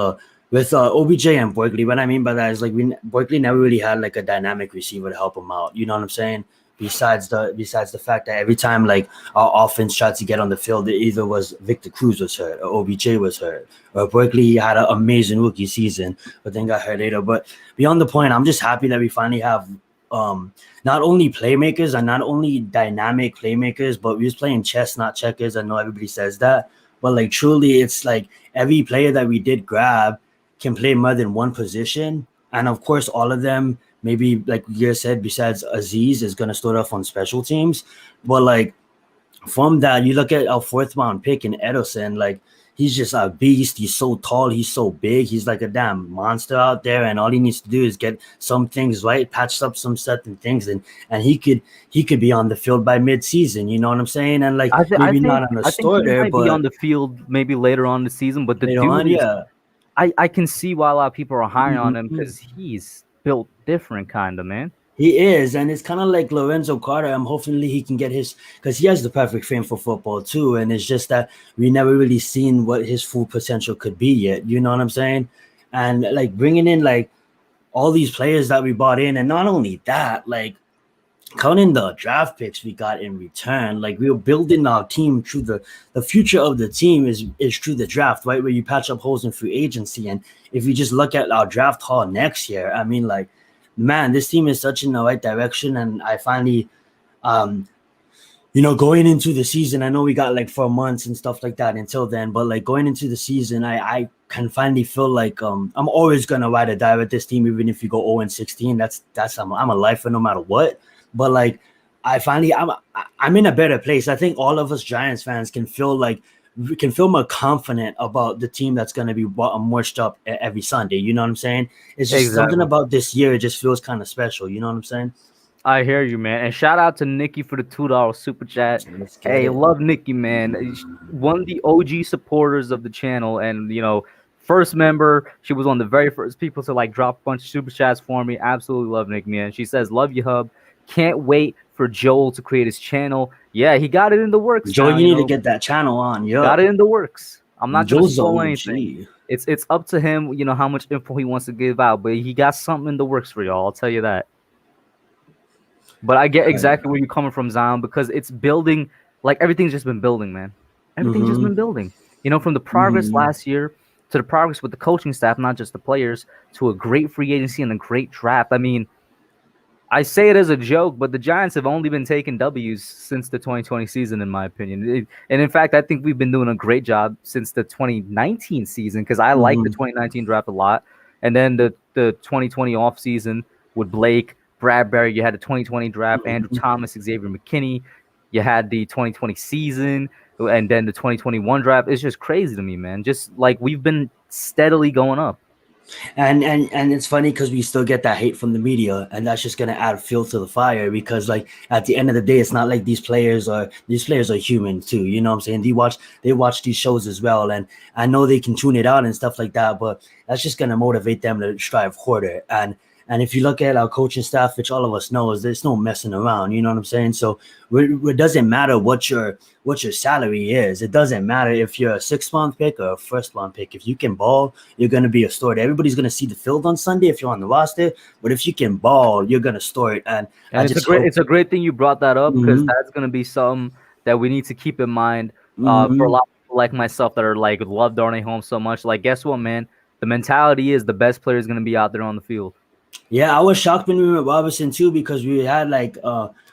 Speaker 9: with OBJ and Barkley, what I mean by that is like Barkley never really had like a dynamic receiver to help him out. You know what I'm saying? Besides the fact that every time like our offense tried to get on the field, it either was Victor Cruz was hurt or OBJ was hurt or Barkley had an amazing rookie season but then got hurt later. But beyond the point, I'm just happy that we finally have not only playmakers and not only dynamic playmakers, but we're just playing chess, not checkers. I know everybody says that, but like truly, it's like every player that we did grab can play more than one position, and of course, all of them. Maybe like you said, besides Aziz is gonna start off on special teams, but like from that, you look at our 4th round pick in Edelson, like he's just a beast. He's so tall, he's so big, he's like a damn monster out there, and all he needs to do is get some things right, patch up some certain things, and he could be on the field by mid-season. You know what I'm saying? And like maybe not on the starter,
Speaker 1: but be on the field maybe later on in the season. But the dude, I can see why a lot of people are high on him because he's built different kind of, man.
Speaker 9: He is, and it's kind of like Lorenzo Carter. I'm hopefully he can get his, because he has the perfect frame for football too, and it's just that we never really seen what his full potential could be yet. You know what I'm saying? And like bringing in like all these players that we brought in, and not only that, like counting the draft picks we got in return, like we were building our team through the future of the team is through the draft, right? Where you patch up holes in free agency. And if you just look at our draft haul next year, I mean, like, man, this team is such in the right direction. And I finally, going into the season, I know we got like 4 months and stuff like that until then, but like going into the season, I can finally feel like I'm always gonna ride or die with this team, even if you go 0-16. I'm a lifer no matter what. But like I'm in a better place. I think all of us Giants fans can feel more confident about the team that's going to be marched up every Sunday. You know what I'm saying? It's just something about this year. It just feels kind of special. You know what I'm saying?
Speaker 1: I hear you, man. And shout out to Nikki for the $2 super chat. Hey, love Nikki, man. One of the OG supporters of the channel, and first member. She was one of the very first people to like drop a bunch of super chats for me. Absolutely love Nikki, man. She says, "Love you, Hub. Can't wait for Joel to create his channel." Yeah, he got it in the works.
Speaker 9: Joel, you need to get that channel on. Yeah,
Speaker 1: got it in the works. I'm not going to spoil anything. It's up to him, how much info he wants to give out, but he got something in the works for y'all. I'll tell you that. But I get exactly where you're coming from, Zion, because it's building. Like everything's just been building, man. Everything's just been building. From the progress last year to the progress with the coaching staff, not just the players, to a great free agency and a great draft. I mean, I say it as a joke, but the Giants have only been taking W's since the 2020 season, in my opinion. And in fact, I think we've been doing a great job since the 2019 season, because I like the 2019 draft a lot. And then the 2020 offseason with Blake, Bradbury, you had the 2020 draft, Andrew Thomas, Xavier McKinney. You had the 2020 season, and then the 2021 draft. It's just crazy to me, man. Just like we've been steadily going up.
Speaker 9: And it's funny because we still get that hate from the media, and that's just gonna add fuel to the fire, because like at the end of the day, it's not like these players are human too. You know what I'm saying? They watch these shows as well, and I know they can tune it out and stuff like that, but that's just gonna motivate them to strive harder. And if you look at our coaching staff, which all of us know, is there's no messing around. You know what I'm saying? So it doesn't matter what your salary is. It doesn't matter if you're a 6th-round pick or a 1st-round pick. If you can ball, you're going to be a starter. Everybody's going to see the field on Sunday if you're on the roster. But if you can ball, you're going to start. And
Speaker 1: it's a great thing you brought that up, because that's going to be something that we need to keep in mind for a lot of people like myself that are like love Darnay Holmes so much. Like, guess what, man? The mentality is the best player is going to be out there on the field.
Speaker 9: Yeah, I was shocked when we went Robinson too, because we had like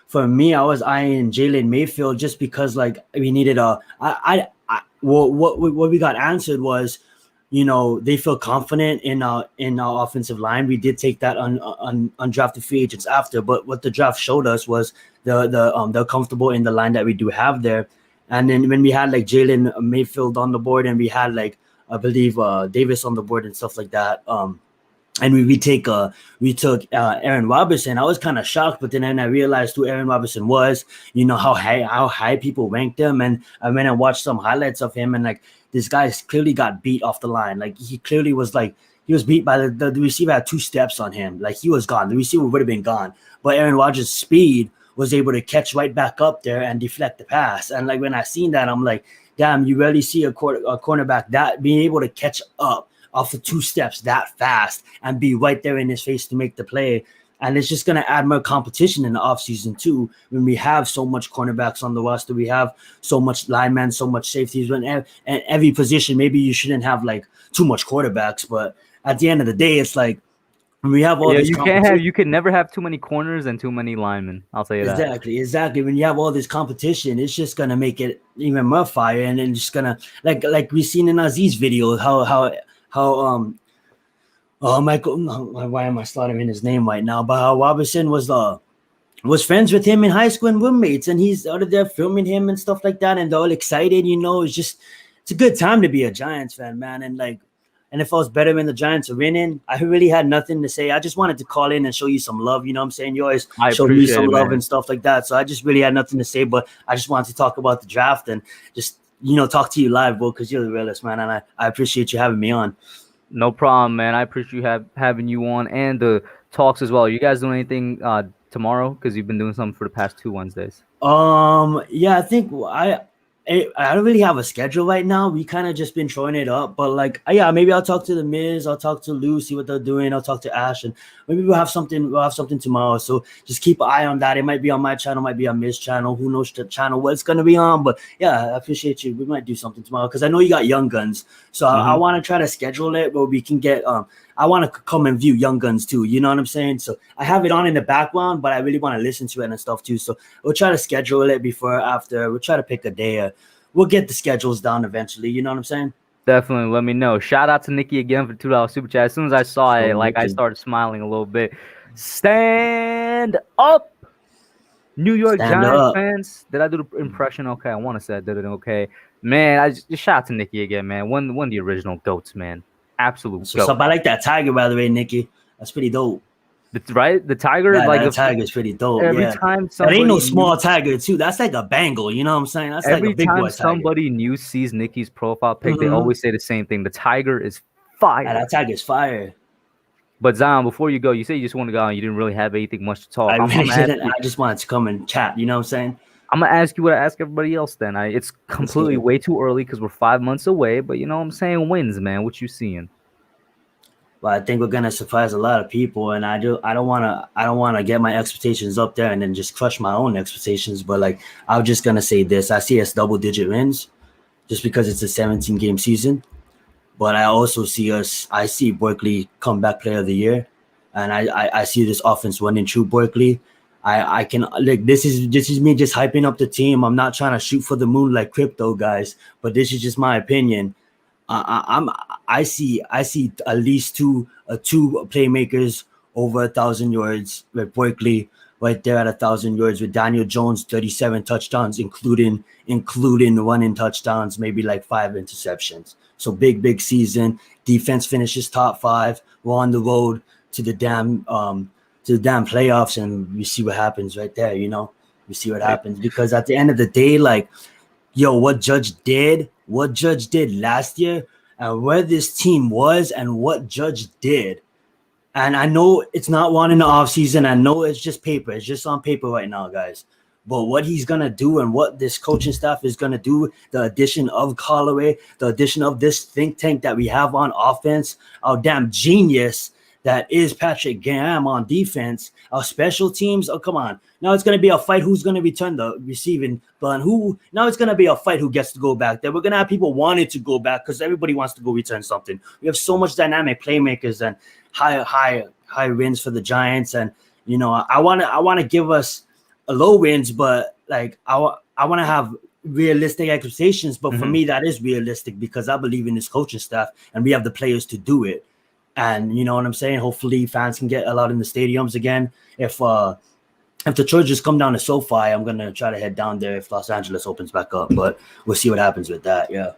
Speaker 9: for me, I was eyeing Jalen Mayfield just because like we needed what we got answered was, they feel confident in our offensive line. We did take that undrafted free agents after, but what the draft showed us was they're comfortable in the line that we do have there. And then when we had like Jalen Mayfield on the board, and we had like I believe Davis on the board and stuff like that. And we took Aaron Robertson. I was kind of shocked, but then I realized who Aaron Robertson was. You know how high people ranked him, and I went and watched some highlights of him, and like this guy clearly got beat off the line. Like he clearly was like he was beat by the receiver had 2 steps on him. Like he was gone. The receiver would have been gone, but Aaron Rodgers' speed was able to catch right back up there and deflect the pass. And like when I seen that, I'm like, damn, you rarely see a cornerback that being able to catch up off of 2 steps that fast and be right there in his face to make the play. And it's just going to add more competition in the offseason too. When we have so much cornerbacks on the roster, we have so much linemen, so much safeties. And every position, maybe you shouldn't have like too much quarterbacks, but at the end of the day, it's like when we have all this
Speaker 1: you can never have too many corners and too many linemen. I'll say that.
Speaker 9: Exactly. When you have all this competition, it's just gonna make it even more fire, and then just gonna like we seen in Aziz's video how Michael, why am I slaughtering his name right now? But how Robertson was friends with him in high school and roommates, and he's out of there filming him and stuff like that, and they're all excited. You know, it's a good time to be a Giants fan, man. And if I was better when the Giants are winning, I really had nothing to say. I just wanted to call in and show you some love. You know what I'm saying? You always show me some love and stuff like that. So I just really had nothing to say, but I just wanted to talk about the draft and just, talk to you live, bro, because you're the realest, man. And I appreciate you having me on.
Speaker 1: No problem, man. I appreciate having you on and the talks as well. Are you guys doing anything tomorrow? Because you've been doing something for the past 2 Wednesdays.
Speaker 9: Yeah, I think I don't really have a schedule right now. We kind of just been throwing it up, but like, yeah, maybe I'll talk to the Miz, I'll talk to Lou, see what they're doing. I'll talk to Ash, and maybe we'll have something tomorrow. So just keep an eye on that. It might be on my channel, might be on Miz channel. Who knows the channel what it's gonna be on? But yeah, I appreciate you. We might do something tomorrow because I know you got Young Guns, so I want to try to schedule it where we can get I want to come and view Young Guns too. You know what I'm saying? So I have it on in the background, but I really want to listen to it and stuff too. So we'll try to schedule it before or after. We'll try to pick a day. We'll get the schedules down eventually. You know what I'm saying?
Speaker 1: Definitely. Let me know. Shout out to Nikki again for $2 super chat. As soon as I saw it, I started smiling a little bit. Stand up, New York Giants fans. Did I do the impression? Okay, I want to say I did it okay. Man, I just shout out to Nikki again, man. One of the original goats, man. Absolute goat.
Speaker 9: So I like that tiger, by the way, Nikki. That's pretty dope.
Speaker 1: Right? The tiger,
Speaker 9: the tiger's pretty dope. Every time somebody, that ain't no small tiger, too. That's like a Bengal. You know what I'm saying? That's like a big boy tiger.
Speaker 1: Every time somebody new sees Nikki's profile pic, they always say the same thing. The tiger is fire.
Speaker 9: Yeah, that tiger's fire.
Speaker 1: But Zion, before you go, you say you just want to go and you didn't really have anything much to talk.
Speaker 9: I just wanted to come and chat. You know what I'm saying?
Speaker 1: I'm going to ask you what I ask everybody else then. It's completely way too early because we're 5 months away. But you know what I'm saying? Wins, man. What you seeing?
Speaker 9: Well, I think we're gonna surprise a lot of people, and I don't wanna get my expectations up there and then just crush my own expectations. But like, I'm just gonna say this: I see us double-digit wins, just because it's a 17-game season. But I also see Barkley comeback player of the year, and I see this offense running through Barkley. I can like this is me just hyping up the team. I'm not trying to shoot for the moon like crypto guys, but this is just my opinion. I see at least two playmakers over 1,000 yards with Barkley right there at 1,000 yards with Daniel Jones 37 touchdowns, including the running touchdowns, maybe like 5 interceptions. So big season. Defense finishes top 5. We're on the road to the damn playoffs, and we see what happens right there. We see what happens because at the end of the day, like, what Judge did last year and where this team was and what Judge did. And I know it's not one in the offseason. I know it's just paper. It's just on paper right now, guys. But what he's going to do and what this coaching staff is going to do, the addition of Callaway, the addition of this think tank that we have on offense, our damn genius that is Patrick Graham on defense, our special teams. Oh, come on. Now it's going to be a fight who's going to return the receiving ball. Now it's going to be a fight who gets to go back there. We're going to have people wanting to go back because everybody wants to go return something. We have so much dynamic playmakers and high wins for the Giants. And, I want to give us a low wins, but like I want to have realistic expectations. But for me, that is realistic because I believe in this coaching staff and we have the players to do it. And you know what I'm saying? Hopefully fans can get allowed in the stadiums again. If if the Chargers come down to SoFi, I'm gonna try to head down there if Los Angeles opens back up. But we'll see what happens with that. Yeah.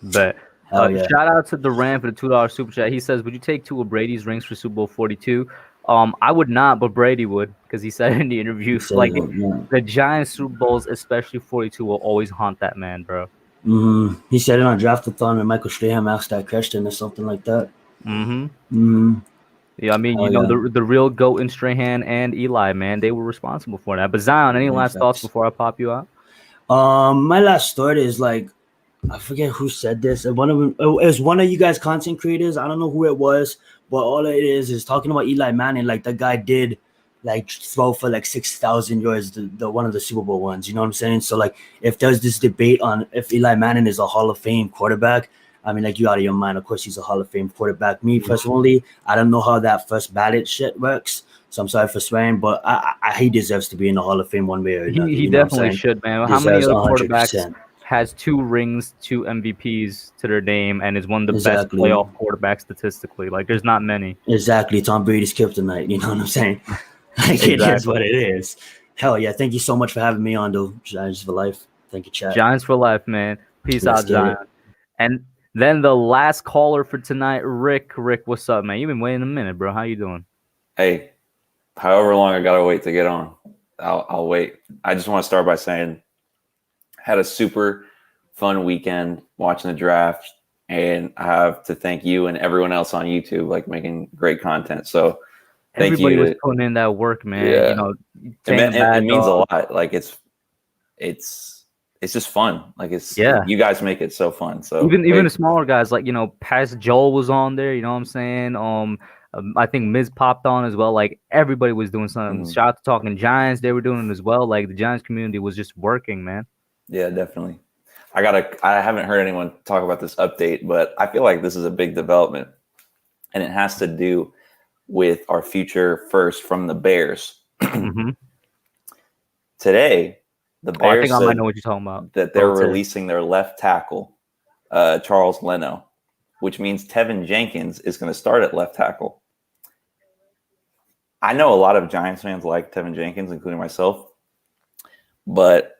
Speaker 1: But
Speaker 9: yeah.
Speaker 1: Shout out to the Rant for the $2 super chat. He says, "Would you take 2 of Brady's rings for Super Bowl 42?" I would not, but Brady would, because he said in the interview, like the Giants Super Bowls, especially 42, will always haunt that man, bro.
Speaker 9: Mm-hmm. He said it on Draftathon when Michael Strahan asked that question or something like that.
Speaker 1: Mm-hmm.
Speaker 9: Mm-hmm.
Speaker 1: Yeah, I mean, the real GOAT in Strahan and Eli, man, they were responsible for that. But Zion, any last thoughts before I pop you out?
Speaker 9: My last thought is like, I forget who said this. One of them, it was one of you guys content creators. I don't know who it was, but all it is talking about Eli Manning. Like the guy did like throw for like 6,000 yards, the one of the Super Bowl ones. You know what I'm saying? So like, if there's this debate on if Eli Manning is a Hall of Fame quarterback, I mean, like, you out of your mind. Of course, he's a Hall of Fame quarterback. Me personally, I don't know how that first ballot shit works. So I'm sorry for swearing, but he deserves to be in the Hall of Fame one way or another.
Speaker 1: He definitely should, man. How many other quarterbacks
Speaker 9: 100%.
Speaker 1: has 2 rings, 2 MVPs to their name, and is one of the best playoff quarterbacks statistically? Like, there's not many.
Speaker 9: Exactly. Tom Brady's kryptonite. You know what I'm saying? Like, it is what it is. Hell yeah. Thank you so much for having me on, though. Giants for life. Thank you, chat.
Speaker 1: Giants for life, man. Peace out, Zion. And then the last caller for tonight, Rick. Rick, what's up, man? You've been waiting a minute, bro. How you doing?
Speaker 10: Hey, however long I gotta wait to get on, I'll wait. I just want to start by saying, had a super fun weekend watching the draft, and I have to thank you and everyone else on YouTube, like, making great content. So thank
Speaker 1: Everybody
Speaker 10: you.
Speaker 1: was putting in that work, man.
Speaker 10: Yeah.
Speaker 1: You know,
Speaker 10: it means a lot. Like, it's just fun. Like, you guys make it so fun. So
Speaker 1: even the smaller guys, like, you know, past Joel was on there. You know what I'm saying? I think Miz popped on as well. Like, everybody was doing something. Shout out to Talking Giants. They were doing it as well. Like, the Giants community was just working, man.
Speaker 10: Yeah, definitely. I haven't heard anyone talk about this update, but I feel like this is a big development, and it has to do with our future first from the Bears. Today, the Bears
Speaker 1: I think I might know what you're talking about.
Speaker 10: That they're releasing their left tackle, Charles Leno, which means Tevin Jenkins is going to start at left tackle. I know a lot of Giants fans like Tevin Jenkins, including myself, but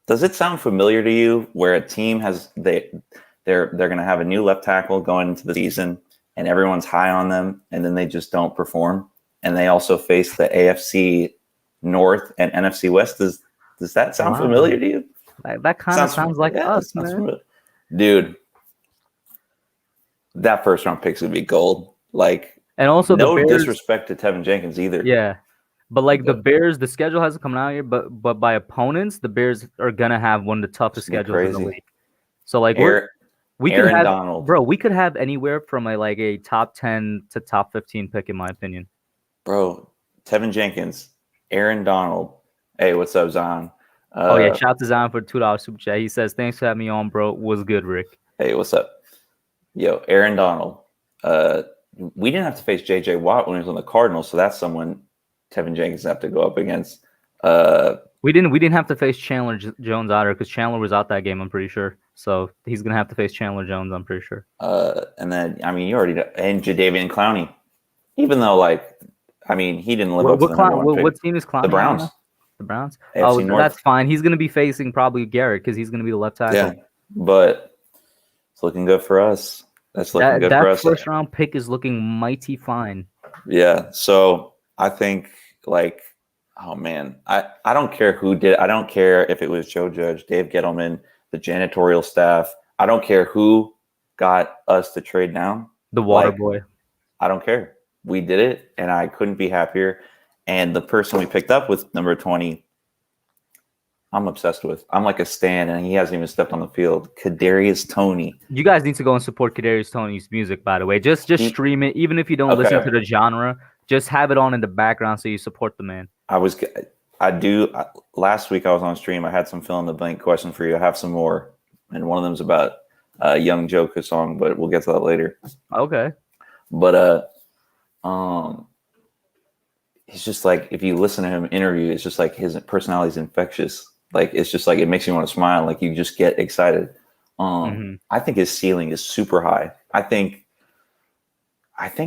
Speaker 10: does it sound familiar to you where a team they're going to have a new left tackle going into the season and everyone's high on them, and then they just don't perform, and they also face the AFC North and NFC West? Does that sound familiar to you?
Speaker 1: That kind of sounds like us, man.
Speaker 10: Dude, that first round pick's gonna be gold. Like,
Speaker 1: and also
Speaker 10: no
Speaker 1: the Bears,
Speaker 10: disrespect to Tevin Jenkins either.
Speaker 1: Yeah. But like the Bears, the schedule hasn't come out yet, but by opponents, the Bears are gonna have one of the toughest schedules in the league. So like we could have
Speaker 10: Donald.
Speaker 1: Bro, we could have anywhere from a top 10 to top 15 pick, in my opinion.
Speaker 10: Bro, Tevin Jenkins, Aaron Donald. Hey, what's up, Zion?
Speaker 1: Shout out to Zion for $2 super chat. He says, "Thanks for having me on, bro. Was good, Rick."
Speaker 10: Hey, what's up? Yo, Aaron Donald. We didn't have to face JJ Watt when he was on the Cardinals, so that's someone Tevin Jenkins have to go up against.
Speaker 1: We didn't have to face Chandler Jones either, because Chandler was out that game, I'm pretty sure. So he's gonna have to face Chandler Jones, I'm pretty sure.
Speaker 10: And then you already know, and Jadeveon Clowney, even though he didn't live up to the number one pick.
Speaker 1: What team is Clowney?
Speaker 10: The Browns.
Speaker 1: The Browns.
Speaker 10: AFC North.
Speaker 1: That's fine. He's gonna be facing probably Garrett, because he's gonna be the left tackle.
Speaker 10: Yeah, but it's looking good for us. That's looking good for us.
Speaker 1: That first round pick is looking mighty fine.
Speaker 10: Yeah. So I think oh man, I don't care who did. I don't care if it was Joe Judge, Dave Gettleman, the janitorial staff. I don't care who got us to trade down.
Speaker 1: The water boy.
Speaker 10: I don't care. We did it, and I couldn't be happier. And the person we picked up with number 20, I'm obsessed with. I'm like a stan, and he hasn't even stepped on the field. Kadarius Toney.
Speaker 1: You guys need to go and support Kadarius Toney's music, by the way. Just stream it, even if you don't listen to the genre. Just have it on in the background so you support the man.
Speaker 10: Last week I was on stream. I had some fill in the blank questions for you. I have some more, and one of them is about Young Joker song, but we'll get to that later.
Speaker 1: Okay.
Speaker 10: But he's just like, if you listen to him interview, it's just like his personality is infectious. Like, it's just like, it makes you want to smile. Like, you just get excited. I think his ceiling is super high. I think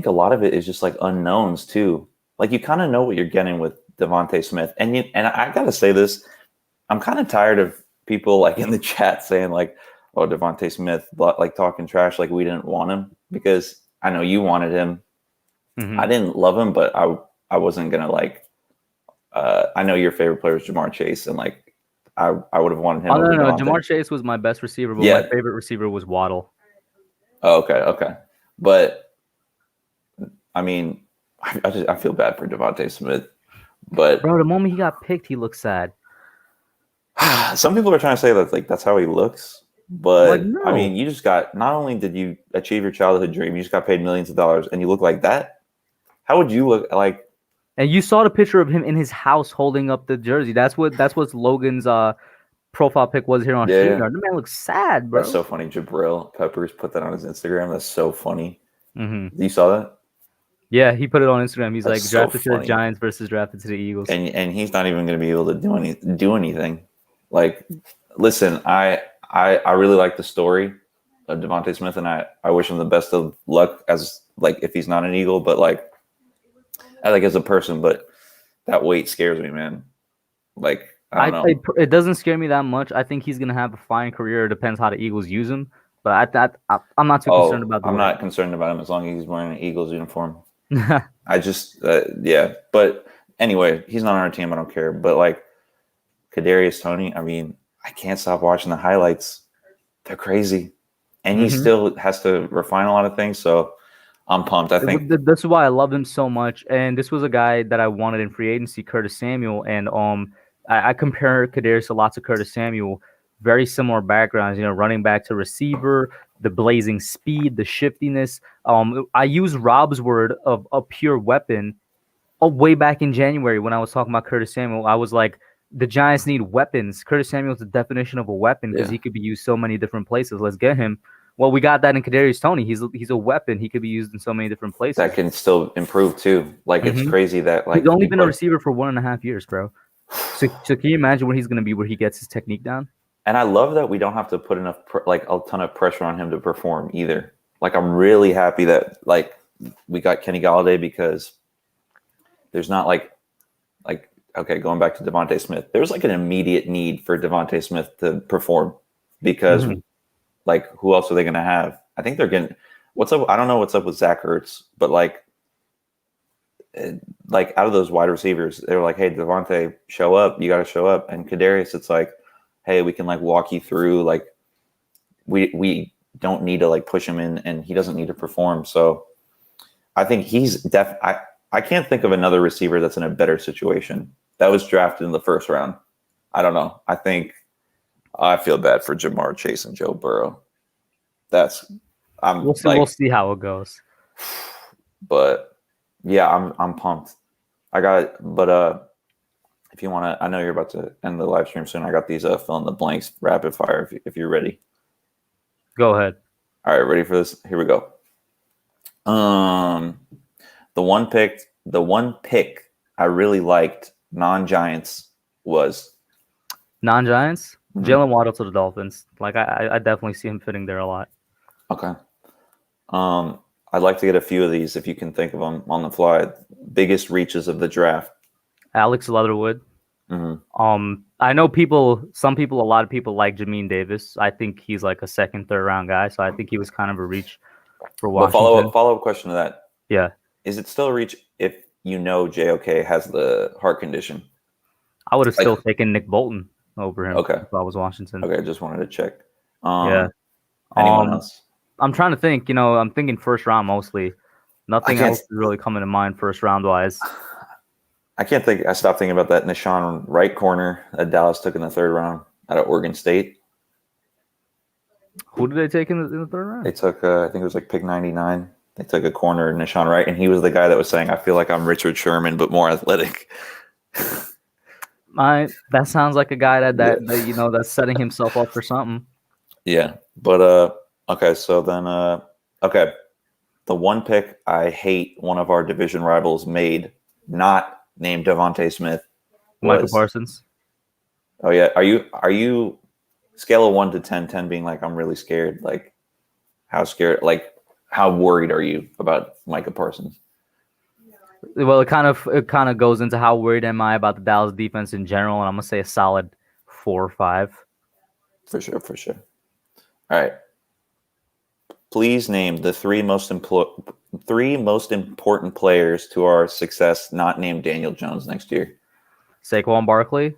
Speaker 10: a lot of it is just like unknowns too. Like, you kind of know what you're getting with DeVonta Smith. And I gotta say this, I'm kind of tired of people like in the chat saying like, "Oh, DeVonta Smith," like talking trash, like we didn't want him, because I know you wanted him.
Speaker 1: Mm-hmm.
Speaker 10: I didn't love him, but I wasn't gonna like. I know your favorite player is Jamar Chase, and like I would have wanted him.
Speaker 1: Oh no, Jamar Chase was my best receiver, but my favorite receiver was Waddle.
Speaker 10: Oh, okay, but I mean, I feel bad for DeVonta Smith, but
Speaker 1: bro, the moment he got picked, he looked sad.
Speaker 10: Some people are trying to say that like that's how he looks, but
Speaker 1: like, no.
Speaker 10: I mean, you just got, not only did you achieve your childhood dream, you just got paid millions of dollars, and you look like that. How would you look like?
Speaker 1: And you saw the picture of him in his house holding up the jersey. That's what Logan's profile pic was here on StreamYard. The man looks sad, bro.
Speaker 10: That's so funny. Jabril Peppers put that on his Instagram. That's so funny.
Speaker 1: Mm-hmm.
Speaker 10: You saw that?
Speaker 1: Yeah, he put it on Instagram. He's
Speaker 10: That's
Speaker 1: like, drafted to the Giants versus drafted to the Eagles.
Speaker 10: And he's not even going to be able to do anything. Like, listen, I really like the story of DeVonta Smith, and I wish him the best of luck as like if he's not an Eagle, but like I like as a person. But that weight scares me, man. Like I don't know.
Speaker 1: It doesn't scare me that much. I think he's gonna have a fine career. It depends how the Eagles use him. But I'm not too concerned about.
Speaker 10: I'm not concerned about him as long as he's wearing an Eagles uniform. I just yeah. But anyway, he's not on our team. I don't care. But like Kadarius Toney, I mean, I can't stop watching the highlights. They're crazy, and he still has to refine a lot of things. So I'm pumped. I think
Speaker 1: this is why I love him so much. And this was a guy that I wanted in free agency, Curtis Samuel. And I compare Kadarius to lots of Curtis Samuel. Very similar backgrounds, you know, running back to receiver, the blazing speed, the shiftiness. I use Rob's word of a pure weapon. Way back in January when I was talking about Curtis Samuel, I was like, the Giants need weapons. Curtis Samuel's the definition of a weapon because he could be used so many different places. Let's get him. Well, we got that in Kadarius Toney. He's a weapon. He could be used in so many different places.
Speaker 10: That can still improve too. Like it's crazy that like
Speaker 1: he's only been a receiver for 1.5 years, bro. So can you imagine where he's going to be where he gets his technique down?
Speaker 10: And I love that we don't have to put enough like a ton of pressure on him to perform either. Like I'm really happy that like we got Kenny Galladay because there's not like okay, going back to DeVonta Smith, there's like an immediate need for DeVonta Smith to perform because like who else are they going to have? I think they're getting what's up. I don't know what's up with Zach Ertz, but like out of those wide receivers, they were like, hey, DeVonta, show up. You got to show up. And Kadarius, it's like, hey, we can like walk you through. Like we don't need to like push him in, and he doesn't need to perform. So I think he's I can't think of another receiver that's in a better situation. That was drafted in the first round. I don't know. I feel bad for Jamar Chase and Joe Burrow.
Speaker 1: We'll see how it goes.
Speaker 10: But yeah, I'm pumped. I got it. But if you want to, I know you're about to end the live stream soon. I got these fill in the blanks rapid fire if you're ready.
Speaker 1: Go ahead.
Speaker 10: All right, ready for this? Here we go. The one pick I really liked non-Giants was
Speaker 1: non-Giants. Jalen Waddle to the Dolphins. Like I definitely see him fitting there a lot.
Speaker 10: Okay. I'd like to get a few of these if you can think of them on the fly. Biggest reaches of the draft.
Speaker 1: Alex Leatherwood. I know a lot of people like Jamin Davis. I think he's like a second, third round guy. So I think he was kind of a reach for Washington.
Speaker 10: But follow up question to that.
Speaker 1: Yeah.
Speaker 10: Is it still a reach if you know JOK has the heart condition?
Speaker 1: I would have still taken Nick Bolton over him if I was Washington.
Speaker 10: Okay, I just wanted to check.
Speaker 1: Yeah.
Speaker 10: Anyone else?
Speaker 1: I'm trying to think. You know, I'm thinking first round mostly. Nothing else is really coming to mind first round wise.
Speaker 10: I can't think. I stopped thinking about that Nishan right corner that Dallas took in the third round out of Oregon State.
Speaker 1: Who did they take in the third round?
Speaker 10: They took, I think it was like pick 99. They took a corner, Nishan Wright, and he was the guy that was saying, I feel like I'm Richard Sherman, but more athletic.
Speaker 1: That sounds like a guy that you know, that's setting himself up for something.
Speaker 10: Yeah. But, okay. So then, okay. The one pick I hate one of our division rivals made, not named DeVonta Smith.
Speaker 1: Michael Parsons.
Speaker 10: Oh yeah. Are you scale of 1 to 10, 10 being like, I'm really scared. Like how scared, like, how worried are you about Micah Parsons?
Speaker 1: Well, it kind of goes into how worried am I about the Dallas defense in general, and I'm gonna say a solid 4 or 5.
Speaker 10: For sure. All right. Please name the three most important players to our success, not named Daniel Jones next year.
Speaker 1: Saquon Barkley.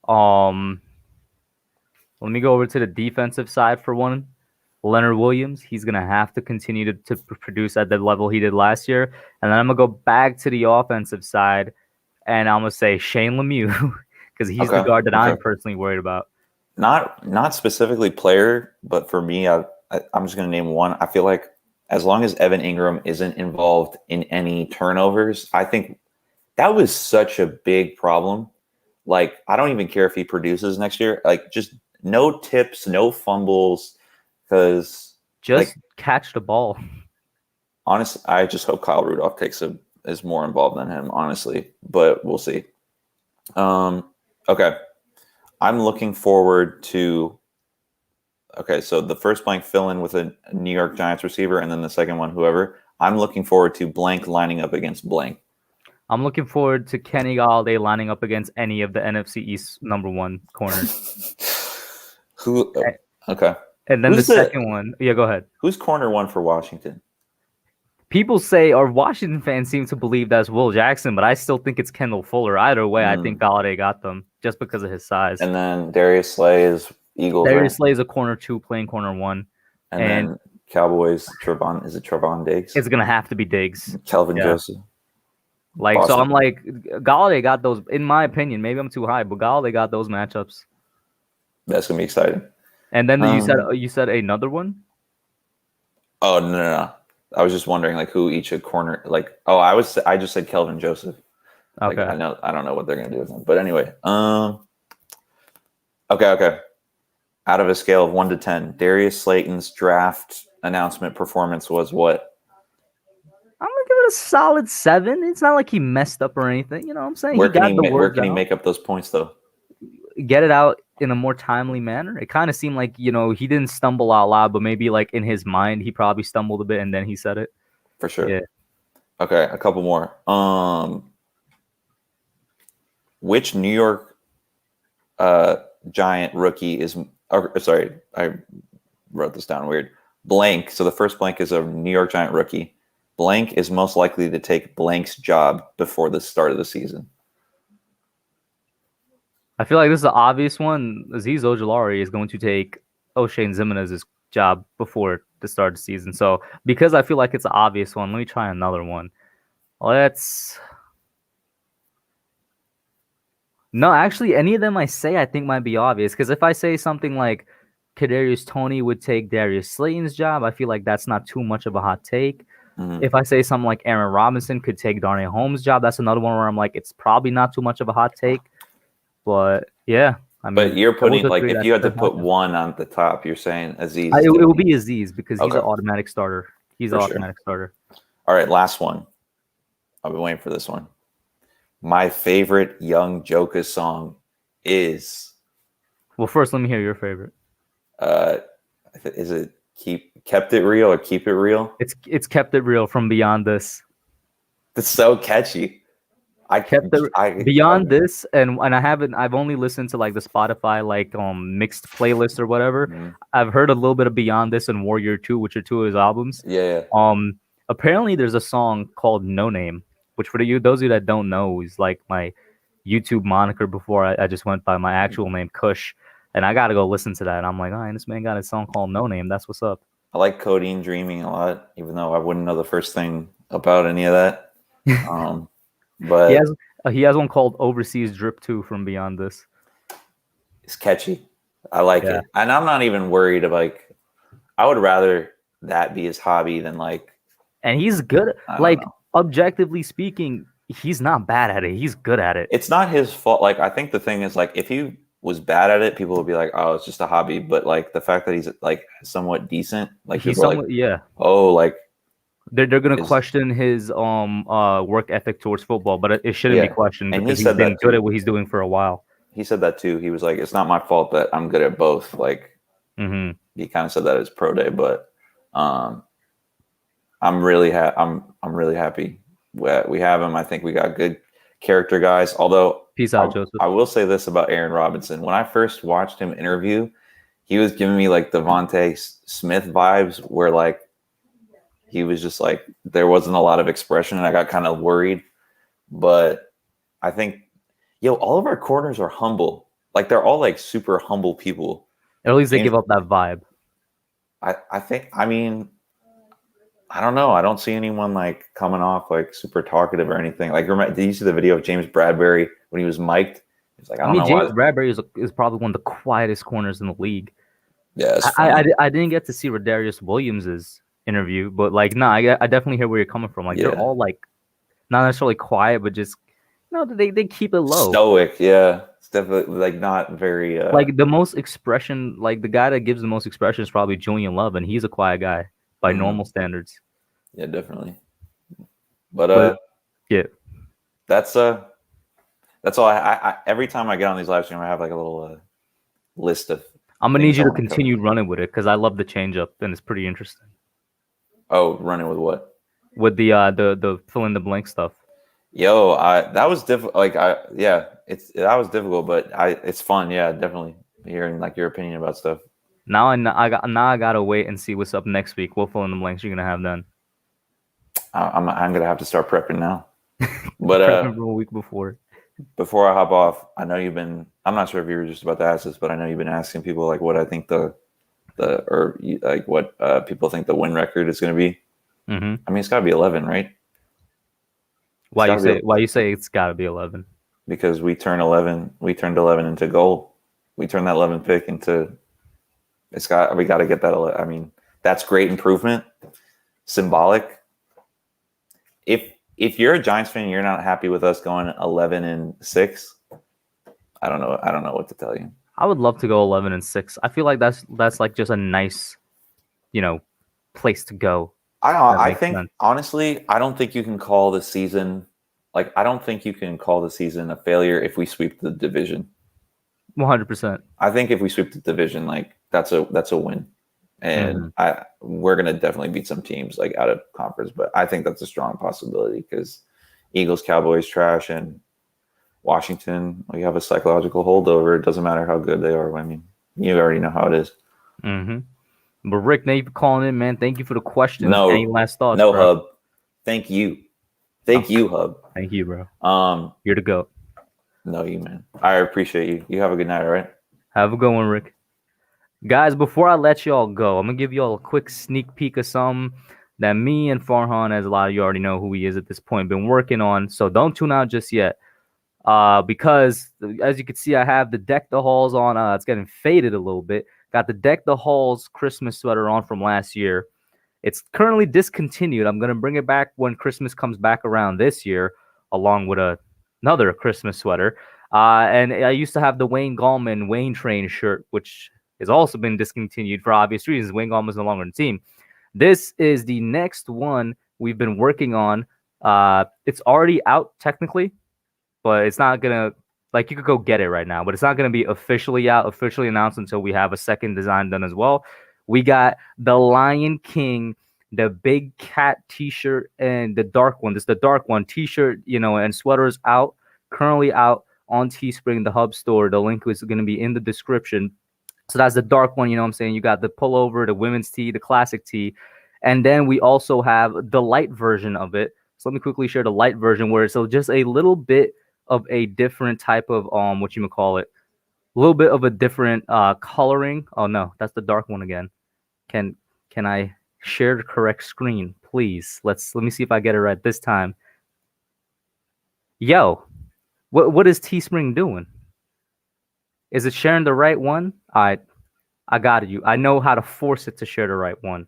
Speaker 1: Let me go over to the defensive side for one. Leonard Williams, he's going to have to continue to produce at the level he did last year. And then I'm going to go back to the offensive side, and I'm going to say Shane Lemieux because he's the guard that I'm personally worried about.
Speaker 10: Not specifically player, but for me, I'm just going to name one. I feel like as long as Evan Ingram isn't involved in any turnovers, I think that was such a big problem. Like, I don't even care if he produces next year. Like, just no tips, no fumbles. Because
Speaker 1: just catch the ball.
Speaker 10: Honestly, I just hope Kyle Rudolph is more involved than him, honestly. But we'll see. Okay. I'm looking forward to. Okay, so the first blank fill in with a New York Giants receiver, and then the second one, whoever. I'm looking forward to blank lining up against blank.
Speaker 1: I'm looking forward to Kenny Galladay lining up against any of the NFC East #1 corners.
Speaker 10: Who? Okay.
Speaker 1: And then the second one. Yeah, go ahead.
Speaker 10: Who's corner 1 for Washington?
Speaker 1: People say, or Washington fans seem to believe that's Will Jackson, but I still think it's Kendall Fuller. Either way, I think Galladay got them just because of his size.
Speaker 10: And then Darius Slay is Eagles.
Speaker 1: Darius Slay is a corner 2 playing corner 1.
Speaker 10: And then Cowboys, is it Trevon Diggs?
Speaker 1: It's going to have to be Diggs.
Speaker 10: Kelvin Joseph.
Speaker 1: Like, Boston. So I'm like, Galladay got those, in my opinion, maybe I'm too high, but Galladay got those matchups.
Speaker 10: That's going to be exciting.
Speaker 1: And then you said another one?
Speaker 10: Oh, no. I was just wondering like who each a corner I just said Kelvin Joseph.
Speaker 1: Okay.
Speaker 10: Like, I don't know what they're gonna do with him. But anyway, okay. Out of a scale of 1 to 10, Darius Slayton's draft announcement performance was what?
Speaker 1: I'm gonna give it a solid 7. It's not like he messed up or anything. You know what I'm saying?
Speaker 10: Where can he make up those points though?
Speaker 1: Get it out in a more timely manner. It kind of seemed like, he didn't stumble out loud, but maybe like in his mind, he probably stumbled a bit and then he said it.
Speaker 10: For sure.
Speaker 1: Yeah.
Speaker 10: Okay, a couple more. Which New York Giant rookie is? Sorry, I wrote this down weird. Blank. So the first blank is a New York Giant rookie. Blank is most likely to take blank's job before the start of the season.
Speaker 1: I feel like this is the obvious one. Azeez Ojulari is going to take O'Shane Zimenez's job before the start of the season. So because I feel like it's an obvious one, let me try another one. No, actually, any of them I think might be obvious. Because if I say something like Kadarius Toney would take Darius Slayton's job, I feel like that's not too much of a hot take. Mm-hmm. If I say something like Aaron Robinson could take Darnay Holmes' job, that's another one where I'm like, it's probably not too much of a hot take. But yeah,
Speaker 10: but you're putting like if you had to put one on the top, you're saying Azeez.
Speaker 1: It will be Azeez because he's an automatic starter. He's an automatic starter.
Speaker 10: All right, last one. I've been waiting for this one. My favorite Young Joker song is.
Speaker 1: Well, first, let me hear your favorite.
Speaker 10: Is it Kept It Real or Keep It Real?
Speaker 1: It's Kept It Real from Beyond This.
Speaker 10: It's so catchy.
Speaker 1: Beyond This, and I've only listened to like the Spotify mixed playlist or whatever. Mm-hmm. I've heard a little bit of Beyond This and Warrior 2, which are 2 of his albums.
Speaker 10: Yeah.
Speaker 1: Apparently there's a song called Noname, which for those of you that don't know is like my YouTube moniker before I just went by my actual name, Kush. And I gotta go listen to that. And I'm like, all right, this man got a song called Noname. That's what's up.
Speaker 10: I like Codeine Dreaming a lot, even though I wouldn't know the first thing about any of that. But
Speaker 1: he has one called Overseas Drip 2 from Beyond This.
Speaker 10: It's catchy. I like it. And I'm not even worried about I would rather that be his hobby than
Speaker 1: and he's good. Objectively speaking, he's not bad at it. He's good at it.
Speaker 10: It's not his fault. I think the thing is if he was bad at it, people would be like, oh, it's just a hobby. But the fact that he's somewhat decent,
Speaker 1: he's somewhat, They're going to question his work ethic towards football, but it shouldn't be questioned because he's been good at what he's doing for a while.
Speaker 10: He said that too. He was like, "It's not my fault that I'm good at both."
Speaker 1: Mm-hmm.
Speaker 10: He kind of said that at his pro day, but I'm really happy we have him. I think we got good character guys. Although,
Speaker 1: peace out, Joseph.
Speaker 10: I will say this about Aaron Robinson. When I first watched him interview, he was giving me like Devontae Smith vibes, where like he was just like there wasn't a lot of expression, and I got kind of worried. But I think, all of our corners are humble. Like they're all like super humble people.
Speaker 1: At least they give up that vibe.
Speaker 10: I think. I mean, I don't know. I don't see anyone like coming off like super talkative or anything. Like, did you see the video of James Bradbury when he was mic'd? He's like, I don't know.
Speaker 1: James Bradbury is probably one of the quietest corners in the league.
Speaker 10: Yeah,
Speaker 1: I didn't get to see Rodarius Williams's interview, but like, I definitely hear where you're coming from. Like, they're all like not necessarily quiet, but just they keep it low.
Speaker 10: Stoic, yeah. It's definitely like not very
Speaker 1: like the most expression. Like the guy that gives the most expression is probably Julian Love, and he's a quiet guy by normal standards.
Speaker 10: Yeah, definitely. But
Speaker 1: yeah,
Speaker 10: that's all. I every time I get on these live streams, I have like a little list of.
Speaker 1: I'm gonna need you to continue running with it because I love the change up and it's pretty interesting.
Speaker 10: Oh, running with what?
Speaker 1: With the fill in the blank stuff.
Speaker 10: That was difficult. Like that was difficult, but it's fun. Yeah, definitely hearing like your opinion about stuff.
Speaker 1: Now I gotta wait and see what's up next week. What fill in the blanks you're gonna have then?
Speaker 10: I'm gonna have to start prepping now. But
Speaker 1: prepping for a week before.
Speaker 10: Before I hop off, I know you've been. I'm not sure if you were just about to ask this, but I know you've been asking people like what I think what people think the win record is going to be.
Speaker 1: Mm-hmm.
Speaker 10: I mean, it's got to be 11, right?
Speaker 1: Why you say it's got to be 11?
Speaker 10: Because we turned 11 into gold. We turned that 11 pick into. We got to get that. I mean, that's great improvement. Symbolic. If you're a Giants fan and you're not happy with us going 11-6, I don't know what to tell you.
Speaker 1: I would love to go 11-6. I feel like that's like just a nice, place to go.
Speaker 10: I think honestly, I don't think you can call the season a failure if we sweep the division.
Speaker 1: 100%.
Speaker 10: I think if we sweep the division, like that's a win. And we're gonna definitely beat some teams like out of conference, but I think that's a strong possibility because Eagles, Cowboys, trash, and Washington, we have a psychological holdover. It doesn't matter how good they are. I mean, you already know how it is.
Speaker 1: Mm-hmm. But Rick, thank you for calling in, man. Thank you for the question.
Speaker 10: No,
Speaker 1: any last thoughts?
Speaker 10: No,
Speaker 1: bro?
Speaker 10: Hub. Thank you, Hub.
Speaker 1: Thank you, bro. You're the GOAT.
Speaker 10: No, you man. I appreciate you. You have a good night, all right?
Speaker 1: Have a good one, Rick. Guys, before I let y'all go, I'm going to give y'all a quick sneak peek of something that me and Farhan, as a lot of you already know who he is at this point, been working on. So don't tune out just yet. Because, as you can see, I have the Deck the Halls on. It's getting faded a little bit. Got the Deck the Halls Christmas sweater on from last year. It's currently discontinued. I'm going to bring it back when Christmas comes back around this year, along with another Christmas sweater. And I used to have the Wayne Gallman Wayne Train shirt, which has also been discontinued for obvious reasons. Wayne Gallman is no longer on the team. This is the next one we've been working on. It's already out technically, but it's not going to, like, you could go get it right now, but it's not going to be officially out, officially announced until we have a second design done as well. We got the Lion King, the big cat t-shirt, and the dark one. This is the dark one t-shirt, and sweaters out, currently out on Teespring, the Hub store. The link is going to be in the description. So that's the dark one, what I'm saying? You got the pullover, the women's tee, the classic tee. And then we also have the light version of it. So let me quickly share the light version where it's just a little bit of a different type of, a little bit of a different coloring. Oh, no, that's the dark one again. Can I share the correct screen, please? Let me see if I get it right this time. Yo, what is Teespring doing? Is it sharing the right one? All right, I got you. I know how to force it to share the right one.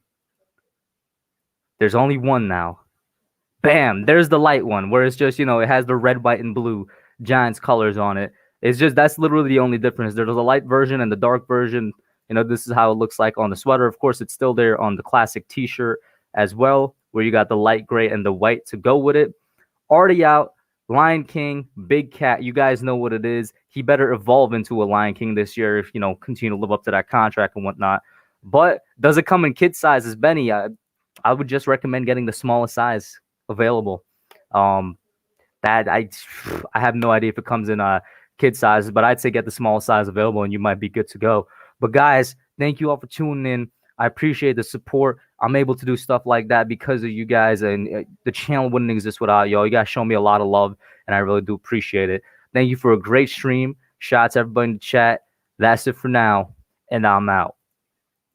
Speaker 1: There's only one now. Bam, there's the light one where it's just, it has the red, white, and blue Giants colors on it. It's just, that's literally the only difference. There's a light version and the dark version. This is how it looks like on the sweater. Of course, it's still there on the classic t-shirt as well, where you got the light gray and the white to go with it. Already out. Lion King, big cat. You guys know what it is. He better evolve into a Lion King this year if, continue to live up to that contract and whatnot. But does it come in kid sizes, Benny? I would just recommend getting the smallest size available. That I have no idea if it comes in kid sizes, but I'd say get the smallest size available and you might be good to go. But guys, thank you all for tuning in. I appreciate the support. I'm able to do stuff like that because of you guys, and the channel wouldn't exist without y'all. You guys show me a lot of love, and I really do appreciate it. Thank you for a great stream. Shout out to everybody in the chat. That's it for now, and I'm out.